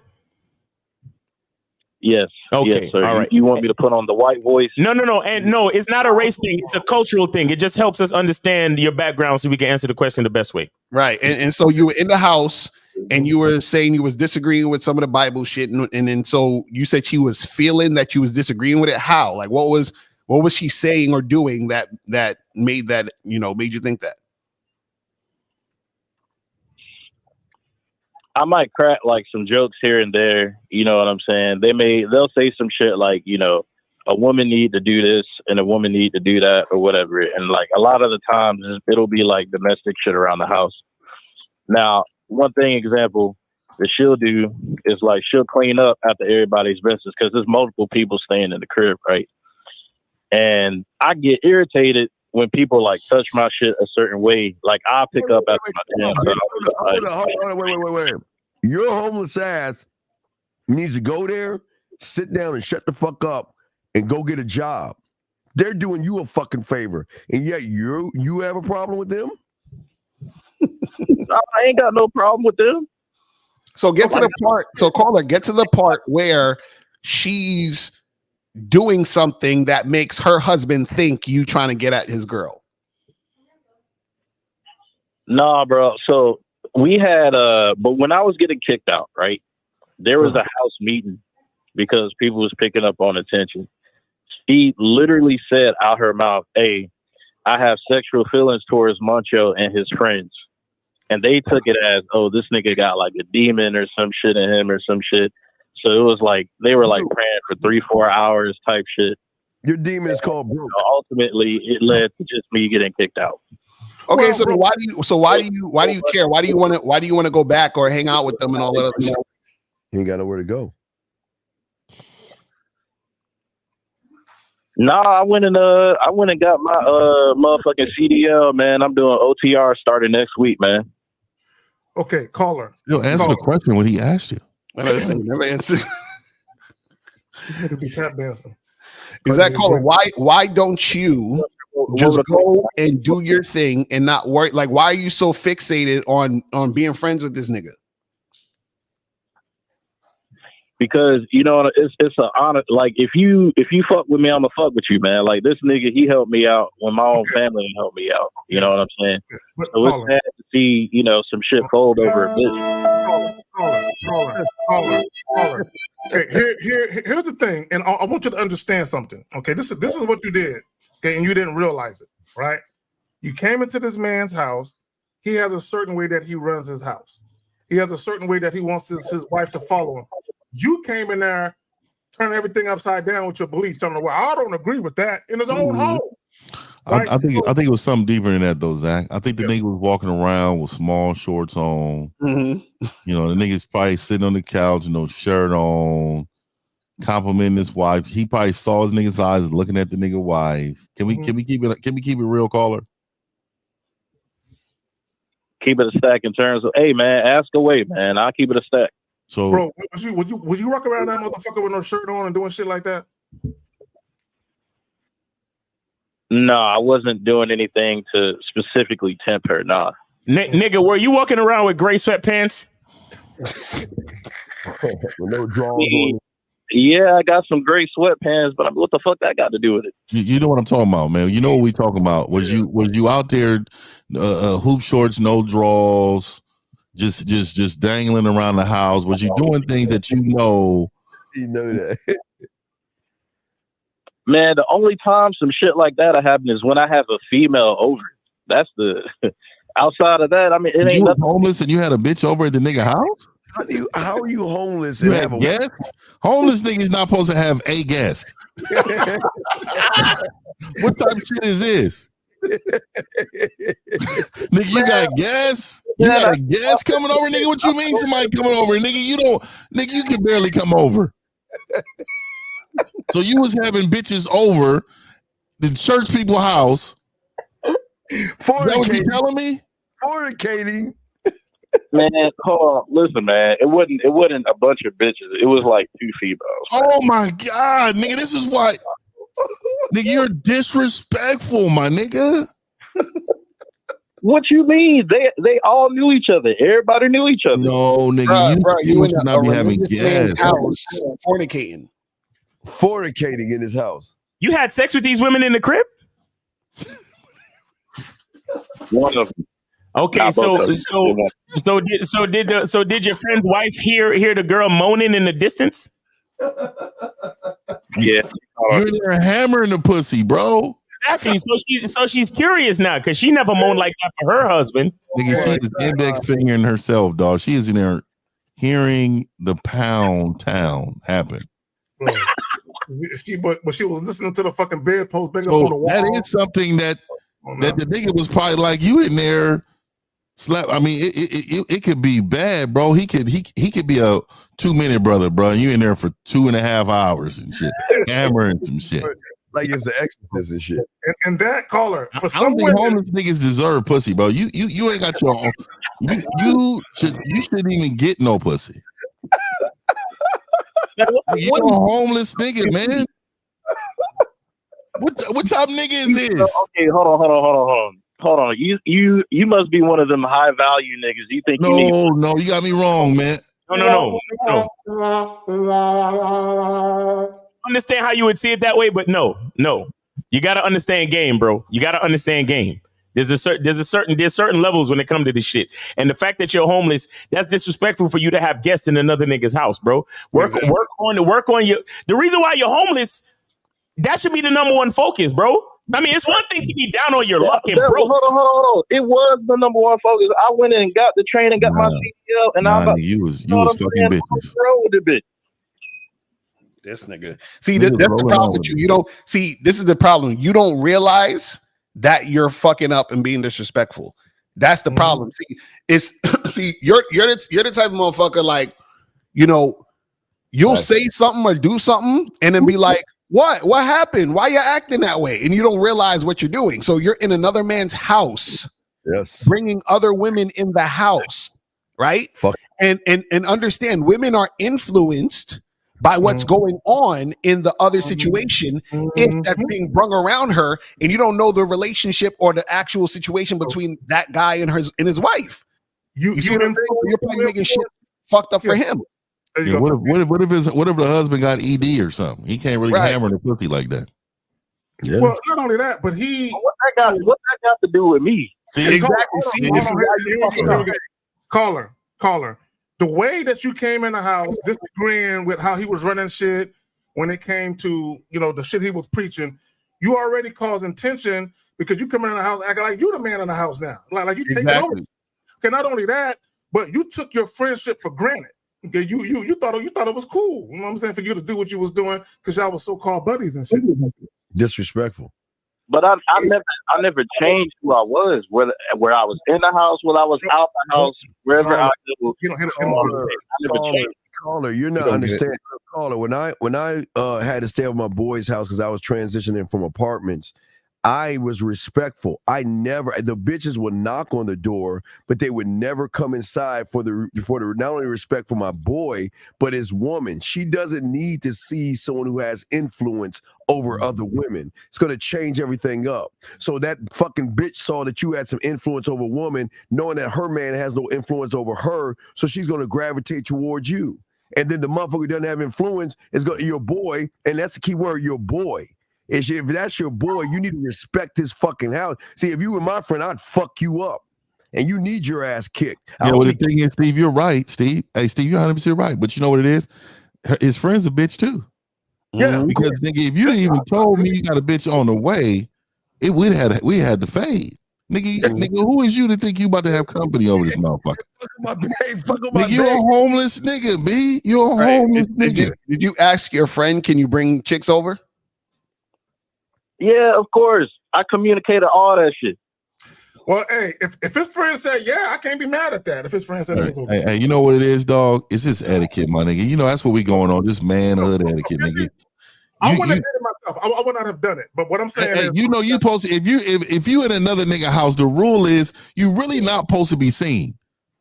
Yes. Okay. Yes, sir. All right. You want me to put on the white voice? No. And no, it's not a race thing. It's a cultural thing. It just helps us understand your background so we can answer the question the best way. Right. And so you were in the house and you were saying you was disagreeing with some of the Bible shit. And then so you said she was feeling that you was disagreeing with it. How? Like, what was she saying or doing that made that, made you think that? I might crack like some jokes here and there. You know what I'm saying? They'll say some shit like, a woman need to do this and a woman need to do that or whatever. And like a lot of the times it'll be like domestic shit around the house. Now, one example that she'll do is like she'll clean up after everybody's business because there's multiple people staying in the crib, right? And I get irritated when people like touch my shit a certain way. Like I'll pick up after my damn. Wait. Your homeless ass needs to go there, sit down and shut the fuck up and go get a job. They're doing you a fucking favor. And yet you have a problem with them? No, I ain't got no problem with them. So get to the part where she's doing something that makes her husband think you trying to get at his girl. Nah, bro. So we had but when I was getting kicked out, right, there was a house meeting because people was picking up on attention. She literally said out her mouth, "Hey, I have sexual feelings towards Moncho and his friends." And they took it as, oh, this nigga got like a demon or some shit in him or some shit. So it was like they were like praying for 3-4 hours type shit. Your demon is called broke. Ultimately, it led to just me getting kicked out. Okay, so why do you care? Why do you want to go back or hang out with them and all that other shit? You ain't got nowhere to go. Nah, I went and got my motherfucking CDL, man. I'm doing OTR starting next week, man. Okay, caller. Yo, answer the question when he asked you. Never answer. This nigga be tap dancing. Is that caller? Why don't you just go and do your thing and not worry? Like, why are you so fixated on being friends with this nigga? Because it's an honor. Like if you fuck with me, I'ma fuck with you, man. Like this nigga, he helped me out when my own family helped me out. You know what I'm saying? But so it's bad to see some shit fold over a bitch. Caller. Okay, here's the thing, and I want you to understand something. Okay, this is what you did. Okay, and you didn't realize it, right? You came into this man's house. He has a certain way that he runs his house. He has a certain way that he wants his wife to follow him. You came in there, turning everything upside down with your beliefs, telling him, well, I don't agree with that in his own home. Right? I think it was something deeper than that, though, Zach. I think the nigga was walking around with small shorts on. Mm-hmm. The nigga's probably sitting on the couch, no shirt on, complimenting his wife. He probably saw his nigga's eyes looking at the nigga wife. Can we keep it real, caller? Keep it a stack in terms of, hey man, ask away, man. I'll keep it a stack. So, bro, was you walking around that motherfucker with no shirt on and doing shit like that? No, I wasn't doing anything to specifically tempt her. Nah. Nigga, were you walking around with gray sweatpants? With no drawers on. Yeah, I got some gray sweatpants, but what the fuck that got to do with it? You know what I'm talking about, man. You know what we talking about. Was you out there, hoop shorts, no draws, just dangling around the house? Was you doing things that you know? You know that. Man, the only time some shit like that happen is when I have a female over. That's the outside of that. I mean, it ain't you nothing. Homeless and you had a bitch over at the nigga house. How are you homeless? You and had have guest? Homeless niggas not supposed to have a guest. What type of shit is this? Nigga, you got gas? You got a guest coming over, nigga? What you mean somebody coming over? Nigga, you can barely come over. So you was having bitches over the church people house. Is that what you telling me? Fornicating. Man, hold on. Listen, man. It wasn't a bunch of bitches. It was like 2 females. Oh my God, nigga. This is why. Nigga, you're disrespectful, my nigga. What you mean? They all knew each other. Everybody knew each other. No, nigga, you should not be having gas. House fornicating in his house. You had sex with these women in the crib? One of them. Okay, so did your friend's wife hear the girl moaning in the distance? Yeah, you're in there hammering the pussy, bro. Exactly. So she's curious now because she never moaned like that for her husband. Nigga, she is index fingering herself, dog. She is in there hearing the pound town happen. But she was listening to the fucking bedpost bang So up on the wall. that is something that the nigga was probably like, you in there slap. I mean, it could be bad, bro. He could be a 2-minute brother, bro. You in there for 2.5 hours and shit, hammering some shit. Like it's the exorcist and shit. And that caller, for I don't think homeless niggas deserve pussy, bro. You ain't got your own. You shouldn't even get no pussy. You a homeless nigga, man. What type of nigga is this? Okay, hold on. You must be one of them high value niggas. You think No, you got me wrong, man. No. Understand how you would see it that way, but no. You got to understand game, bro. You got to understand game. There's certain levels when it comes to this shit. And the fact that you're homeless, that's disrespectful for you to have guests in another nigga's house, bro. Work on your. The reason why you're homeless, that should be the number one focus, bro. I mean, it's one thing to be down on your luck and broke. Hold on. It was the number one focus. I went in and got the train and got my CDL, and I'm about you was fucking bitches. With it, bitch. This nigga. See, that's the problem with you. You don't see. This is the problem. You don't realize that you're fucking up and being disrespectful. That's the problem. See, you're the type of motherfucker, like, you know, you'll say something or do something and then be like, what happened? Why you acting that way? And you don't realize what you're doing. So you're in another man's house, bringing other women in the house, right? And understand, women are influenced by what's going on in the other situation, if that's being brung around her, and you don't know the relationship or the actual situation between that guy and his wife. You see what I'm saying? You're probably making shit fucked up for him. Yeah, what if the husband got ED or something? He can't really hammer the pussy like that. Yeah. Well, not only that, but he. What that got to do with me? See, exactly. Caller. The way that you came in the house disagreeing with how he was running shit when it came to, you know, the shit he was preaching, you already causing tension because you come in the house acting like you the man in the house now. Like you take it over. Okay, not only that, but you took your friendship for granted. Okay, you thought it was cool. You know what I'm saying? For you to do what you was doing because y'all was so-called buddies and shit. Disrespectful. But I never changed who I was, where I was in the house, where I was out the house, wherever I go. You don't Caller, you're not understanding. Caller, when I had to stay at my boy's house because I was transitioning from apartments, I was respectful. The bitches would knock on the door, but they would never come inside for the not only respect for my boy, but his woman. She doesn't need to see someone who has influence over other women. It's going to change everything up. So that fucking bitch saw that you had some influence over a woman, knowing that her man has no influence over her, so she's going to gravitate towards you. And then the motherfucker who doesn't have influence is your boy, and that's the key word, your boy. If that's your boy, you need to respect his fucking house. See, if you were my friend, I'd fuck you up. And you need your ass kicked. Yeah, well, the thing is, Steve, you're right, Steve. Hey, Steve, you're 100% right. But you know what it is? His friend's a bitch, too. Yeah. Because, nigga, if you didn't even told me you got a bitch on the way, we had to fade. Nigga, who is you to think you about to have company over this motherfucker? Nigga, you a homeless nigga, B. You a homeless nigga. Did you ask your friend, can you bring chicks over? Yeah, of course. I communicated all that shit. Well, hey, if his friend said, yeah, I can't be mad at that. If his friend said it was okay. Hey, you know what it is, dog? It's just etiquette, my nigga. You know, that's what we going on. This manhood etiquette, nigga. I wouldn't have done it myself. I would not have done it. But what I'm saying is, you know, you supposed to, if you in another nigga house, the rule is you really not supposed to be seen.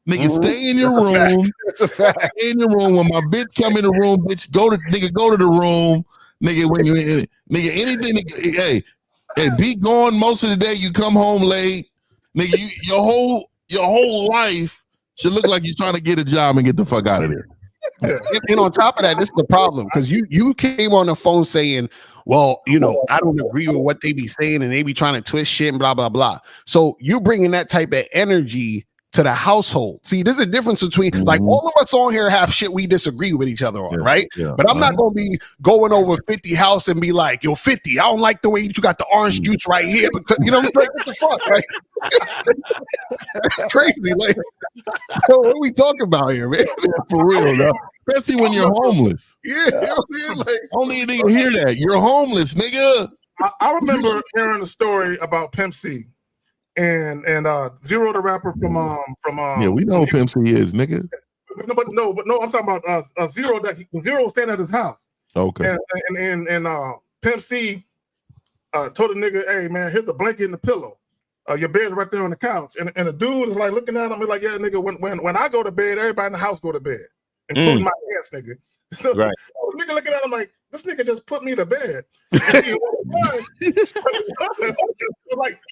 Nigga, stay in your room. That's a fact. Stay in your room. When my bitch come in the room, bitch, go to the room. Nigga, when you in it, nigga, anything, nigga, hey, be gone most of the day. You come home late, nigga. Your whole life should look like you're trying to get a job and get the fuck out of there. And on top of that, this is the problem because you came on the phone saying, well, you know, I don't agree with what they be saying and they be trying to twist shit and blah blah blah. So you bringing that type of energy to the household. See, there's a difference between like all of us on here have shit we disagree with each other on, right? Yeah, but I'm not gonna be going over 50 house and be like, yo, 50, I don't like the way that you got the orange juice right here because you know what I'm saying? What the fuck, right? That's crazy. Like, what are we talking about here, man? For real, though. Especially when you're homeless. Yeah, like, only a nigga hear that. You're homeless, nigga. I remember hearing a story about Pimp C. And Zero, the rapper from yeah, we know who Pimp C is, nigga. No, I'm talking about Zero. Zero was staying at his house. Okay. And Pimp C told the nigga, "Hey man, here's the blanket and the pillow. Your bed's right there on the couch." And the dude is like looking at him, he's like, "Yeah, nigga. When I go to bed, everybody in the house go to bed, including my ass, nigga." So right. The nigga looking at him like, this nigga just put me to bed. Like,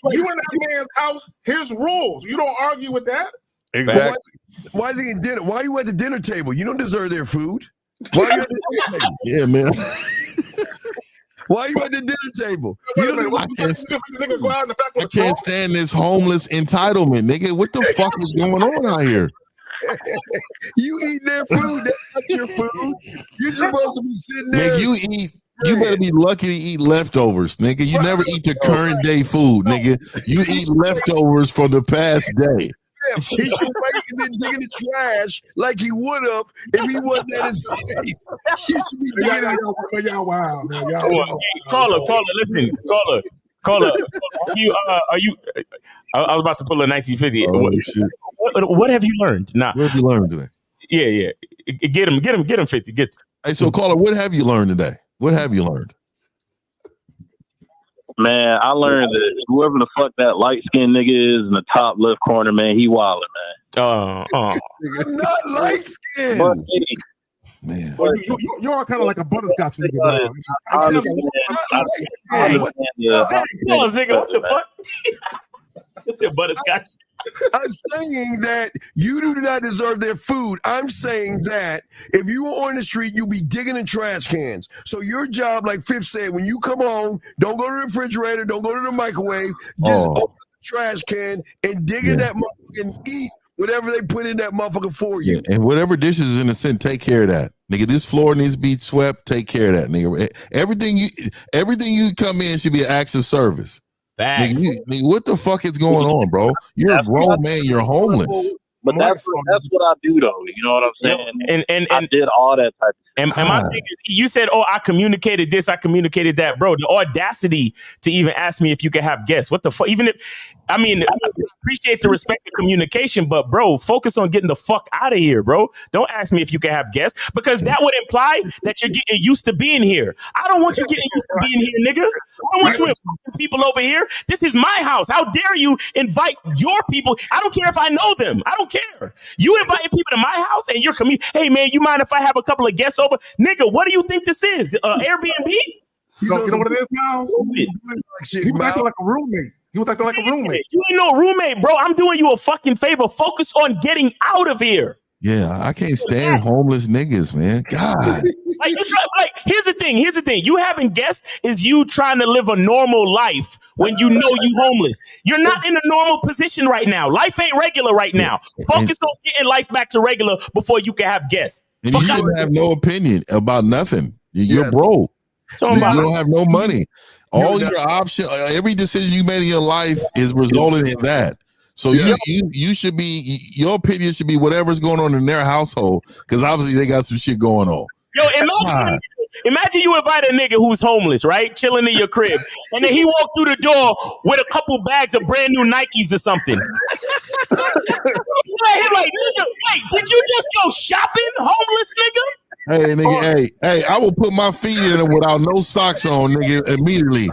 you in that man's house, his rules. You don't argue with that. Exactly. Why is he in dinner? Why are you at the dinner table? You don't deserve their food. Why are you at the dinner table? Yeah, man. Why you at the dinner table? I can't stand this homeless entitlement, nigga. What the fuck is going on out here? You eat their food. That's not your food. You're supposed to be sitting there. Nigga, you better be lucky to eat leftovers, nigga. You never eat the current day food, nigga. You eat leftovers from the past day. He should wait and then dig in the trash like he would have if he wasn't at his place. He should be digging in the Y'all wild, man. Caller, listen, caller. Are you? I was about to pull a 1950. What have you learned? Nah. What have you learned today? Yeah. Get him 50. Hey, so caller, what have you learned today? What have you learned? Man, I learned that whoever the fuck that light skinned nigga is in the top left corner, man, he wildin', man. I'm not light skinned. Man, well, you are kind of like a butterscotch nigga. Nigga, what the fuck? It's your butterscotch. I'm saying that you do not deserve their food. I'm saying that if you were on the street, you'll be digging in trash cans. So your job, like Fifth said, when you come home, don't go to the refrigerator, don't go to the microwave, just open the trash can and dig in that motherfucker and eat whatever they put in that motherfucker for you. Yeah, and whatever dishes is in the sink, take care of that. Nigga, this floor needs to be swept, take care of that, nigga. Everything you come in should be an act of service. Nigga, what the fuck is going on, bro? You're a grown man. You're homeless. But that's what I do, though. You know what I'm saying? And I did all that type of stuff. And my thing is, you said, "Oh, I communicated this, I communicated that," bro. The audacity to even ask me if you could have guests. What the fuck? Even if, I appreciate the respect of communication, but bro, focus on getting the fuck out of here, bro. Don't ask me if you can have guests, because that would imply that you're getting used to being here. I don't want you getting used to being here, nigga. I don't want you inviting people over here. This is my house. How dare you invite your people? I don't care if I know them. I don't care. You inviting people to my house and you're hey man, you mind if I have a couple of guests over? Nigga, what do you think this is? Airbnb? You know what it is, Miles? He was acting like a roommate. You ain't no roommate, bro. I'm doing you a fucking favor. Focus on getting out of here. Yeah, I can't stand homeless niggas, man. God. Here's the thing. You having guests is you trying to live a normal life when you know you homeless. You're not in a normal position right now. Life ain't regular right now. Focus on getting life back to regular before you can have guests. And you shouldn't have no opinion about nothing. You're broke. You don't have no money. All your options, every decision you made in your life is resulting in that. So you should be, your opinion should be whatever's going on in their household, because obviously they got some shit going on. Yo, imagine you invite a nigga who's homeless, right? Chilling in your crib. And then he walked through the door with a couple bags of brand new Nikes or something. You're like, nigga, wait, did you just go shopping, homeless nigga? Hey, nigga, hey, I will put my feet in it without no socks on, nigga, immediately.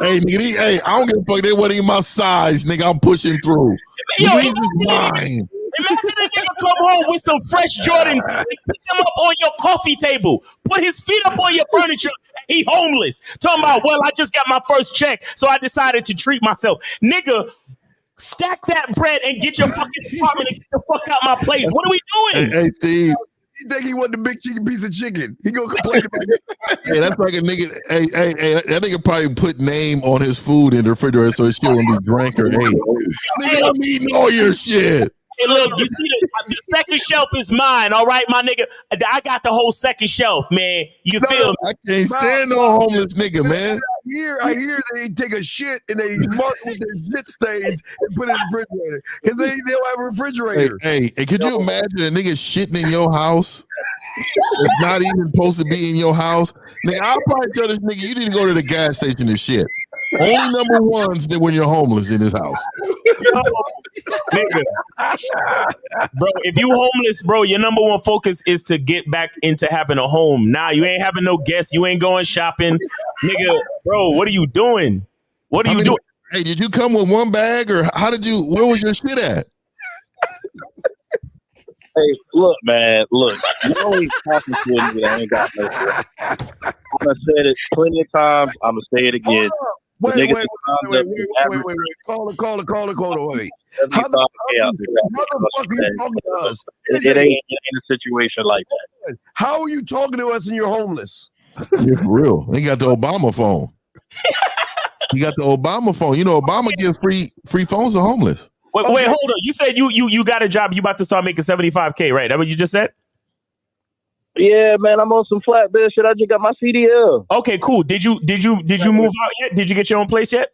Hey, nigga, I don't give a fuck. They wasn't even my size, nigga. I'm pushing through. Yo, imagine a nigga come home with some fresh Jordans and pick them up on your coffee table, put his feet up on your furniture, and he homeless. Talking about, well, I just got my first check, so I decided to treat myself. Nigga, stack that bread and get your fucking apartment and get the fuck out my place. What are we doing? Hey, Steve. He think he want the big chicken piece of chicken. He gonna complain about it. Hey, that's like a nigga. Hey, that nigga probably put name on his food in the refrigerator so his shit won't be drank or ate. Nigga, I'm eating all your shit. Hey, look, you see the second shelf is mine, all right, my nigga? I got the whole second shelf, man. You feel me? I can't stand no homeless nigga, man. I hear they take a shit and they mark with their shit stains and put it in the refrigerator because they don't have a refrigerator. Hey, could you imagine a nigga shitting in your house? It's not even supposed to be in your house. Nigga, I'll probably tell this nigga, you need to go to the gas station and shit. Only number ones that when you're homeless in this house. Nigga. Bro, if you homeless, bro, your number one focus is to get back into having a home. Nah, you ain't having no guests. You ain't going shopping. Nigga, bro, what are you doing? What are you doing? Hey, did you come with one bag or where was your shit at? Hey, look, man, you always talking to a nigga that ain't got no shit. I done said it plenty of times. I'm going to say it again. Wait. Call it. How the fuck are you talking to us? It ain't a situation like that. How are you talking to us and you're homeless? Yeah, for real. They got the Obama phone. You got the Obama phone. You know, Obama gives free phones to homeless. Wait, hold on. You said you got a job. You about to start making $75K, right? That what you just said? Yeah, man, I'm on some flatbed shit. I just got my CDL. Okay, cool. Did you move out yet? Did you get your own place yet?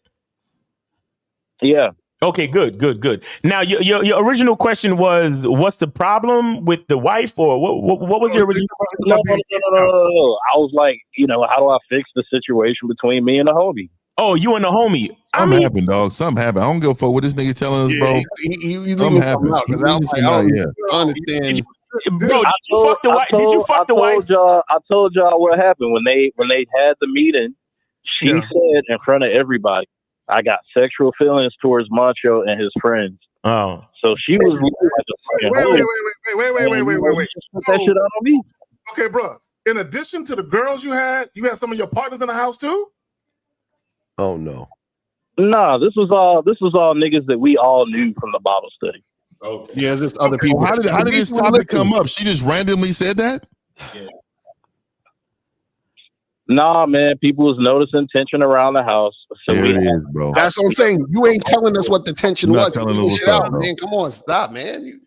Yeah. Okay, good. Now, your original question was, what's the problem with the wife, or what was your original? No. I was like, how do I fix the situation between me and the homie? Oh, you and the homie. Something happened, dog. Something happened. I don't give a fuck what this nigga telling us, bro. You something happened. Out, I understand. Bro, did you fuck the wife? Did you fuck the wife? I told y'all what happened when they had the meeting. She said in front of everybody, I got sexual feelings towards Macho and his friends. Oh, so she was Wait. Put that shit on me. Okay, bro. In addition to the girls you had some of your partners in the house too? Oh no. Nah, this was all niggas that we all knew from the Bible study. Okay. Yeah, it's just other people. How did this topic come up? She just randomly said that? Yeah. Nah, man, people was noticing tension around the house. So there it is, bro. That's what I'm saying. You ain't telling us what the tension You're not was. telling us Shit what's up, out, bro. man. Come on, stop, man.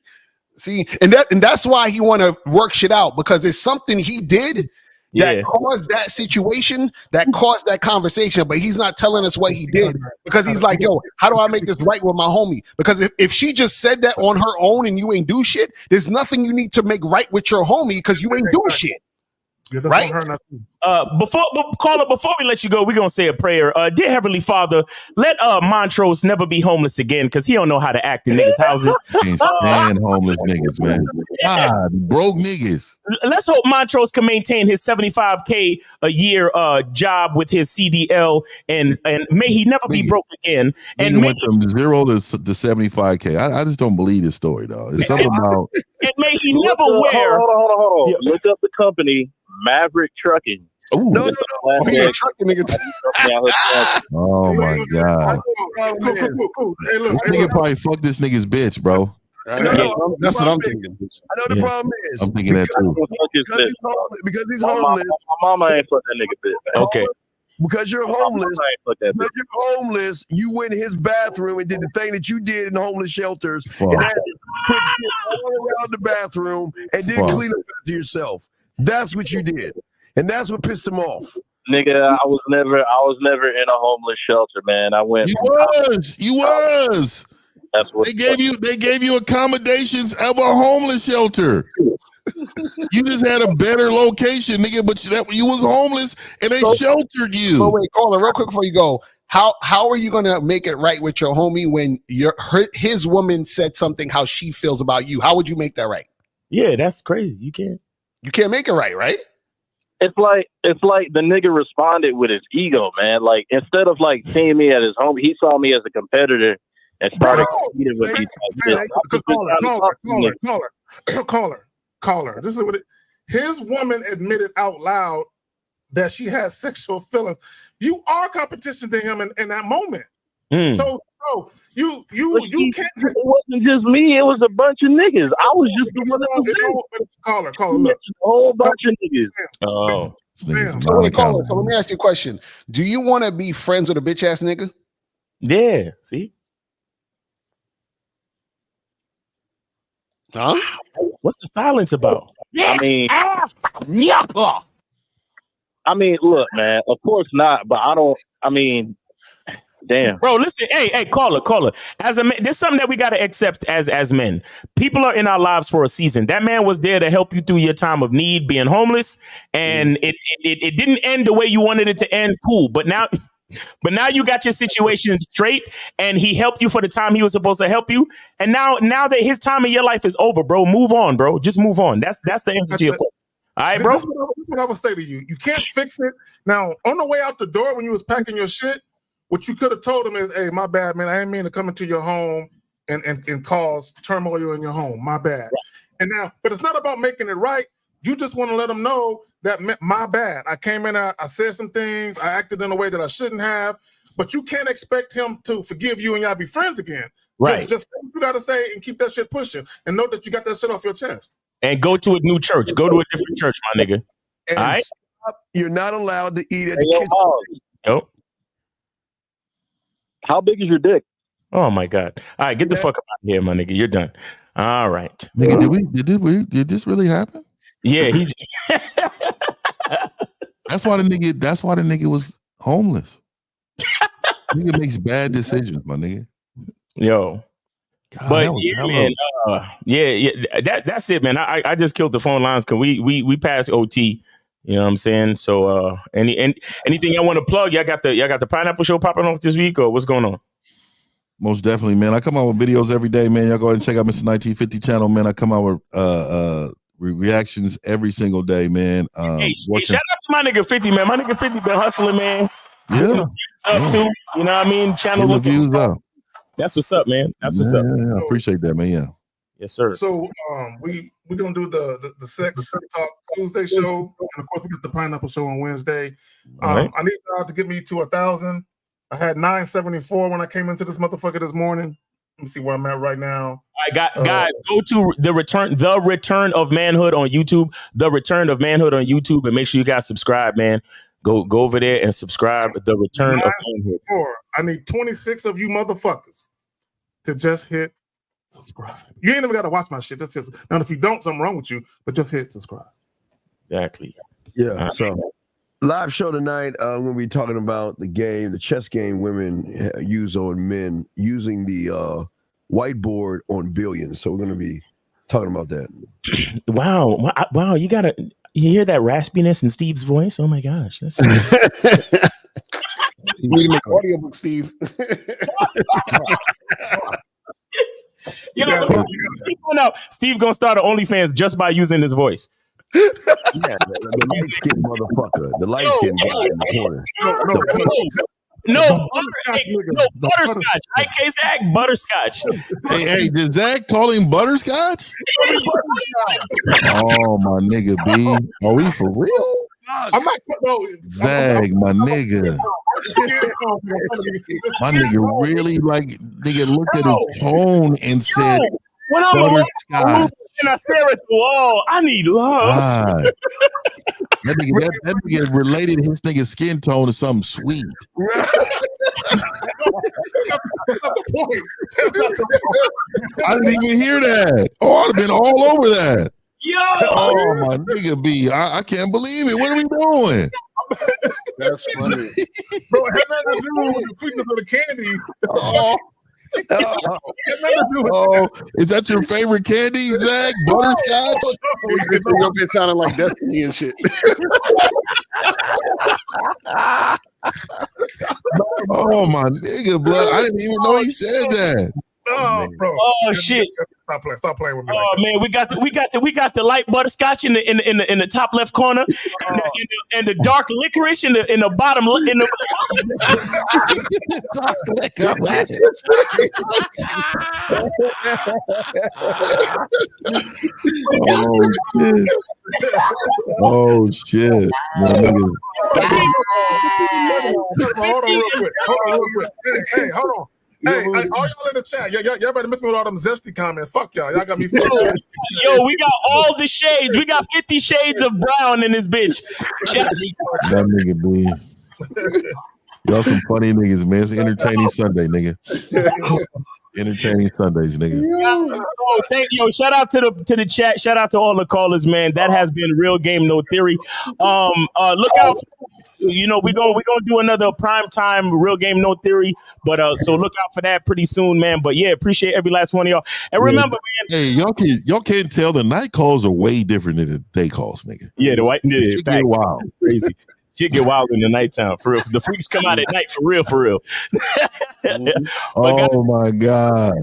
See, and that's why he want to work shit out, because it's something he did that caused that situation, that caused that conversation, but he's not telling us what he did, because he's like, yo, how do I make this right with my homie? Because if she just said that on her own and you ain't do shit, there's nothing you need to make right with your homie, because you ain't do shit. Yeah, right? Before we let you go, we're gonna say a prayer. Dear Heavenly Father, let Montrose never be homeless again, because he don't know how to act in niggas' houses. Can't stand homeless niggas, man. God, broke niggas. Let's hope Montrose can maintain his $75K a year job with his CDL, and may he never be broke again. And went from 0 to 75K. I just don't believe this story, dog. It's something about. And may he never wear. Hold on. Look up the company, Maverick Trucking. Ooh. No. Trucking nigga. Oh my God. Cool. Hey, look. This nigga probably fucked this nigga's bitch, bro. That's what I'm thinking. I know the problem is. I'm thinking that too. Because he's homeless. My mama ain't fuck that nigga bitch. Man. Okay. Because you're homeless, you went in his bathroom and did the thing that you did in homeless shelters. And had to put shit all around the bathroom and then clean up after yourself. That's what you did. And that's what pissed him off. Nigga, I was never in a homeless shelter, man. I went. You was. That's what they gave you accommodations of a homeless shelter. You just had a better location, nigga, but you was homeless and they sheltered you. Oh wait, caller, real quick before you go. How are you gonna make it right with your homie when his woman said something how she feels about you? How would you make that right? Yeah, that's crazy. You can't make it right? It's like the nigga responded with his ego, man. Like instead of like seeing me as his homie, he saw me as a competitor and started competing with me. Caller. This is what his woman admitted out loud that she had sexual feelings. You are competition to him in that moment. So you can't. It wasn't just me. It was a bunch of niggas. I was just the one that was Caller. Look, a whole bunch of niggas. Oh, caller. So let me ask you a question. Do you want to be friends with a bitch ass nigga? Yeah. See. Huh? What's the silence about? I mean, look, man. Of course not. But damn. Bro, listen. Hey, caller. As a man, there's something that we gotta accept as men. People are in our lives for a season. That man was there to help you through your time of need, being homeless, and it didn't end the way you wanted it to end. Cool, but now you got your situation straight, and he helped you for the time he was supposed to help you. And now that his time in your life is over, bro, move on, bro. Just move on. That's the answer to your question. All right, bro. This is what I would say to you. You can't fix it. Now, on the way out the door when you was packing your shit, what you could have told him is, hey, my bad, man. I didn't mean to come into your home and cause turmoil in your home. My bad. And now, but it's not about making it right. You just want to let him know that my bad. I came in, I said some things, I acted in a way that I shouldn't have, but you can't expect him to forgive you and y'all be friends again. Right. Just say what you got to say and keep that shit pushing and know that you got that shit off your chest. And go to a new church. Go to a different church, my nigga. And all right? You're not allowed to eat at Hey, the yo, kitchen. Miles, Yo. how big is your dick? Oh my God! All right, get the fuck up out of here, my nigga. You're done. All right, Nigga, did this really happen? Yeah, he. That's why the nigga was homeless. Nigga makes bad decisions, my nigga. Yo. God, But that was yeah, hella- man. Yeah. That's it, man. I just killed the phone lines because we passed OT. You know what I'm saying? So anything y'all want to plug? Y'all got the Pineapple Show popping off this week, or what's going on? Most definitely, man. I come out with videos every day, man. Y'all go ahead and check out Mr. 1950 channel, man. I come out with reactions every single day, man. Hey, shout out to my nigga 50, man. My nigga 50 been hustling, man. Yeah. Up too. You know what I mean? Channel Getting the views up. That's what's up, man. That's what's up. Yeah, I appreciate that, man. Yeah. Yes, sir. So we're gonna do the Sex Talk Tuesday show, and of course we get the Pineapple Show on Wednesday. Right. I need y'all to get me to 1,000. I had 974 when I came into this motherfucker this morning. Let me see where I'm at right now. I got guys, go to the return of manhood on YouTube, the return of manhood on YouTube, and make sure you guys subscribe, man. Go over there and subscribe. The return of manhood. I need 26 of you motherfuckers to just hit subscribe. You ain't even got to watch my shit. Just hit. Now, if you don't, something wrong with you, but just hit subscribe. Exactly. Yeah. So live show tonight. We're gonna be talking about the chess game women use on men using the whiteboard on billions. So we're gonna be talking about that. Wow! You hear that raspiness in Steve's voice? Oh my gosh! That's You need to make audiobook, Steve. Steve gonna start an OnlyFans just by using his voice. Yeah, the light skinned motherfucker, the light skinned guy in the corner. No, butterscotch. Right, K-Zach? Butterscotch. Hey, did Zach call him butterscotch? Oh, my nigga, B. Are we for real? I'm not. Zag, my nigga. My nigga really looked at his tone and said, when I'm alone butterscotch. and I stare at the wall, I need love. God. That nigga related his nigga's skin tone to something sweet. I didn't even hear that. Oh, I'd have been all over that. Yo! Oh, my nigga B. I can't believe it. What are we doing? That's funny. Bro, it had nothing to do with the sweetness of the candy. Is that your favorite candy, Zach? Butterscotch? It sounded like Destiny and shit. Oh my nigga, blood! I didn't even know he said that. No, bro. Oh shit! Stop playing with me. Oh man, we got the light butterscotch in the top left corner, and the dark licorice in the bottom in the. Oh shit! No, Hold on real quick. Hey, hold on. Hey, all y'all in the chat, y'all better miss me with all them zesty comments. Fuck y'all got me fucked up. Yo, we got all the shades. We got 50 shades of brown in this bitch. that nigga B. Y'all some funny niggas, man. It's an entertaining Sunday, nigga. Entertaining Sundays, nigga. Oh, thank you. Shout out to the chat. Shout out to all the callers, man. That has been Real Game No Theory. Look out. We're gonna do another prime time Real Game No Theory, but so look out for that pretty soon, man. But yeah, appreciate every last one of y'all. And remember, man. Hey, y'all can't tell the night calls are way different than the day calls, nigga. Yeah, the white Shit get wild. Crazy. Shit get wild in the nighttime, for real. The freaks come out at night, for real. Oh my God.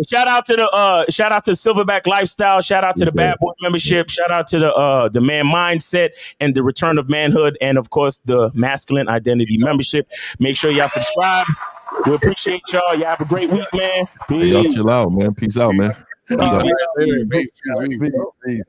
Shout out to Silverback Lifestyle. Shout out to the Bad Boy membership. Shout out to the Man Mindset and the Return of Manhood, and of course the Masculine Identity membership. Make sure y'all subscribe. We appreciate y'all. Y'all have a great week, man. Peace. Hey, y'all chill out, man. Peace out, man. Peace.